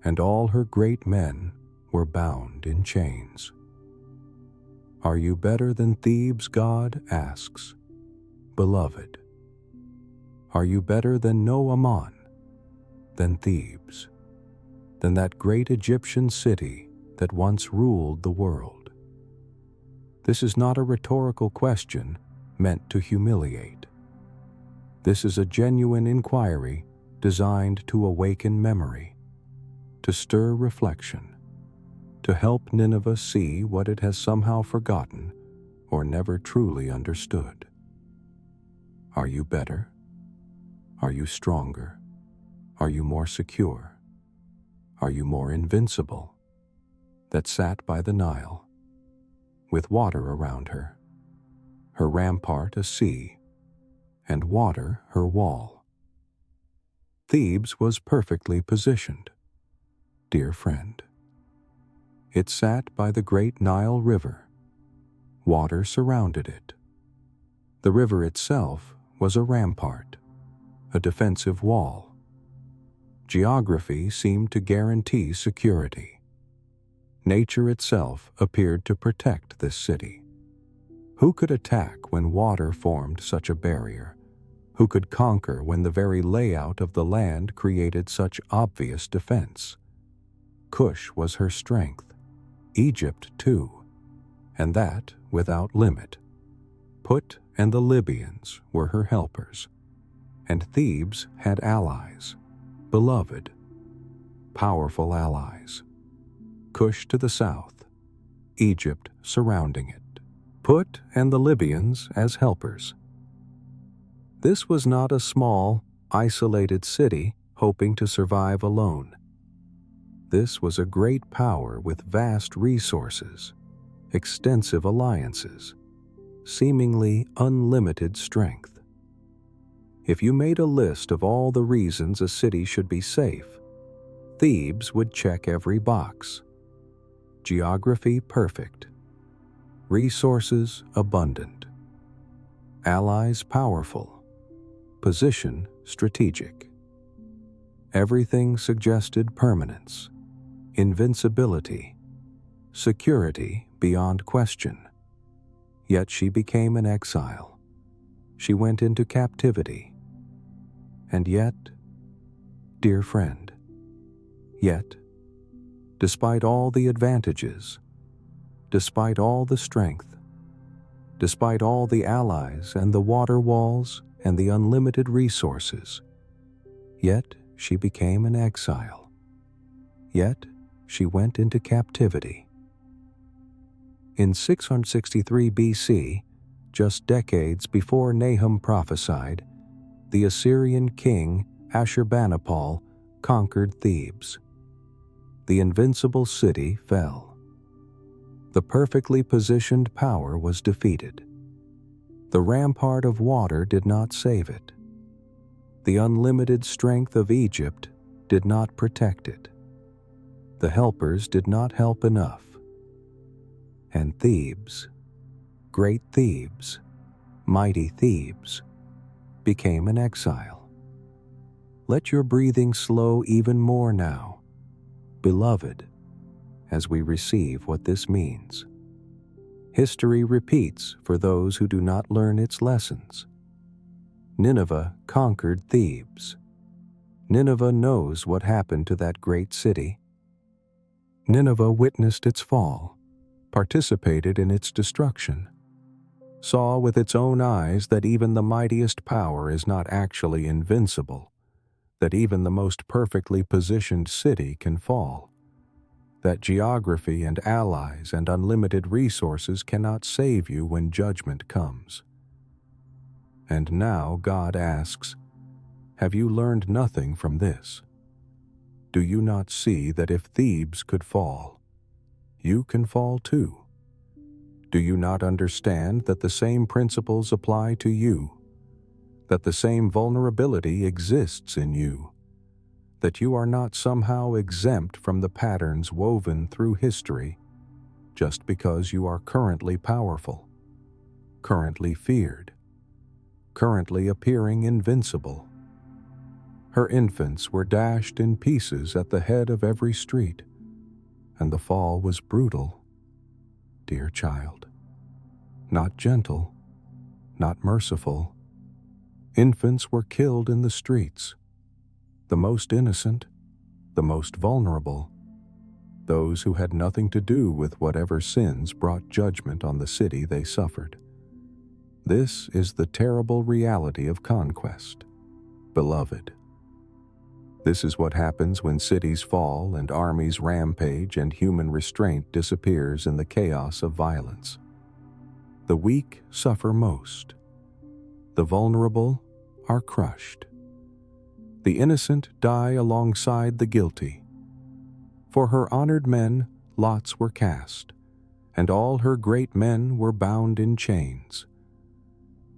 and all her great men were bound in chains. Are you better than Thebes, God asks, beloved? Are you better than No Ammon, than Thebes, than that great Egyptian city that once ruled the world? This is not a rhetorical question meant to humiliate. This is a genuine inquiry designed to awaken memory, to stir reflection, to help Nineveh see what it has somehow forgotten or never truly understood. Are you better? Are you stronger? Are you more secure? Are you more invincible? That sat by the Nile, with water around her, her rampart a sea, and water her wall. Thebes was perfectly positioned, dear friend. It sat by the great Nile River. Water surrounded it. The river itself was a rampart, a defensive wall. Geography seemed to guarantee security. Nature itself appeared to protect this city. Who could attack when water formed such a barrier? Who could conquer when the very layout of the land created such obvious defense? Cush was her strength, Egypt too, and that without limit. Put and the Libyans were her helpers, and Thebes had allies, beloved, powerful allies. Cush to the south, Egypt surrounding it. Put and the Libyans as helpers. This was not a small, isolated city hoping to survive alone. This was a great power with vast resources, extensive alliances, seemingly unlimited strength. If you made a list of all the reasons a city should be safe, Thebes would check every box. Geography perfect. Resources abundant. Allies powerful. Position strategic. Everything suggested permanence, invincibility, security beyond question. Yet she became an exile. She went into captivity. And yet, dear friend, yet, despite all the advantages, despite all the strength, despite all the allies and the water walls and the unlimited resources, yet she became an exile. Yet she went into captivity. In 663 BC, just decades before Nahum prophesied, the Assyrian king Ashurbanipal conquered Thebes. The invincible city fell. The perfectly positioned power was defeated. The rampart of water did not save it. The unlimited strength of Egypt did not protect it. The helpers did not help enough. And Thebes, great Thebes, mighty Thebes, became an exile. Let your breathing slow even more now, beloved, as we receive what this means. History repeats for those who do not learn its lessons. Nineveh conquered Thebes. Nineveh knows what happened to that great city. Nineveh witnessed its fall, participated in its destruction, saw with its own eyes that even the mightiest power is not actually invincible, that even the most perfectly positioned city can fall, that geography and allies and unlimited resources cannot save you when judgment comes. And now God asks, have you learned nothing from this? Do you not see that if Thebes could fall, you can fall too? Do you not understand that the same principles apply to you, that the same vulnerability exists in you, that you are not somehow exempt from the patterns woven through history just because you are currently powerful, currently feared, currently appearing invincible. Her infants were dashed in pieces at the head of every street, and the fall was brutal, dear child. Not gentle, not merciful. Infants were killed in the streets, the most innocent, the most vulnerable, those who had nothing to do with whatever sins brought judgment on the city they suffered. This is the terrible reality of conquest, beloved. This is what happens when cities fall and armies rampage and human restraint disappears in the chaos of violence. The weak suffer most. The vulnerable are crushed. The innocent die alongside the guilty. For her honored men, lots were cast, and all her great men were bound in chains.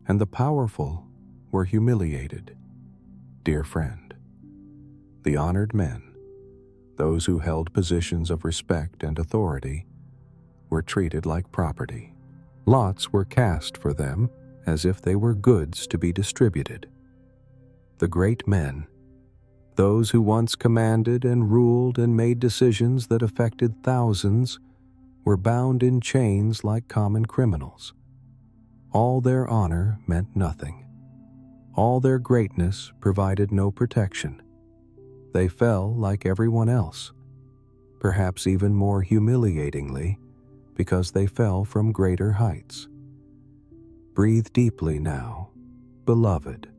And the powerful were humiliated, dear friend. The honored men, those who held positions of respect and authority, were treated like property. Lots were cast for them as if they were goods to be distributed. The great men, those who once commanded and ruled and made decisions that affected thousands, were bound in chains like common criminals. All their honor meant nothing. All their greatness provided no protection. They fell like everyone else, perhaps even more humiliatingly, because they fell from greater heights. Breathe deeply now, beloved,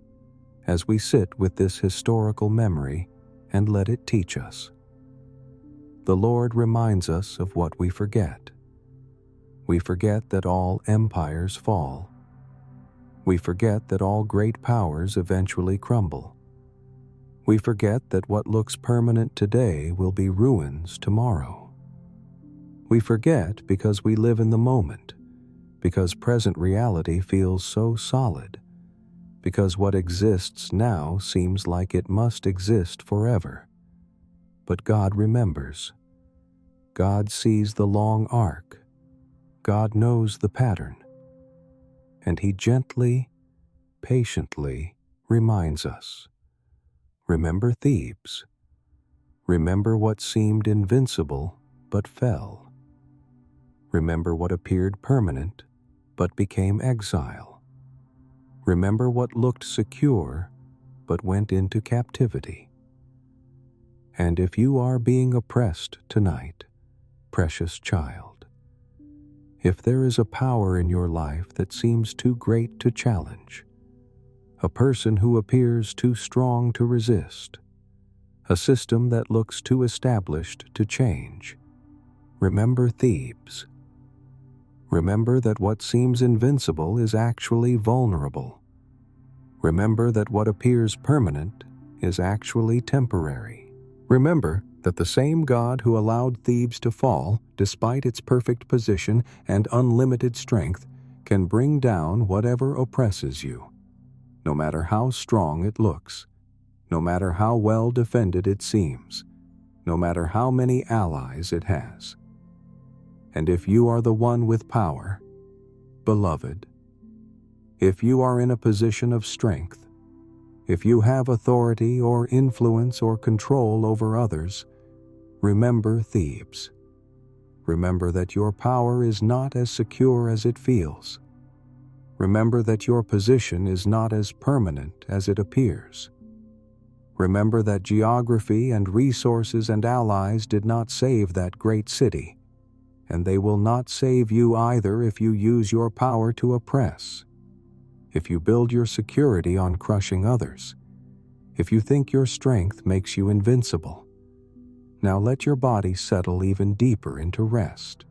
as we sit with this historical memory and let it teach us. The Lord reminds us of what we forget. We forget that all empires fall. We forget that all great powers eventually crumble. We forget that what looks permanent today will be ruins tomorrow. We forget because we live in the moment, because present reality feels so solid, because what exists now seems like it must exist forever. But God remembers. God sees the long arc. God knows the pattern. And He gently, patiently reminds us. Remember Thebes. Remember what seemed invincible but fell. Remember what appeared permanent but became exile. Remember what looked secure but went into captivity. And if you are being oppressed tonight, precious child, if there is a power in your life that seems too great to challenge, a person who appears too strong to resist, a system that looks too established to change, remember Thebes. Remember that what seems invincible is actually vulnerable. Remember that what appears permanent is actually temporary. Remember that the same God who allowed Thebes to fall, despite its perfect position and unlimited strength, can bring down whatever oppresses you. No matter how strong it looks, no matter how well defended it seems, no matter how many allies it has. And if you are the one with power, beloved, if you are in a position of strength, if you have authority or influence or control over others, remember Thebes. Remember that your power is not as secure as it feels. Remember that your position is not as permanent as it appears. Remember that geography and resources and allies did not save that great city, and they will not save you either if you use your power to oppress, if you build your security on crushing others, if you think your strength makes you invincible. Now let your body settle even deeper into rest,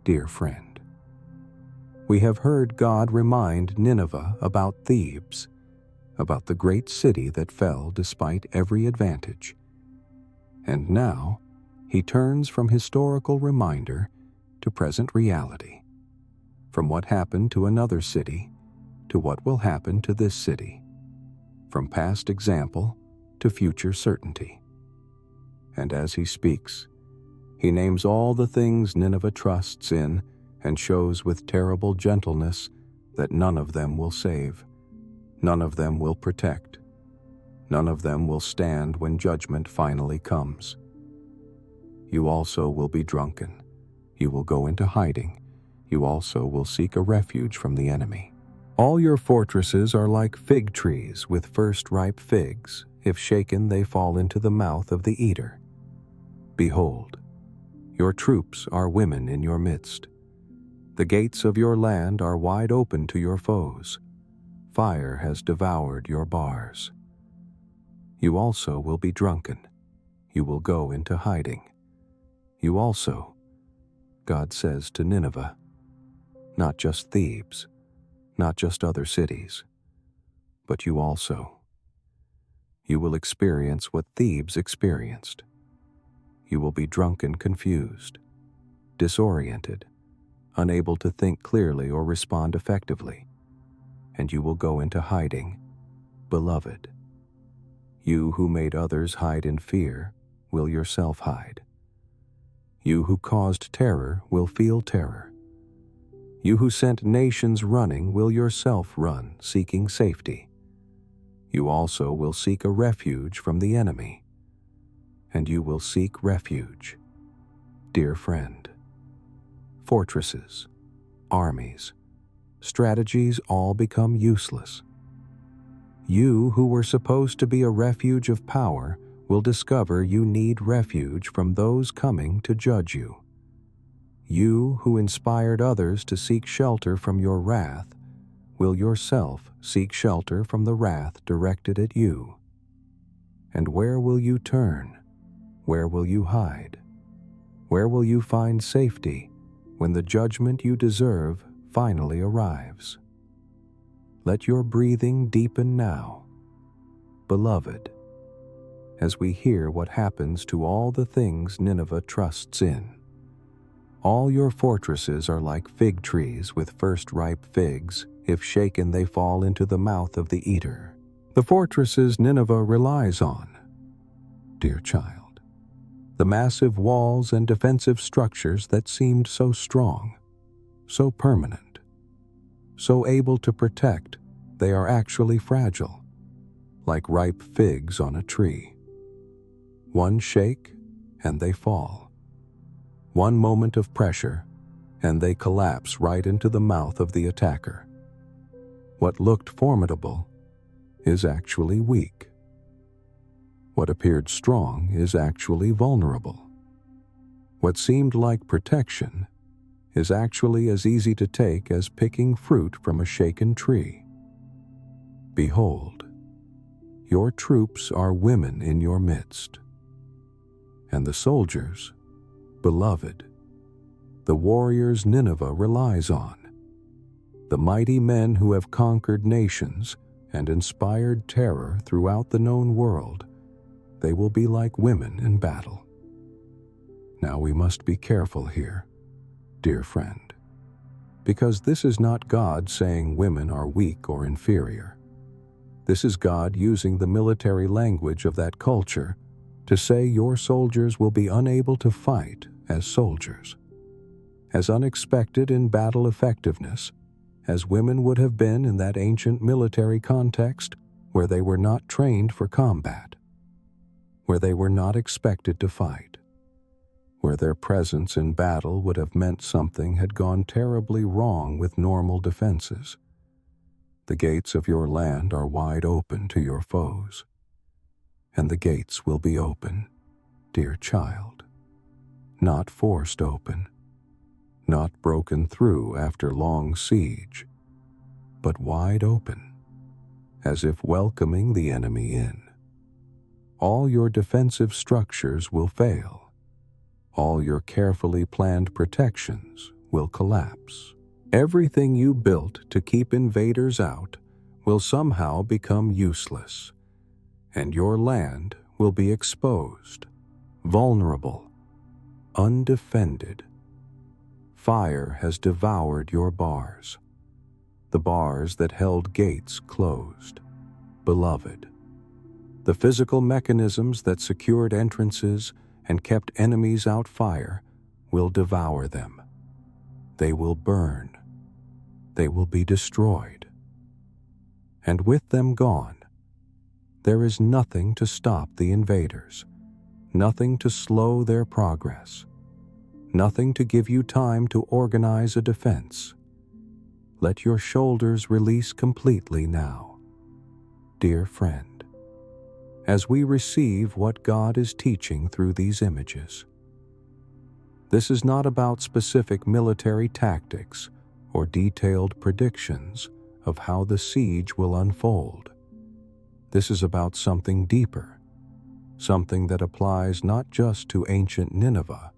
dear friend. We have heard God remind Nineveh about Thebes, about the great city that fell despite every advantage. And now, He turns from historical reminder to present reality, from what happened to another city to what will happen to this city, from past example to future certainty. And as he speaks, he names all the things Nineveh trusts in and shows with terrible gentleness that none of them will save, none of them will protect, none of them will stand when judgment finally comes. You also will be drunken. You will go into hiding. You also will seek a refuge from the enemy. All your fortresses are like fig trees with first ripe figs. If shaken, they fall into the mouth of the eater. Behold, your troops are women in your midst. The gates of your land are wide open to your foes. Fire has devoured your bars. You also will be drunken. You will go into hiding. You also, God says to Nineveh, not just Thebes, not just other cities, but you also. You will experience what Thebes experienced. You will be drunken, confused, disoriented, unable to think clearly or respond effectively, and you will go into hiding, beloved. You who made others hide in fear will yourself hide. You who caused terror will feel terror. You who sent nations running will yourself run, seeking safety. You also will seek a refuge from the enemy, and you will seek refuge, dear friend. Fortresses, armies, strategies all become useless. You who were supposed to be a refuge of power will discover you need refuge from those coming to judge you. You who inspired others to seek shelter from your wrath will yourself seek shelter from the wrath directed at you. And where will you turn? Where will you hide? Where will you find safety when the judgment you deserve finally arrives? Let your breathing deepen now, beloved, as we hear what happens to all the things Nineveh trusts in. All your fortresses are like fig trees with first ripe figs. If shaken, they fall into the mouth of the eater. The fortresses Nineveh relies on, dear child, the massive walls and defensive structures that seemed so strong, so permanent, so able to protect, they are actually fragile, like ripe figs on a tree. One shake, and they fall. One moment of pressure, and they collapse right into the mouth of the attacker. What looked formidable is actually weak. What appeared strong is actually vulnerable. What seemed like protection is actually as easy to take as picking fruit from a shaken tree. Behold, your troops are women in your midst, and the soldiers, beloved, the warriors Nineveh relies on, the mighty men who have conquered nations and inspired terror throughout the known world, they will be like women in battle. Now we must be careful here, dear friend, because this is not God saying women are weak or inferior. This is God using the military language of that culture to say your soldiers will be unable to fight as soldiers, as unexpected in battle effectiveness as women would have been in that ancient military context where they were not trained for combat, where they were not expected to fight, where their presence in battle would have meant something had gone terribly wrong with normal defenses. The gates of your land are wide open to your foes, and the gates will be open, dear child, not forced open, not broken through after long siege, but wide open, as if welcoming the enemy in. All your defensive structures will fail. All your carefully planned protections will collapse. Everything you built to keep invaders out will somehow become useless, and your land will be exposed, vulnerable, undefended. Fire has devoured your bars, the bars that held gates closed. Beloved, the physical mechanisms that secured entrances and kept enemies out fire will devour them. They will burn. They will be destroyed. And with them gone, there is nothing to stop the invaders, nothing to slow their progress, nothing to give you time to organize a defense. Let your shoulders release completely now. Dear friend, as we receive what God is teaching through these images, this is not about specific military tactics or detailed predictions of how the siege will unfold. This is about something deeper, something that applies not just to ancient Nineveh,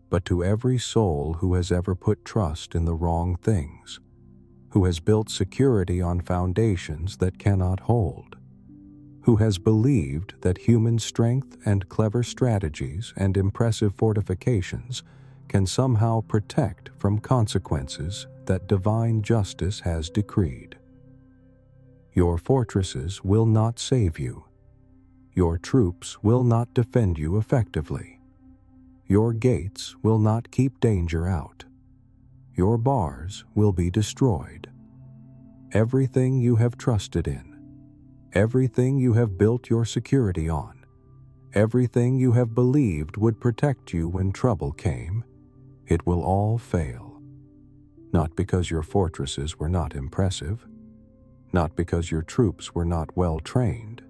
but to every soul who has ever put trust in the wrong things, who has built security on foundations that cannot hold, who has believed that human strength and clever strategies and impressive fortifications can somehow protect from consequences that divine justice has decreed. Your fortresses will not save you. Your troops will not defend you effectively. Your gates will not keep danger out. Your bars will be destroyed. Everything you have trusted in, everything you have built your security on, everything you have believed would protect you when trouble came, it will all fail. Not because your fortresses were not impressive, not because your troops were not well trained,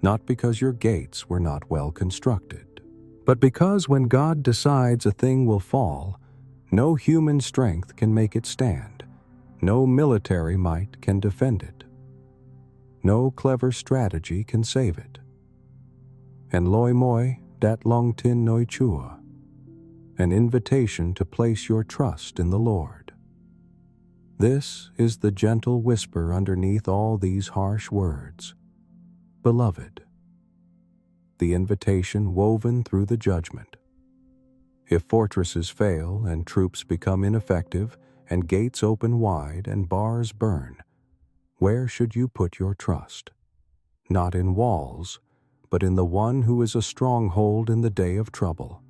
not because your gates were not well constructed, but because when God decides a thing will fall, no human strength can make it stand, no military might can defend it, no clever strategy can save it. And loi moi dat long tin noi chua, an invitation to place your trust in the Lord. This is the gentle whisper underneath all these harsh words. Beloved, the invitation woven through the judgment. If fortresses fail and troops become ineffective and gates open wide and bars burn, where should you put your trust? Not in walls, but in the one who is a stronghold in the day of trouble.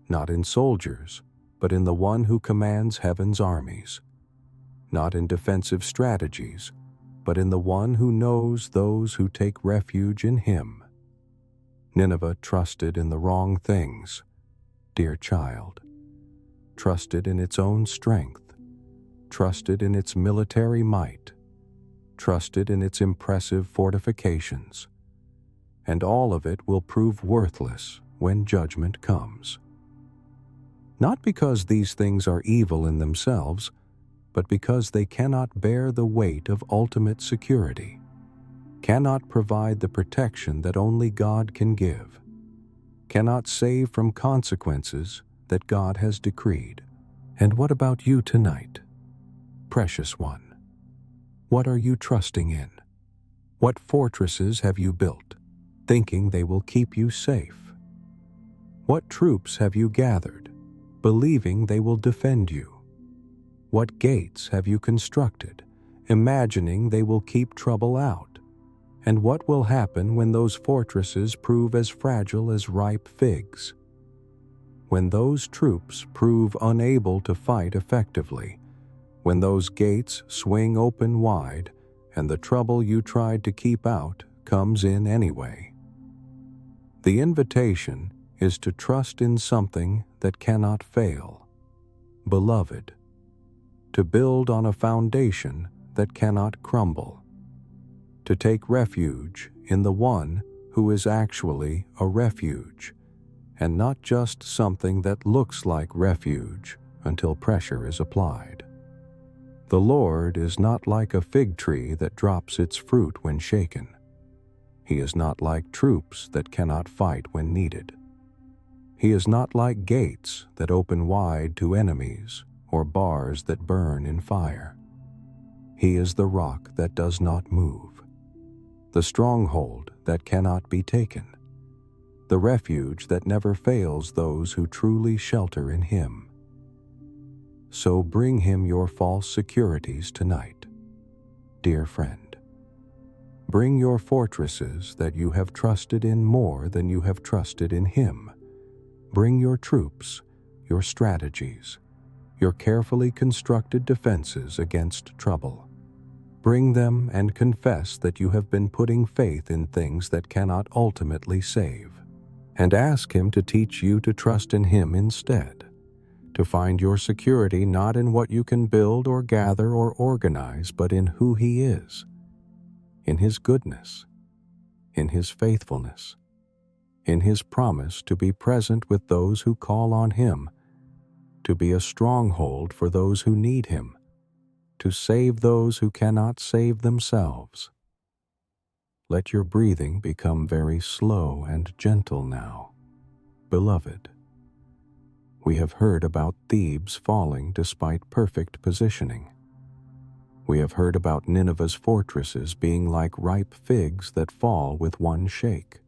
Not in soldiers, but in the one who commands heaven's armies. Not in defensive strategies, but in the one who knows those who take refuge in him. Nineveh trusted in the wrong things, dear child. Trusted in its own strength, trusted in its military might, trusted in its impressive fortifications, and all of it will prove worthless when judgment comes. Not because these things are evil in themselves, but because they cannot bear the weight of ultimate security, cannot provide the protection that only God can give, cannot save from consequences that God has decreed. And what about you tonight, precious one? What are you trusting in? What fortresses have you built, thinking they will keep you safe? What troops have you gathered, believing they will defend you? What gates have you constructed, imagining they will keep trouble out? And what will happen when those fortresses prove as fragile as ripe figs? When those troops prove unable to fight effectively, when those gates swing open wide and the trouble you tried to keep out comes in anyway? The invitation is to trust in something that cannot fail. Beloved, to build on a foundation that cannot crumble, to take refuge in the one who is actually a refuge, and not just something that looks like refuge until pressure is applied. The Lord is not like a fig tree that drops its fruit when shaken. He is not like troops that cannot fight when needed. He is not like gates that open wide to enemies or bars that burn in fire. He is the rock that does not move, the stronghold that cannot be taken, the refuge that never fails those who truly shelter in him. So bring him your false securities tonight, dear friend. Bring your fortresses that you have trusted in more than you have trusted in him, Bring your troops, your strategies, your carefully constructed defenses against trouble. Bring them and confess that you have been putting faith in things that cannot ultimately save, and ask Him to teach you to trust in Him instead, to find your security not in what you can build or gather or organize, but in who He is, in His goodness, in His faithfulness, in His promise to be present with those who call on Him, to be a stronghold for those who need Him, to save those who cannot save themselves. Let your breathing become very slow and gentle now. Beloved, we have heard about Thebes falling despite perfect positioning. We have heard about Nineveh's fortresses being like ripe figs that fall with one shake.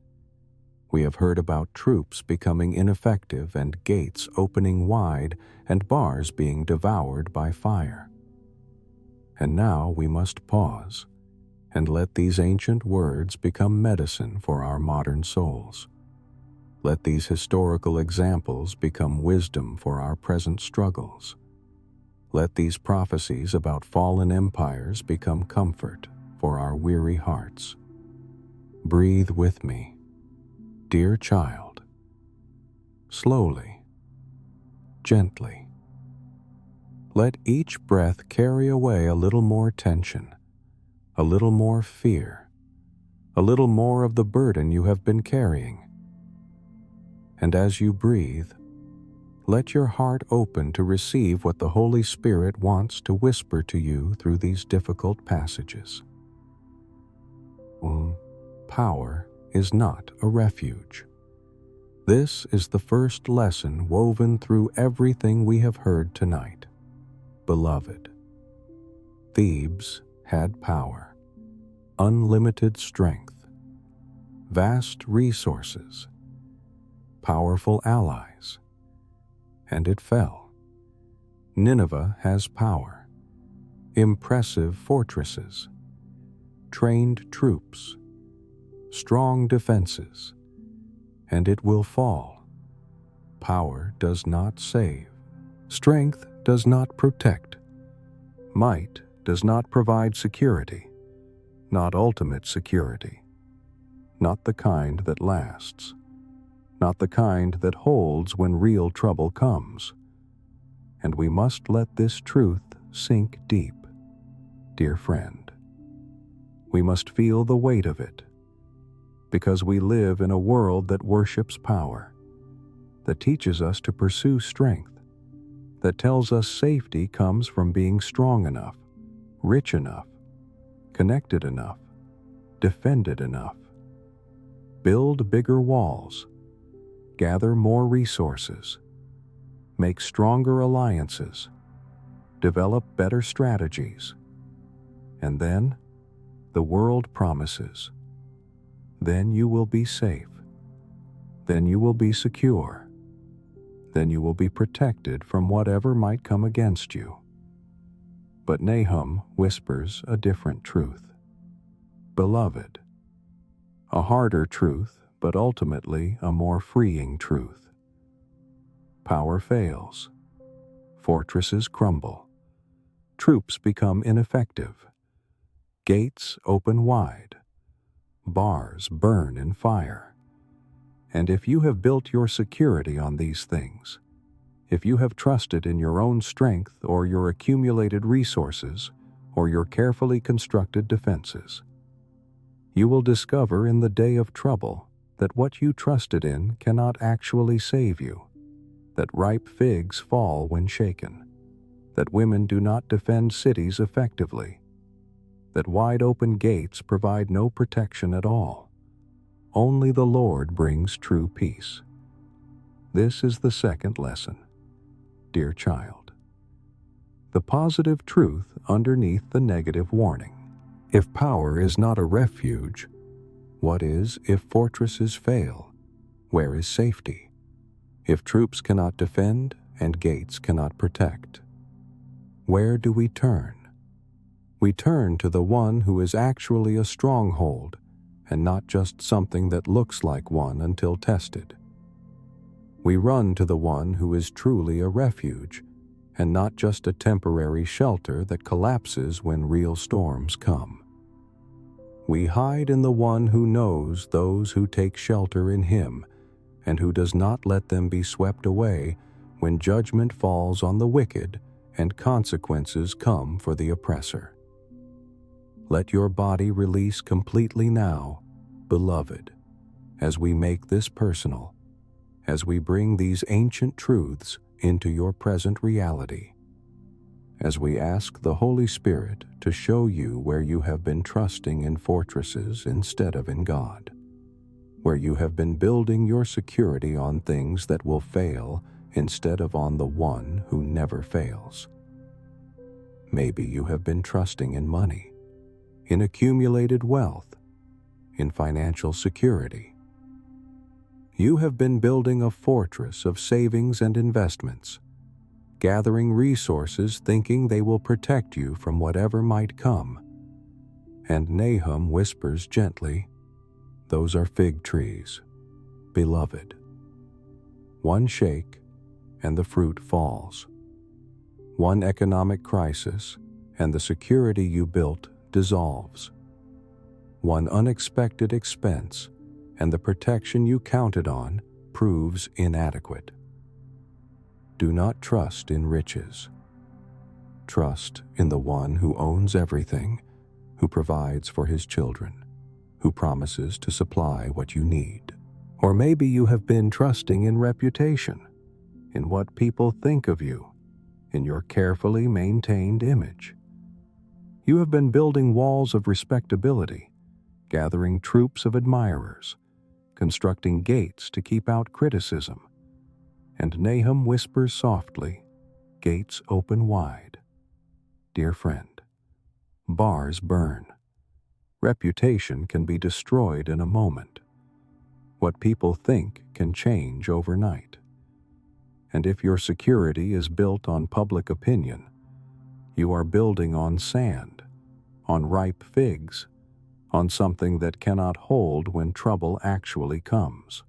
We have heard about troops becoming ineffective and gates opening wide and bars being devoured by fire. And now we must pause and let these ancient words become medicine for our modern souls. Let these historical examples become wisdom for our present struggles. Let these prophecies about fallen empires become comfort for our weary hearts. Breathe with me, dear child, slowly, gently. Let each breath carry away a little more tension, a little more fear, a little more of the burden you have been carrying. And as you breathe, let your heart open to receive what the Holy Spirit wants to whisper to you through these difficult passages. Power is not a refuge. This is the first lesson woven through everything we have heard tonight. Beloved, Thebes had power, unlimited strength, vast resources, powerful allies, and it fell. Nineveh has power, impressive fortresses, trained troops, strong defenses, and it will fall. Power does not save. Strength does not protect. Might does not provide security, not ultimate security, not the kind that lasts, not the kind that holds when real trouble comes. And we must let this truth sink deep, dear friend. We must feel the weight of it, because we live in a world that worships power, that teaches us to pursue strength, that tells us safety comes from being strong enough, rich enough, connected enough, defended enough. Build bigger walls, gather more resources, make stronger alliances, develop better strategies, and then the world promises, then you will be safe, then you will be secure, then you will be protected from whatever might come against you. But Nahum whispers a different truth. Beloved, a harder truth, but ultimately a more freeing truth. Power fails, fortresses crumble, troops become ineffective, gates open wide, bars burn in fire. And if you have built your security on these things, if you have trusted in your own strength or your accumulated resources or your carefully constructed defenses, you will discover in the day of trouble that what you trusted in cannot actually save you, that ripe figs fall when shaken, that women do not defend cities effectively, that wide-open gates provide no protection at all. Only the Lord brings true peace. This is the second lesson, dear child. The positive truth underneath the negative warning. If power is not a refuge, what is if fortresses fail? Where is safety? If troops cannot defend and gates cannot protect, where do we turn? We turn to the one who is actually a stronghold and not just something that looks like one until tested. We run to the one who is truly a refuge, and not just a temporary shelter that collapses when real storms come. We hide in the one who knows those who take shelter in him, and who does not let them be swept away when judgment falls on the wicked and consequences come for the oppressor. Let your body release completely now, beloved, as we make this personal, as we bring these ancient truths into your present reality, as we ask the Holy Spirit to show you where you have been trusting in fortresses instead of in God, where you have been building your security on things that will fail instead of on the one who never fails. Maybe you have been trusting in money, in accumulated wealth, in financial security. You have been building a fortress of savings and investments, gathering resources thinking they will protect you from whatever might come. And Nahum whispers gently, "Those are fig trees, beloved. One shake and the fruit falls. One economic crisis and the security you built dissolves. One unexpected expense and the protection you counted on proves inadequate. Do not trust in riches. Trust in the one who owns everything, who provides for his children, who promises to supply what you need." Or maybe you have been trusting in reputation, in what people think of you, in your carefully maintained image. You have been building walls of respectability, gathering troops of admirers, constructing gates to keep out criticism. And Nahum whispers softly, "Gates open wide. Dear friend, bars burn. Reputation can be destroyed in a moment. What people think can change overnight. And if your security is built on public opinion, you are building on sand, on ripe figs, on something that cannot hold when trouble actually comes.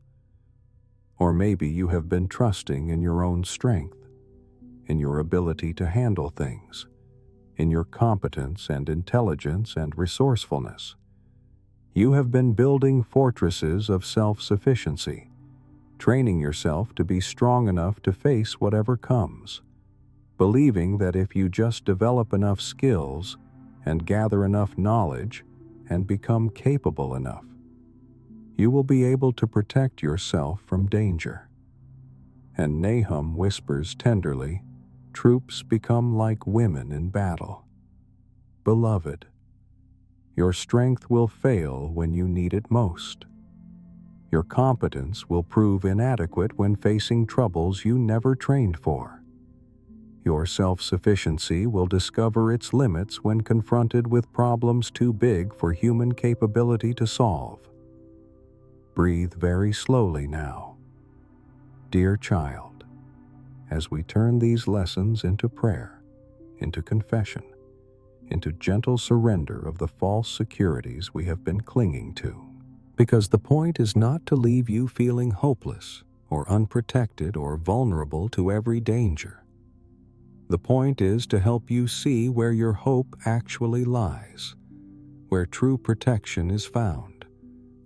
Or maybe you have been trusting in your own strength, in your ability to handle things, in your competence and intelligence and resourcefulness. You have been building fortresses of self-sufficiency, training yourself to be strong enough to face whatever comes, believing that if you just develop enough skills and gather enough knowledge and become capable enough, you will be able to protect yourself from danger. And Nahum whispers tenderly, "Troops become like women in battle. Beloved, your strength will fail when you need it most. Your competence will prove inadequate when facing troubles you never trained for. Your self-sufficiency will discover its limits when confronted with problems too big for human capability to solve. Breathe very slowly now. Dear child, as we turn these lessons into prayer, into confession, into gentle surrender of the false securities we have been clinging to. Because the point is not to leave you feeling hopeless or unprotected or vulnerable to every danger. The point is to help you see where your hope actually lies, where true protection is found,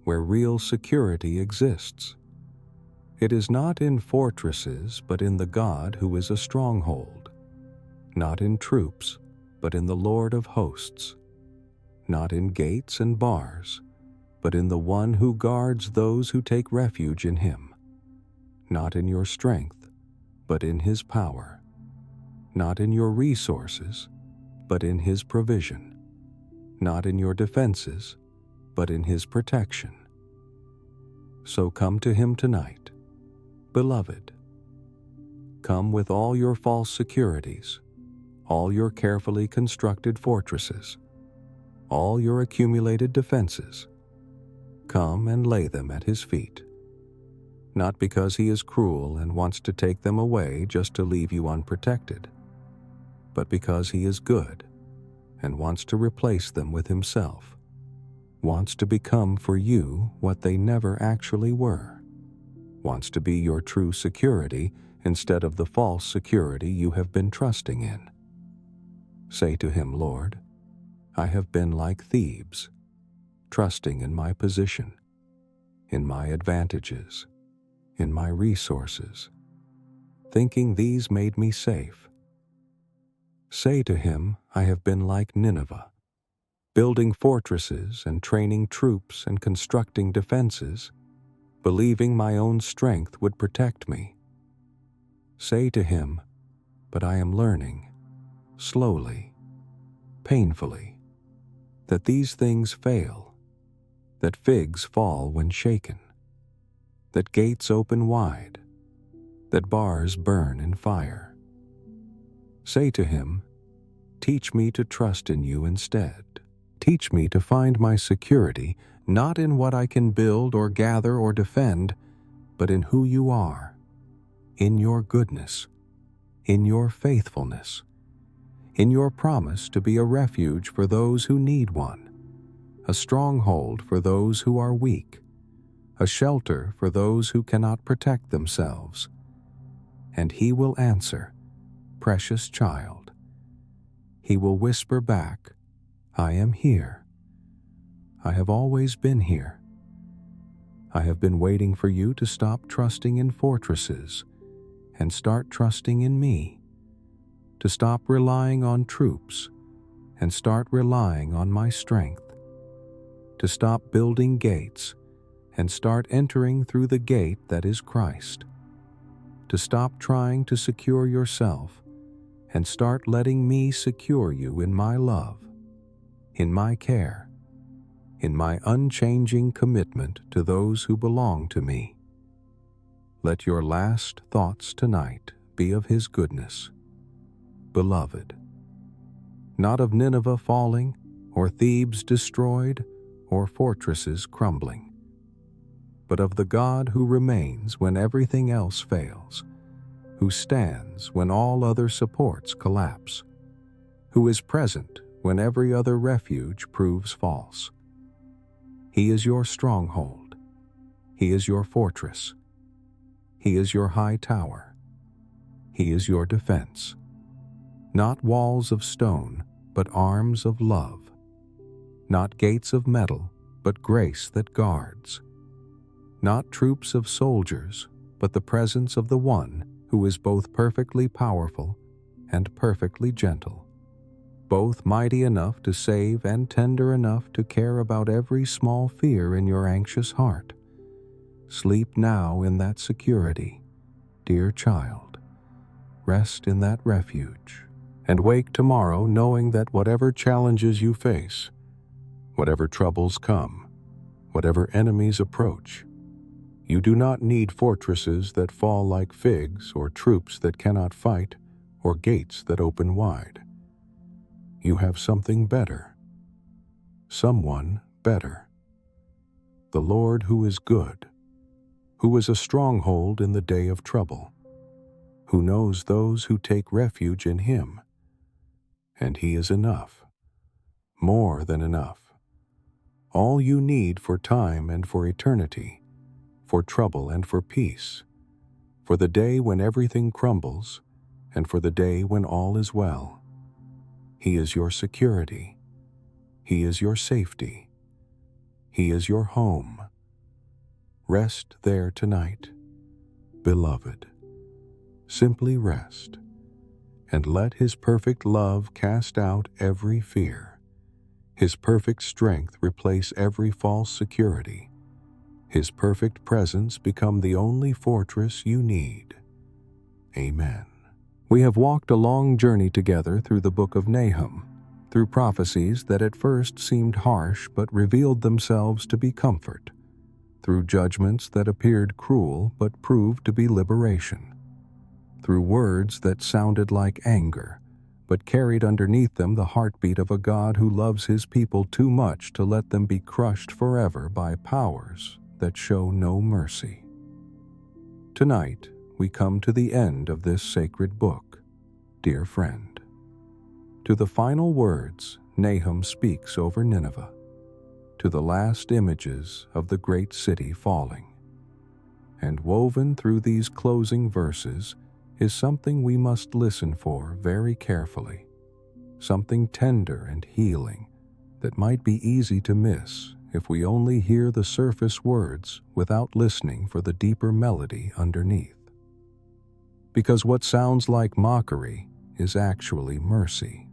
where real security exists. It is not in fortresses, but in the God who is a stronghold, not in troops, but in the Lord of hosts, not in gates and bars, but in the one who guards those who take refuge in him, not in your strength, but in his power, not in your resources, but in his provision, not in your defenses, but in his protection. So come to him tonight, beloved. Come with all your false securities, all your carefully constructed fortresses, all your accumulated defenses. Come and lay them at his feet. Not because he is cruel and wants to take them away just to leave you unprotected, but because he is good and wants to replace them with himself, wants to become for you what they never actually were, wants to be your true security instead of the false security you have been trusting in. Say to him, Lord, I have been like Thebes, trusting in my position, in my advantages, in my resources, thinking these made me safe. Say to him, I have been like Nineveh, building fortresses and training troops and constructing defenses, believing my own strength would protect me. Say to him, but I am learning, slowly, painfully, that these things fail, that figs fall when shaken, that gates open wide, that bars burn in fire. Say to him, teach me to trust in you instead. Teach me to find my security not in what I can build or gather or defend, but in who you are, in your goodness, in your faithfulness, in your promise to be a refuge for those who need one, a stronghold for those who are weak, a shelter for those who cannot protect themselves. And he will answer, precious child. He will whisper back, I am here. I have always been here. I have been waiting for you to stop trusting in fortresses and start trusting in me, to stop relying on troops and start relying on my strength, to stop building gates and start entering through the gate that is Christ, to stop trying to secure yourself and start letting me secure you in my love, in my care, in my unchanging commitment to those who belong to me. Let your last thoughts tonight be of his goodness, beloved, not of Nineveh falling, or Thebes destroyed, or fortresses crumbling, but of the God who remains when everything else fails, who stands when all other supports collapse, who is present when every other refuge proves false. He is your stronghold. He is your fortress. He is your high tower. He is your defense. Not walls of stone, but arms of love. Not gates of metal, but grace that guards. Not troops of soldiers, but the presence of the one who is both perfectly powerful and perfectly gentle, both mighty enough to save and tender enough to care about every small fear in your anxious heart. Sleep now in that security, dear child. Rest in that refuge, and wake tomorrow knowing that whatever challenges you face, whatever troubles come, whatever enemies approach, you do not need fortresses that fall like figs, or troops that cannot fight, or gates that open wide. You have something better, someone better. The Lord who is good, who is a stronghold in the day of trouble, who knows those who take refuge in him. And he is enough, more than enough. All you need for time and for eternity, for trouble and for peace, for the day when everything crumbles, and for the day when all is well. He is your security. He is your safety. He is your home. Rest there tonight, beloved. Simply rest, and let his perfect love cast out every fear, his perfect strength replace every false security, his perfect presence become the only fortress you need. Amen. We have walked a long journey together through the Book of Nahum, through prophecies that at first seemed harsh but revealed themselves to be comfort, through judgments that appeared cruel but proved to be liberation, through words that sounded like anger but carried underneath them the heartbeat of a God who loves his people too much to let them be crushed forever by powers that show no mercy. Tonight, we come to the end of this sacred book, dear friend, to the final words Nahum speaks over Nineveh, to the last images of the great city falling. And woven through these closing verses is something we must listen for very carefully, something tender and healing that might be easy to miss if we only hear the surface words without listening for the deeper melody underneath. Because what sounds like mockery is actually mercy.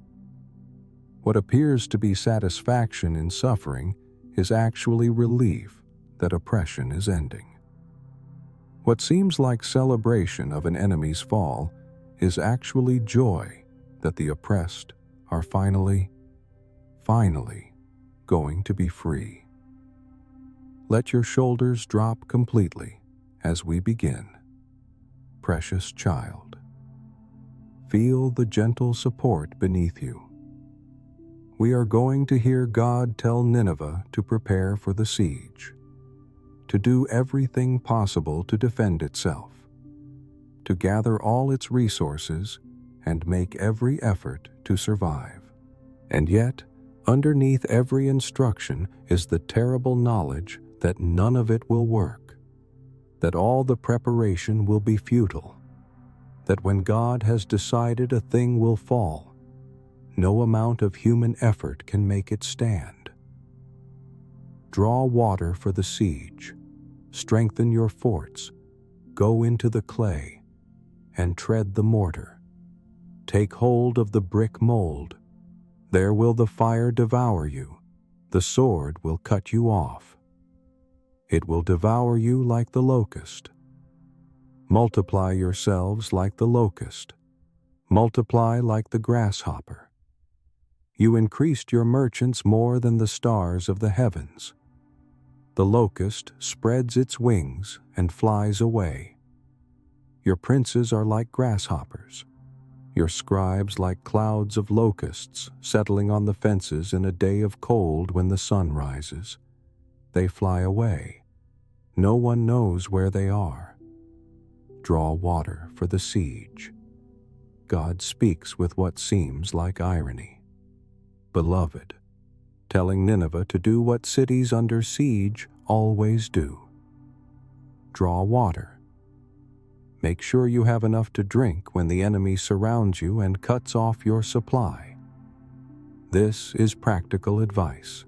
What appears to be satisfaction in suffering is actually relief that oppression is ending. What seems like celebration of an enemy's fall is actually joy that the oppressed are finally going to be free. Let your shoulders drop completely as we begin. Precious child, feel the gentle support beneath you. We are going to hear God tell Nineveh to prepare for the siege, to do everything possible to defend itself, to gather all its resources and make every effort to survive. And yet, underneath every instruction is the terrible knowledge that none of it will work, that all the preparation will be futile, that when God has decided a thing will fall, no amount of human effort can make it stand. Draw water for the siege, strengthen your forts, go into the clay, and tread the mortar. Take hold of the brick mold. There will the fire devour you, the sword will cut you off. It will devour you like the locust. Multiply yourselves like the locust. Multiply like the grasshopper. You increased your merchants more than the stars of the heavens. The locust spreads its wings and flies away. Your princes are like grasshoppers, your scribes like clouds of locusts settling on the fences in a day of cold when the sun rises. They fly away. No one knows where they are. Draw water for the siege. God speaks with what seems like irony. Beloved, telling Nineveh to do what cities under siege always do. Draw water. Make sure you have enough to drink when the enemy surrounds you and cuts off your supply. This is practical advice.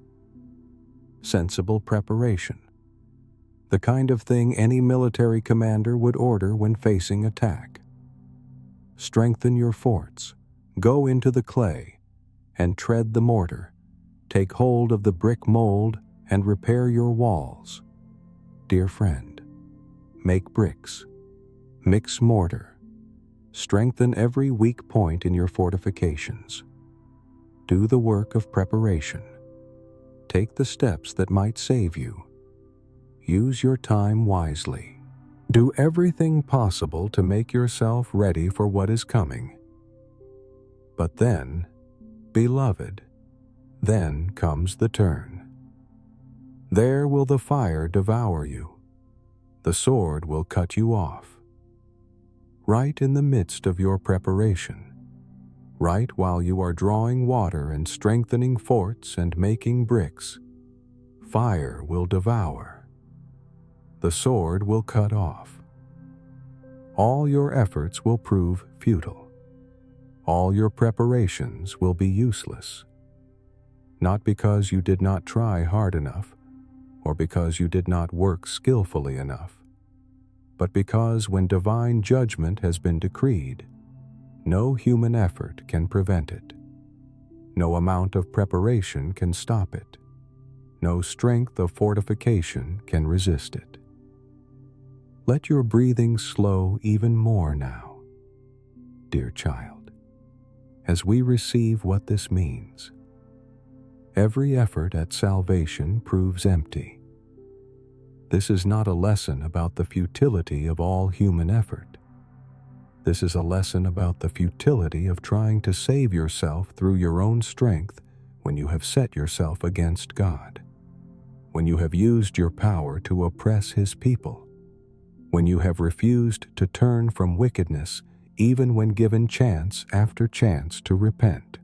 Sensible preparation. The kind of thing any military commander would order when facing attack. Strengthen your forts. Go into the clay and tread the mortar. Take hold of the brick mold and repair your walls. Dear friend, make bricks. Mix mortar. Strengthen every weak point in your fortifications. Do the work of preparation. Take the steps that might save you. Use your time wisely. Do everything possible to make yourself ready for what is coming. But then, beloved, then comes the turn. There will the fire devour you. The sword will cut you off. Right in the midst of your preparation, right while you are drawing water and strengthening forts and making bricks, fire will devour. The sword will cut off. All your efforts will prove futile. All your preparations will be useless. Not because you did not try hard enough, or because you did not work skillfully enough, but because when divine judgment has been decreed, no human effort can prevent it. No amount of preparation can stop it. No strength of fortification can resist it. Let your breathing slow even more now, dear child, as we receive what this means. Every effort at salvation proves empty. This is not a lesson about the futility of all human effort. This is a lesson about the futility of trying to save yourself through your own strength when you have set yourself against God, when you have used your power to oppress His people, when you have refused to turn from wickedness even when given chance after chance to repent.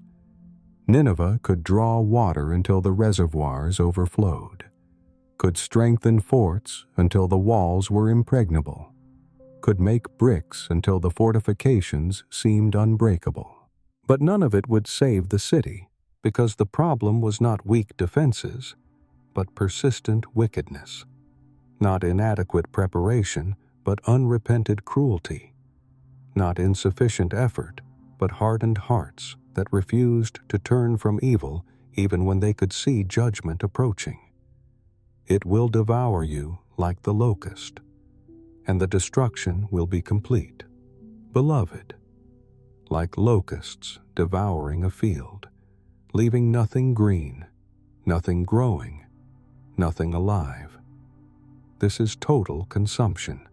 Nineveh could draw water until the reservoirs overflowed, could strengthen forts until the walls were impregnable, could make bricks until the fortifications seemed unbreakable. But none of it would save the city, because the problem was not weak defenses, but persistent wickedness, not inadequate preparation, but unrepented cruelty, not insufficient effort, but hardened hearts that refused to turn from evil even when they could see judgment approaching. It will devour you like the locust, and the destruction will be complete. Beloved, like locusts devouring a field, leaving nothing green, nothing growing, nothing alive. This is total consumption,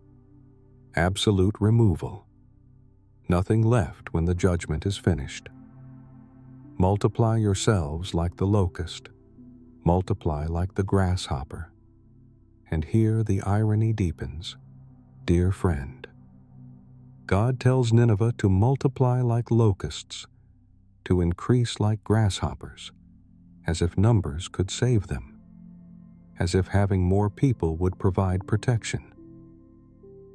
absolute removal, nothing left when the judgment is finished. Multiply yourselves like the locust, multiply like the grasshopper. And here the irony deepens. Dear friend, God tells Nineveh to multiply like locusts, to increase like grasshoppers, as if numbers could save them, as if having more people would provide protection.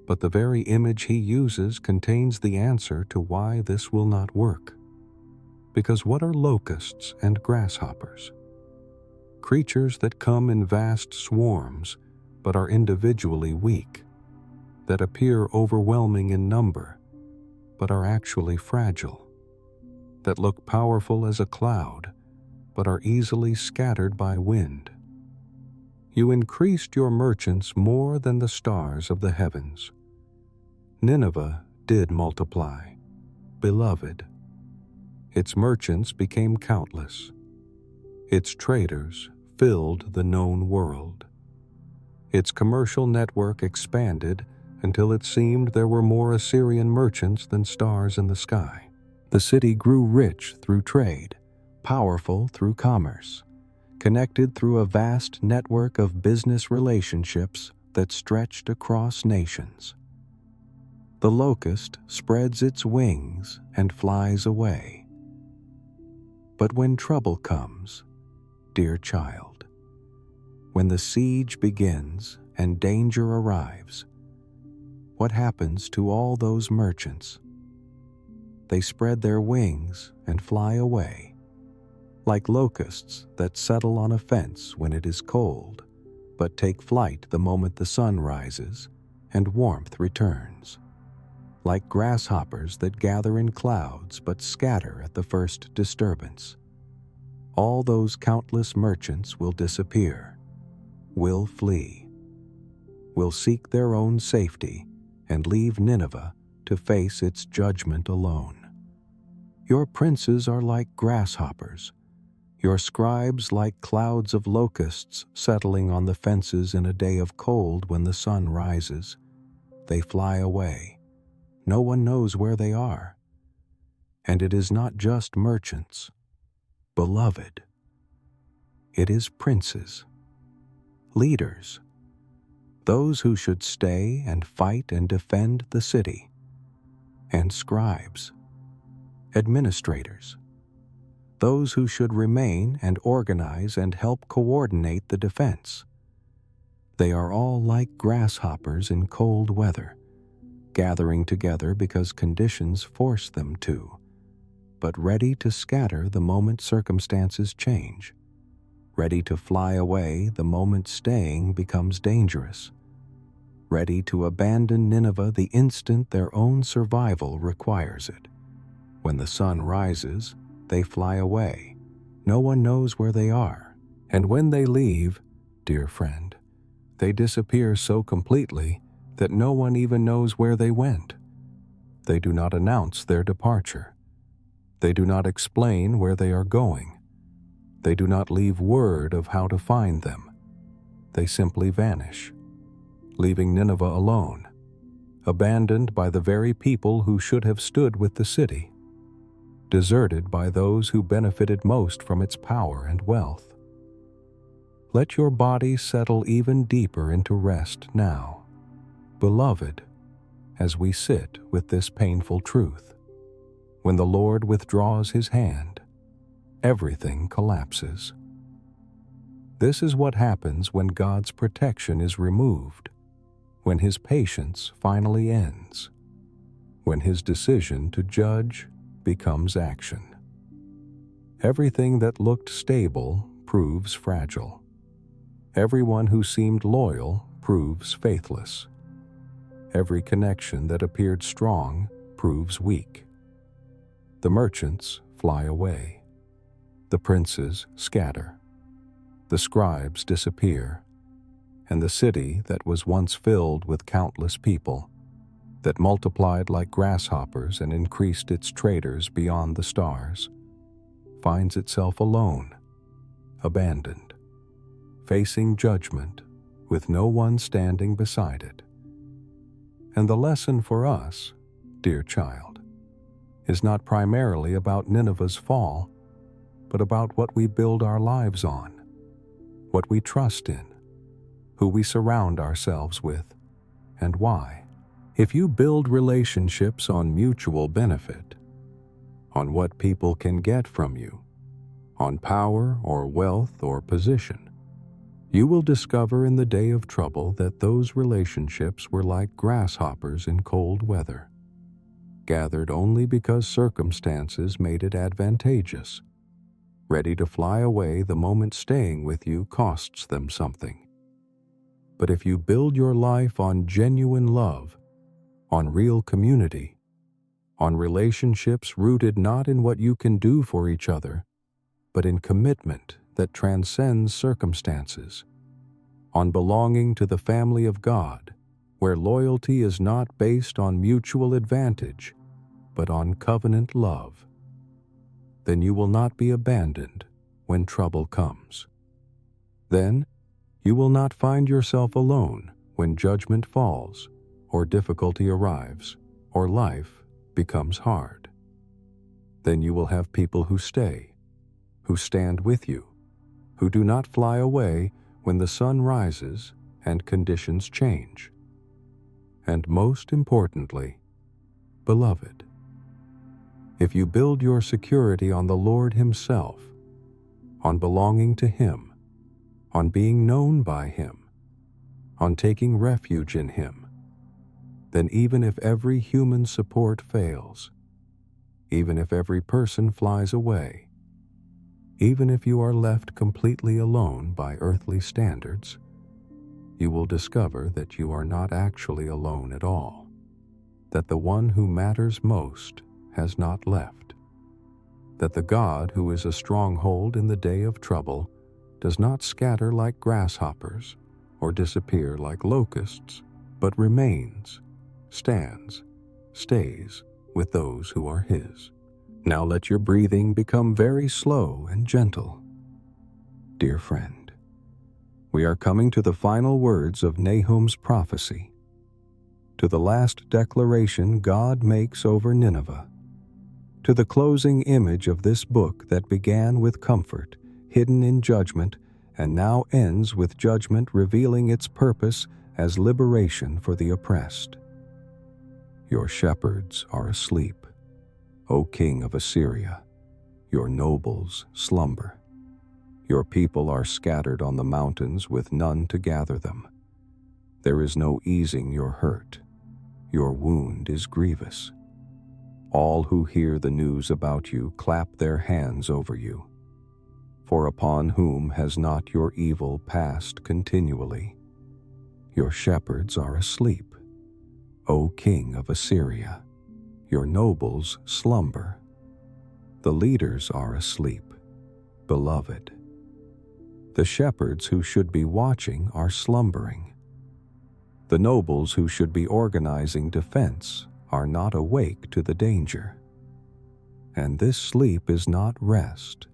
But the very image he uses contains the answer to why this will not work. Because what are locusts and grasshoppers? Creatures that come in vast swarms, but are individually weak, that appear overwhelming in number, but are actually fragile, that look powerful as a cloud, but are easily scattered by wind. You increased your merchants more than the stars of the heavens. Nineveh did multiply, beloved. Its merchants became countless. Its traders filled the known world. Its commercial network expanded until it seemed there were more Assyrian merchants than stars in the sky. The city grew rich through trade, powerful through commerce, connected through a vast network of business relationships that stretched across nations. The locust spreads its wings and flies away. But when trouble comes, dear child, when the siege begins and danger arrives, what happens to all those merchants? They spread their wings and fly away, like locusts that settle on a fence when it is cold, but take flight the moment the sun rises and warmth returns, like grasshoppers that gather in clouds but scatter at the first disturbance. All those countless merchants will disappear, will flee, will seek their own safety and leave Nineveh to face its judgment alone. Your princes are like grasshoppers, your scribes like clouds of locusts settling on the fences in a day of cold when the sun rises. They fly away. No one knows where they are. And it is not just merchants, beloved. It is princes, leaders, those who should stay and fight and defend the city, and scribes, administrators, those who should remain and organize and help coordinate the defense. They are all like grasshoppers in cold weather, gathering together because conditions force them to, but ready to scatter the moment circumstances change, ready to fly away the moment staying becomes dangerous, ready to abandon Nineveh the instant their own survival requires it. When the sun rises, they fly away. No one knows where they are. And when they leave, dear friend, they disappear so completely that no one even knows where they went. They do not announce their departure. They do not explain where they are going. They do not leave word of how to find them. They simply vanish, leaving Nineveh alone, abandoned by the very people who should have stood with the city, deserted by those who benefited most from its power and wealth. Let your body settle even deeper into rest now, beloved, as we sit with this painful truth. When the Lord withdraws his hand, everything collapses. This is what happens when God's protection is removed, when His patience finally ends, when His decision to judge becomes action. Everything that looked stable proves fragile. Everyone who seemed loyal proves faithless. Every connection that appeared strong proves weak. The merchants fly away. The princes scatter. The scribes disappear. And the city that was once filled with countless people, that multiplied like grasshoppers and increased its traders beyond the stars, finds itself alone, abandoned, facing judgment with no one standing beside it. And the lesson for us, dear child, is not primarily about Nineveh's fall, but about what we build our lives on, what we trust in, who we surround ourselves with, and why. If you build relationships on mutual benefit, on what people can get from you, on power or wealth or position, you will discover in the day of trouble that those relationships were like grasshoppers in cold weather, gathered only because circumstances made it advantageous, ready to fly away the moment staying with you costs them something. But if you build your life on genuine love, on real community, on relationships rooted not in what you can do for each other, but in commitment that transcends circumstances, on belonging to the family of God, where loyalty is not based on mutual advantage, but on covenant love, then you will not be abandoned when trouble comes. Then you will not find yourself alone when judgment falls, or difficulty arrives, or life becomes hard. Then you will have people who stay, who stand with you, who do not fly away when the sun rises and conditions change. And most importantly, beloved, if you build your security on the Lord Himself, on belonging to Him, on being known by Him, on taking refuge in Him, then even if every human support fails, even if every person flies away, even if you are left completely alone by earthly standards, you will discover that you are not actually alone at all, that the one who matters most has not left, that the God who is a stronghold in the day of trouble does not scatter like grasshoppers or disappear like locusts, but remains, stands, stays with those who are His. Now let your breathing become very slow and gentle. Dear friend, we are coming to the final words of Nahum's prophecy, to the last declaration God makes over Nineveh, to the closing image of this book that began with comfort, hidden in judgment, and now ends with judgment revealing its purpose as liberation for the oppressed. Your shepherds are asleep, O King of Assyria. Your nobles slumber. Your people are scattered on the mountains with none to gather them. There is no easing your hurt. Your wound is grievous. All who hear the news about you clap their hands over you. For upon whom has not your evil passed continually? Your shepherds are asleep, O King of Assyria. Your nobles slumber. The leaders are asleep, beloved. The shepherds who should be watching are slumbering. The nobles who should be organizing defense are not awake to the danger. And this sleep is not rest,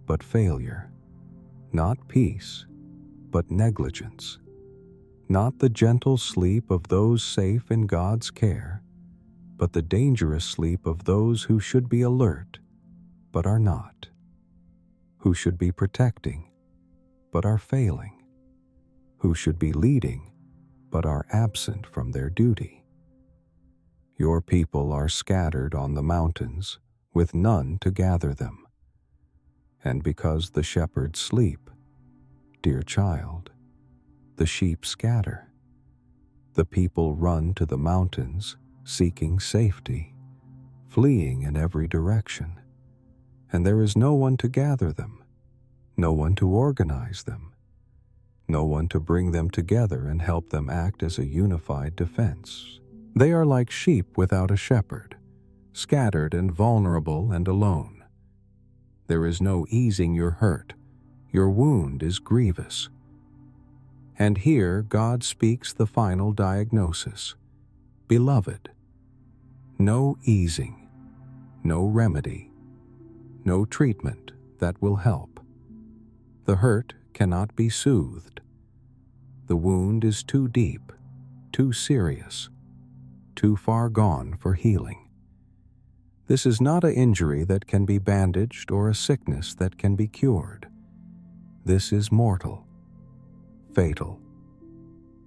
but failure, not peace, but negligence, not the gentle sleep of those safe in God's care, but the dangerous sleep of those who should be alert, but are not, who should be protecting, but are failing, who should be leading, but are absent from their duty. Your people are scattered on the mountains, with none to gather them. And because the shepherds sleep, Dear child, the sheep scatter. The people run to the mountains, seeking safety, fleeing in every direction. And there is no one to gather them, no one to organize them, no one to bring them together and help them act as a unified defense. They are like sheep without a shepherd, scattered and vulnerable and alone. There is no easing your hurt. Your wound is grievous. And here God speaks the final diagnosis. Beloved, no easing, no remedy, no treatment that will help. The hurt cannot be soothed. The wound is too deep, too serious, too far gone for healing. This is not an injury that can be bandaged or a sickness that can be cured. This is mortal, fatal,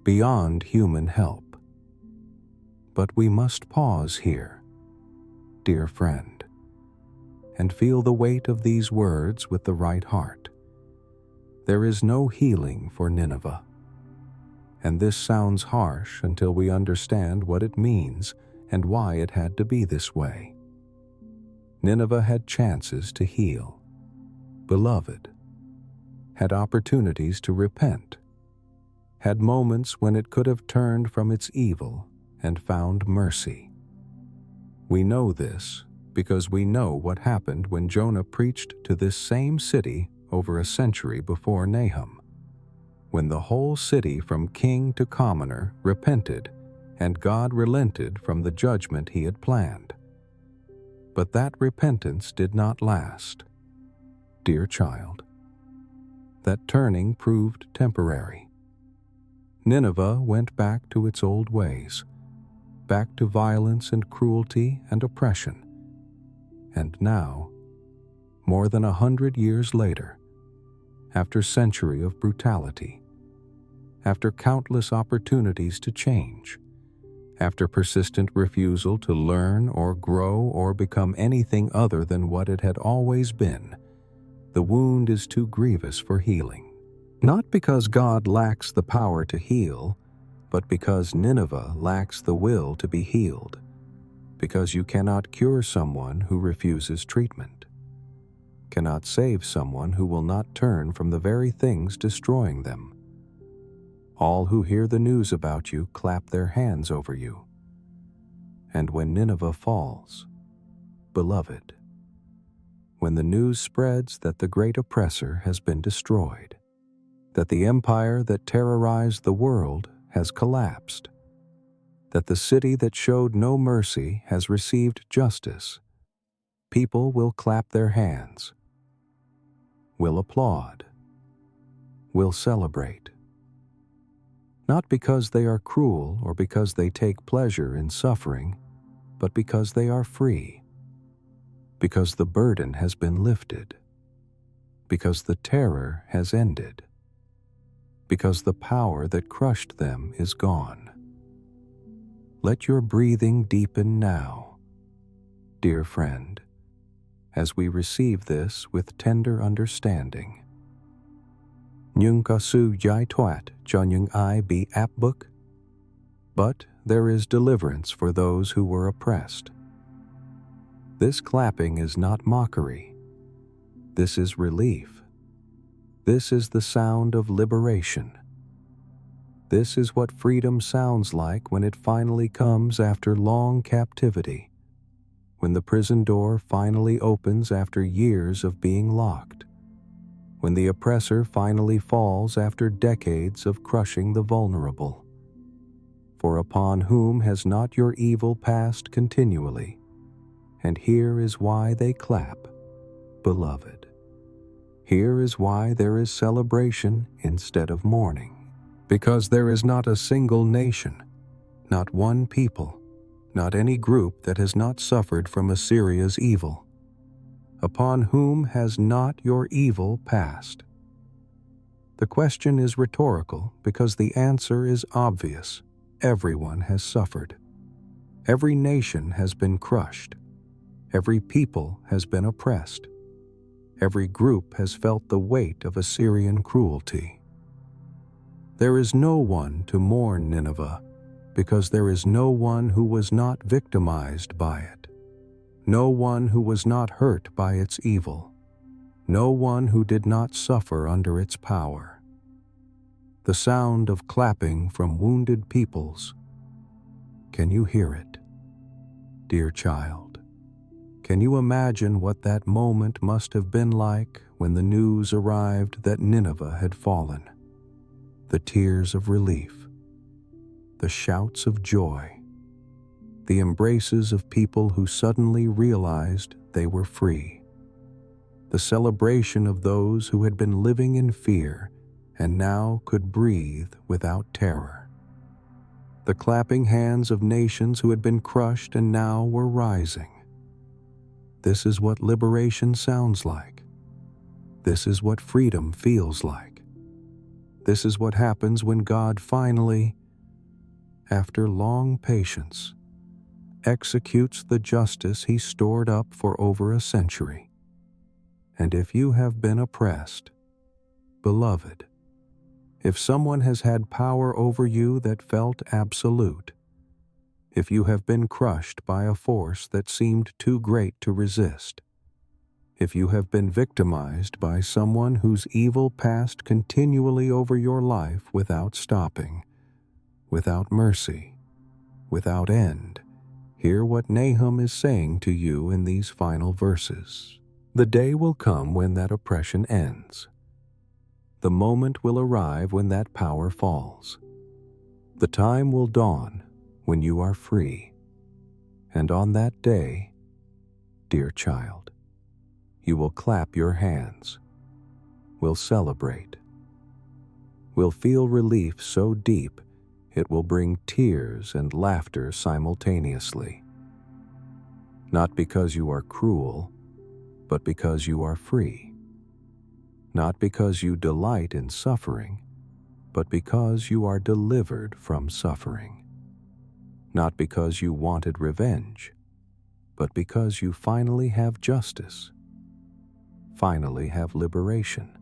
beyond human help. But we must pause here, dear friend, and feel the weight of these words with the right heart. There is no healing for Nineveh. And this sounds harsh until we understand what it means and why it had to be this way. Nineveh had chances to heal, beloved, had opportunities to repent, had moments when it could have turned from its evil and found mercy. We know this because we know what happened when Jonah preached to this same city over a century before Nahum, when the whole city from king to commoner repented and God relented from the judgment he had planned. But that repentance did not last. Dear child, that turning proved temporary. Nineveh went back to its old ways, back to violence and cruelty and oppression. And now, more than 100 years later, after a century of brutality, after countless opportunities to change, after persistent refusal to learn or grow or become anything other than what it had always been, the wound is too grievous for healing. Not because God lacks the power to heal, but because Nineveh lacks the will to be healed, because you cannot cure someone who refuses treatment, cannot save someone who will not turn from the very things destroying them. All who hear the news about you clap their hands over you. And when Nineveh falls, beloved, when the news spreads that the great oppressor has been destroyed, that the empire that terrorized the world has collapsed, that the city that showed no mercy has received justice, people will clap their hands, will applaud, will celebrate. Not because they are cruel or because they take pleasure in suffering, but because they are free, because the burden has been lifted, because the terror has ended, because the power that crushed them is gone. Let your breathing deepen now, dear friend, as we receive this with tender understanding. Nhưng có sự giải thoát cho những ai bị áp bức. But there is deliverance for those who were oppressed. This clapping is not mockery. This is relief. This is the sound of liberation. This is what freedom sounds like when it finally comes after long captivity, when the prison door finally opens after years of being locked, when the oppressor finally falls after decades of crushing the vulnerable. For upon whom has not your evil passed continually? And here is why they clap, beloved. Here is why there is celebration instead of mourning. Because there is not a single nation, not one people, not any group that has not suffered from Assyria's evil. Upon whom has not your evil passed? The question is rhetorical because the answer is obvious. Everyone has suffered. Every nation has been crushed. Every people has been oppressed. Every group has felt the weight of Assyrian cruelty. There is no one to mourn Nineveh, because there is no one who was not victimized by it, no one who was not hurt by its evil, no one who did not suffer under its power. The sound of clapping from wounded peoples. Can you hear it, dear child? Can you imagine what that moment must have been like when the news arrived that Nineveh had fallen? The tears of relief, the shouts of joy, the embraces of people who suddenly realized they were free, the celebration of those who had been living in fear and now could breathe without terror, the clapping hands of nations who had been crushed and now were rising. This is what liberation sounds like. This is what freedom feels like. This is what happens when God finally, after long patience, executes the justice He stored up for over a century. And if you have been oppressed, beloved, if someone has had power over you that felt absolute, if you have been crushed by a force that seemed too great to resist, if you have been victimized by someone whose evil passed continually over your life without stopping, without mercy, without end, hear what Nahum is saying to you in these final verses. The day will come when that oppression ends. The moment will arrive when that power falls. The time will dawn when you are free. And on that day, dear child, you will clap your hands, will celebrate, will feel relief so deep it will bring tears and laughter simultaneously. Not because you are cruel, but because you are free. Not because you delight in suffering, but because you are delivered from suffering. Not because you wanted revenge, but because you finally have justice, finally have liberation,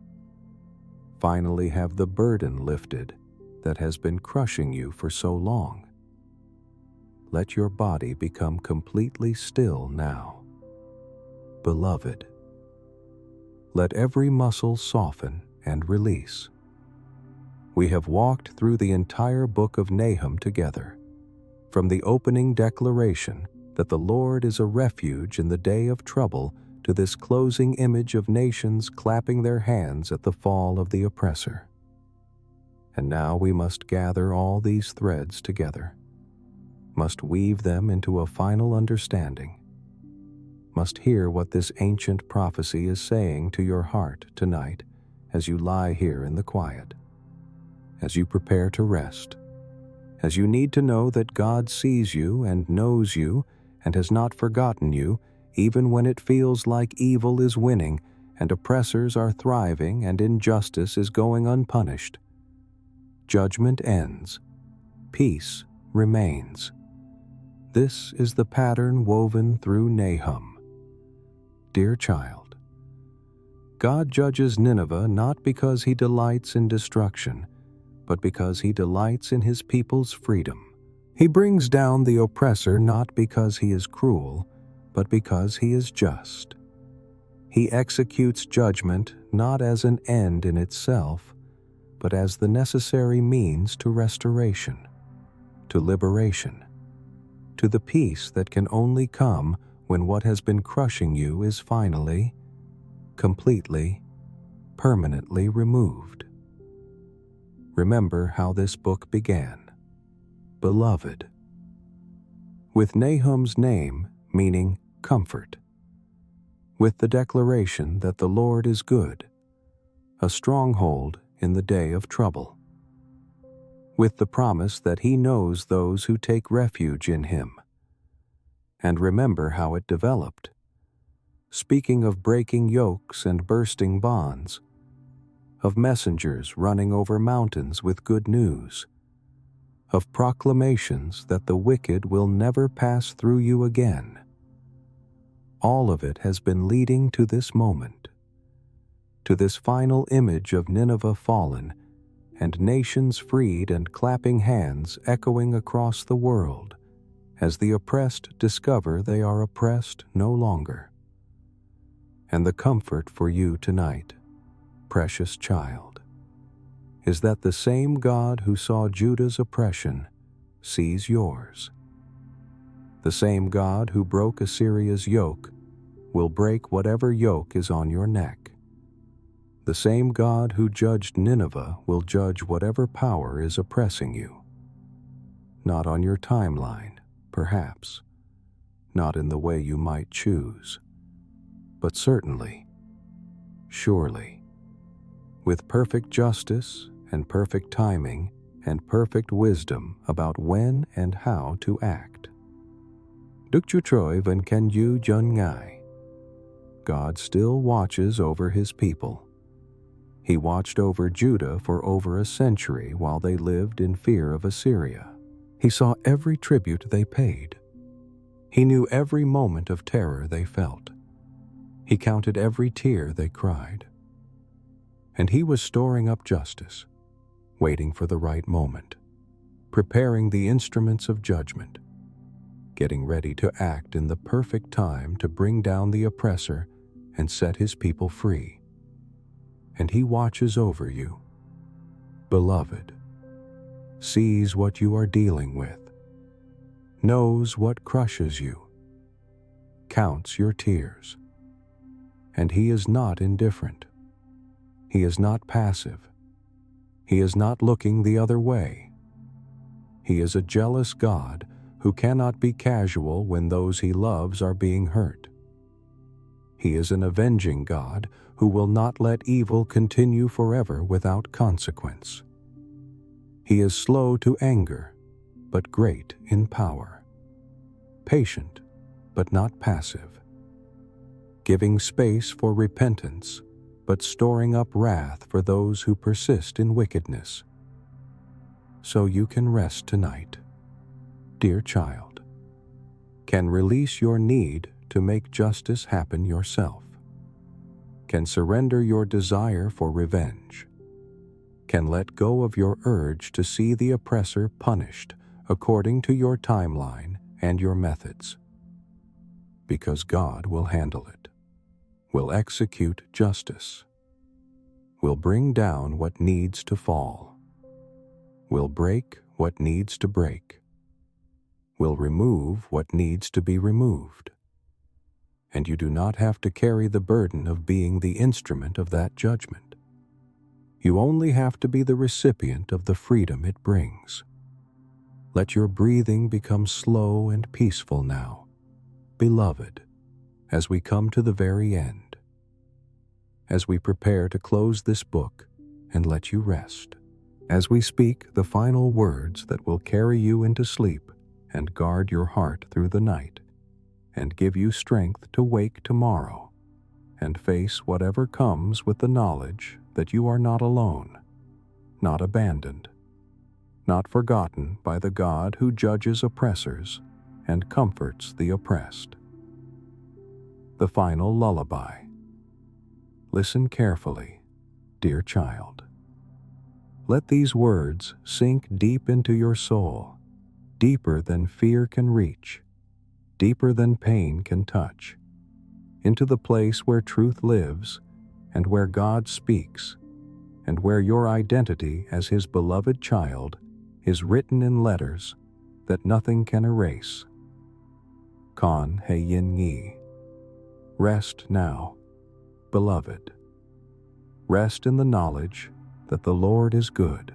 finally have the burden lifted that has been crushing you for so long. Let your body become completely still now. Beloved, let every muscle soften and release. We have walked through the entire book of Nahum together, from the opening declaration that the Lord is a refuge in the day of trouble to this closing image of nations clapping their hands at the fall of the oppressor. And now we must gather all these threads together, must weave them into a final understanding, must hear what this ancient prophecy is saying to your heart tonight as you lie here in the quiet, as you prepare to rest, as you need to know that God sees you and knows you and has not forgotten you, even when it feels like evil is winning and oppressors are thriving and injustice is going unpunished. Judgment ends. Peace remains. This is the pattern woven through Nahum. Dear child, God judges Nineveh not because He delights in destruction, but because He delights in His people's freedom. He brings down the oppressor not because He is cruel, but because He is just. He executes judgment not as an end in itself, but as the necessary means to restoration, to liberation, to the peace that can only come when what has been crushing you is finally, completely, permanently removed. Remember how this book began. Beloved, with Nahum's name meaning comfort, with the declaration that the Lord is good, a stronghold in the day of trouble, with the promise that He knows those who take refuge in Him. And remember how it developed. Speaking of breaking yokes and bursting bonds, of messengers running over mountains with good news, of proclamations that the wicked will never pass through you again. All of it has been leading to this moment, to this final image of Nineveh fallen and nations freed and clapping hands echoing across the world as the oppressed discover they are oppressed no longer. And the comfort for you tonight, precious child, is that the same God who saw Judah's oppression sees yours. The same God who broke Assyria's yoke will break whatever yoke is on your neck. The same God who judged Nineveh will judge whatever power is oppressing you. Not on your timeline, perhaps, not in the way you might choose, but certainly, surely, with perfect justice and perfect timing and perfect wisdom about when and how to act. Duk Chu Troi Van Ken Yu Jun Ngai. God still watches over his people. He watched over Judah for over a century while they lived in fear of Assyria. He saw every tribute they paid. He knew every moment of terror they felt. He counted every tear they cried. And he was storing up justice, waiting for the right moment, preparing the instruments of judgment, getting ready to act in the perfect time to bring down the oppressor and set his people free. And he watches over you, beloved, sees what you are dealing with, knows what crushes you, counts your tears. And he is not indifferent. He is not passive. He is not looking the other way. He is a jealous God who cannot be casual when those he loves are being hurt. He is an avenging God who will not let evil continue forever without consequence. He is slow to anger, but great in power. Patient, but not passive. Giving space for repentance, but storing up wrath for those who persist in wickedness. So you can rest tonight, dear child, can release your need to make justice happen yourself, can surrender your desire for revenge, can let go of your urge to see the oppressor punished according to your timeline and your methods, because God will handle it, will execute justice, will bring down what needs to fall, will break what needs to break, will remove what needs to be removed. And you do not have to carry the burden of being the instrument of that judgment. You only have to be the recipient of the freedom it brings. Let your breathing become slow and peaceful now, beloved, as we come to the very end, as we prepare to close this book and let you rest, as we speak the final words that will carry you into sleep and guard your heart through the night, and give you strength to wake tomorrow and face whatever comes with the knowledge that you are not alone, not abandoned, not forgotten by the God who judges oppressors and comforts the oppressed. The final lullaby. Listen carefully, dear child. Let these words sink deep into your soul, deeper than fear can reach, deeper than pain can touch, into the place where truth lives and where God speaks, and where your identity as his beloved child is written in letters that nothing can erase. Kan He Yin Yi. Rest now, beloved. Rest in the knowledge that the Lord is good.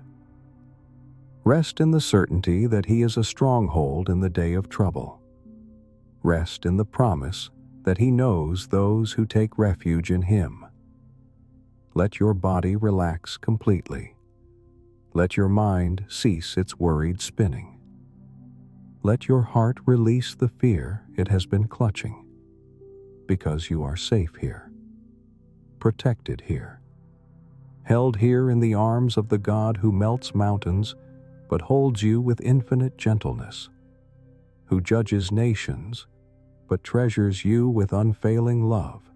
Rest in the certainty that he is a stronghold in the day of trouble. Rest in the promise that he knows those who take refuge in him. Let your body relax completely. Let your mind cease its worried spinning. Let your heart release the fear it has been clutching, because you are safe here, protected here, held here in the arms of the God who melts mountains but holds you with infinite gentleness, who judges nations but treasures you with unfailing love,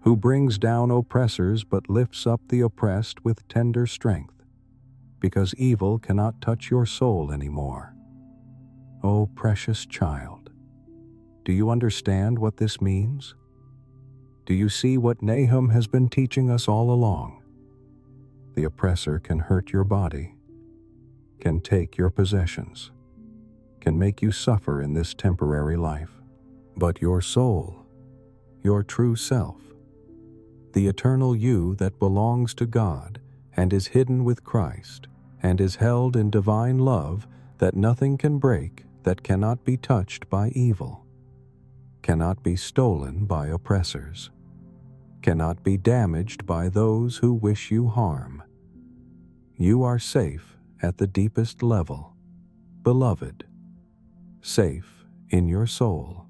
who brings down oppressors but lifts up the oppressed with tender strength, because evil cannot touch your soul anymore. Oh, precious child, do you understand what this means? Do you see what Nahum has been teaching us all along? The oppressor can hurt your body, can take your possessions, can make you suffer in this temporary life. But your soul, your true self, the eternal you that belongs to God and is hidden with Christ and is held in divine love that nothing can break, that cannot be touched by evil, cannot be stolen by oppressors, cannot be damaged by those who wish you harm. You are safe at the deepest level, beloved, safe in your soul,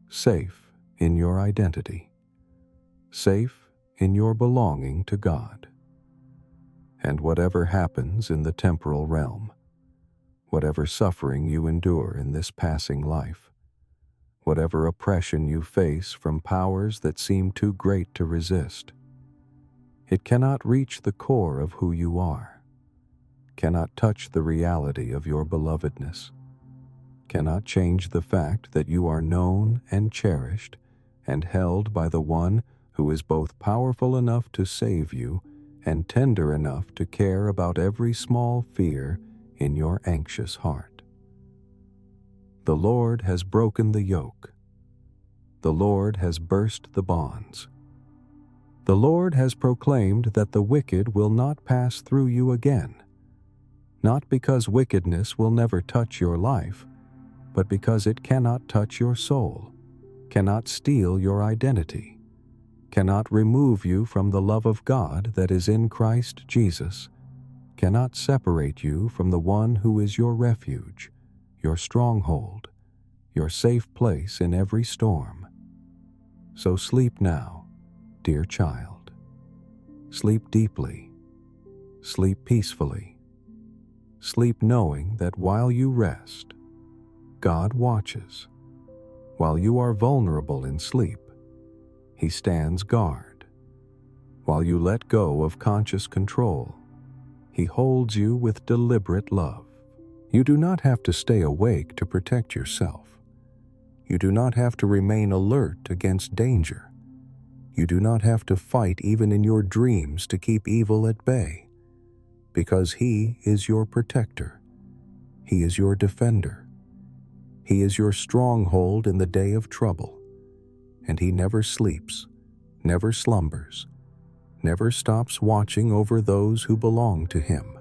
safe in your identity, safe in your belonging to God. And whatever happens in the temporal realm, whatever suffering you endure in this passing life, whatever oppression you face from powers that seem too great to resist, it cannot reach the core of who you are, cannot touch the reality of your belovedness, cannot change the fact that you are known and cherished and held by the one who is both powerful enough to save you and tender enough to care about every small fear in your anxious heart. The Lord has broken the yoke. The Lord has burst the bonds. The Lord has proclaimed that the wicked will not pass through you again, not because wickedness will never touch your life, but because it cannot touch your soul, cannot steal your identity, cannot remove you from the love of God that is in Christ Jesus, cannot separate you from the one who is your refuge, your stronghold, your safe place in every storm. So sleep now, dear child. Sleep deeply. Sleep peacefully. Sleep knowing that while you rest, God watches. While you are vulnerable in sleep, He stands guard. While you let go of conscious control, He holds you with deliberate love. You do not have to stay awake to protect yourself. You do not have to remain alert against danger. You do not have to fight even in your dreams to keep evil at bay, because He is your protector. He is your defender. He is your stronghold in the day of trouble, and He never sleeps, never slumbers, never stops watching over those who belong to Him.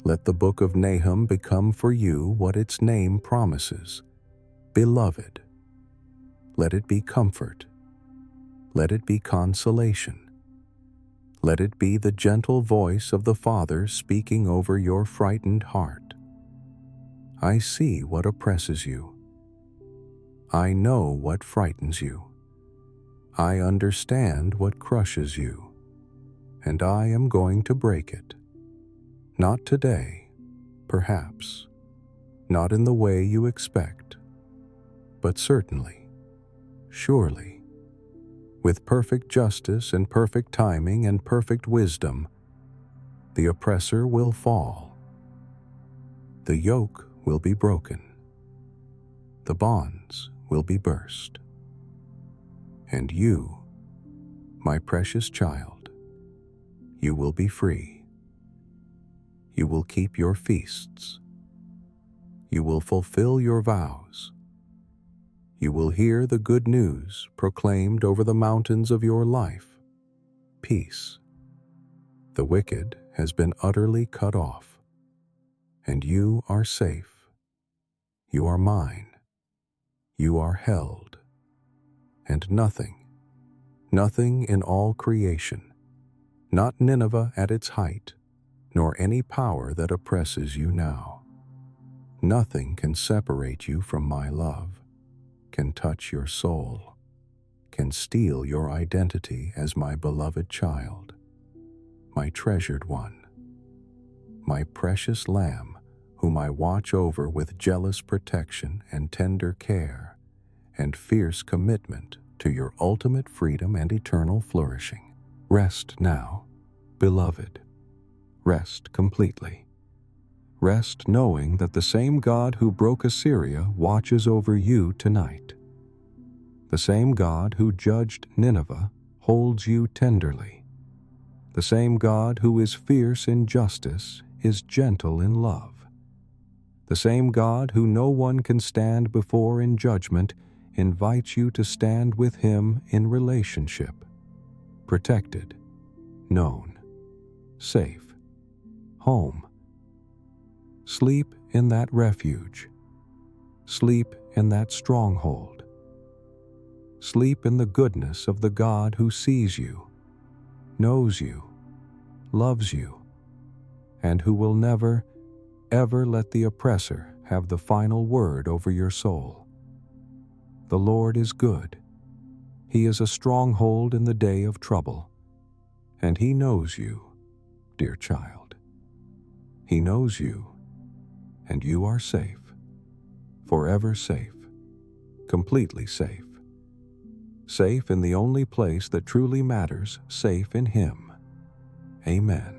Let the Book of Nahum become for you what its name promises, beloved. Let it be comfort. Let it be consolation. Let it be the gentle voice of the Father speaking over your frightened heart. I see what oppresses you. I know what frightens you. I understand what crushes you, and I am going to break it. Not today, perhaps, not in the way you expect, but certainly, surely, with perfect justice and perfect timing and perfect wisdom, the oppressor will fall. The yoke will be broken. The bonds will be burst. And you, my precious child, you will be free. You will keep your feasts. You will fulfill your vows. You will hear the good news proclaimed over the mountains of your life. Peace. The wicked has been utterly cut off, and you are safe. You are mine. You are held. And nothing in all creation, not Nineveh at its height, nor any power that oppresses you now. Nothing can separate you from my love, can touch your soul, can steal your identity as my beloved child, my treasured one, my precious lamb whom I watch over with jealous protection and tender care and fierce commitment to your ultimate freedom and eternal flourishing. Rest now, beloved. Rest completely. Rest knowing that the same God who broke Assyria watches over you tonight. The same God who judged Nineveh holds you tenderly. The same God who is fierce in justice is gentle in love. The same God who no one can stand before in judgment invites you to stand with Him in relationship, protected, known, safe, home. Sleep in that refuge. Sleep in that stronghold. Sleep in the goodness of the God who sees you, knows you, loves you, and who will never, ever let the oppressor have the final word over your soul. The Lord is good. He is a stronghold in the day of trouble, and He knows you, dear child. He knows you, and you are safe, forever safe, completely safe. Safe in the only place that truly matters, safe in Him. Amen.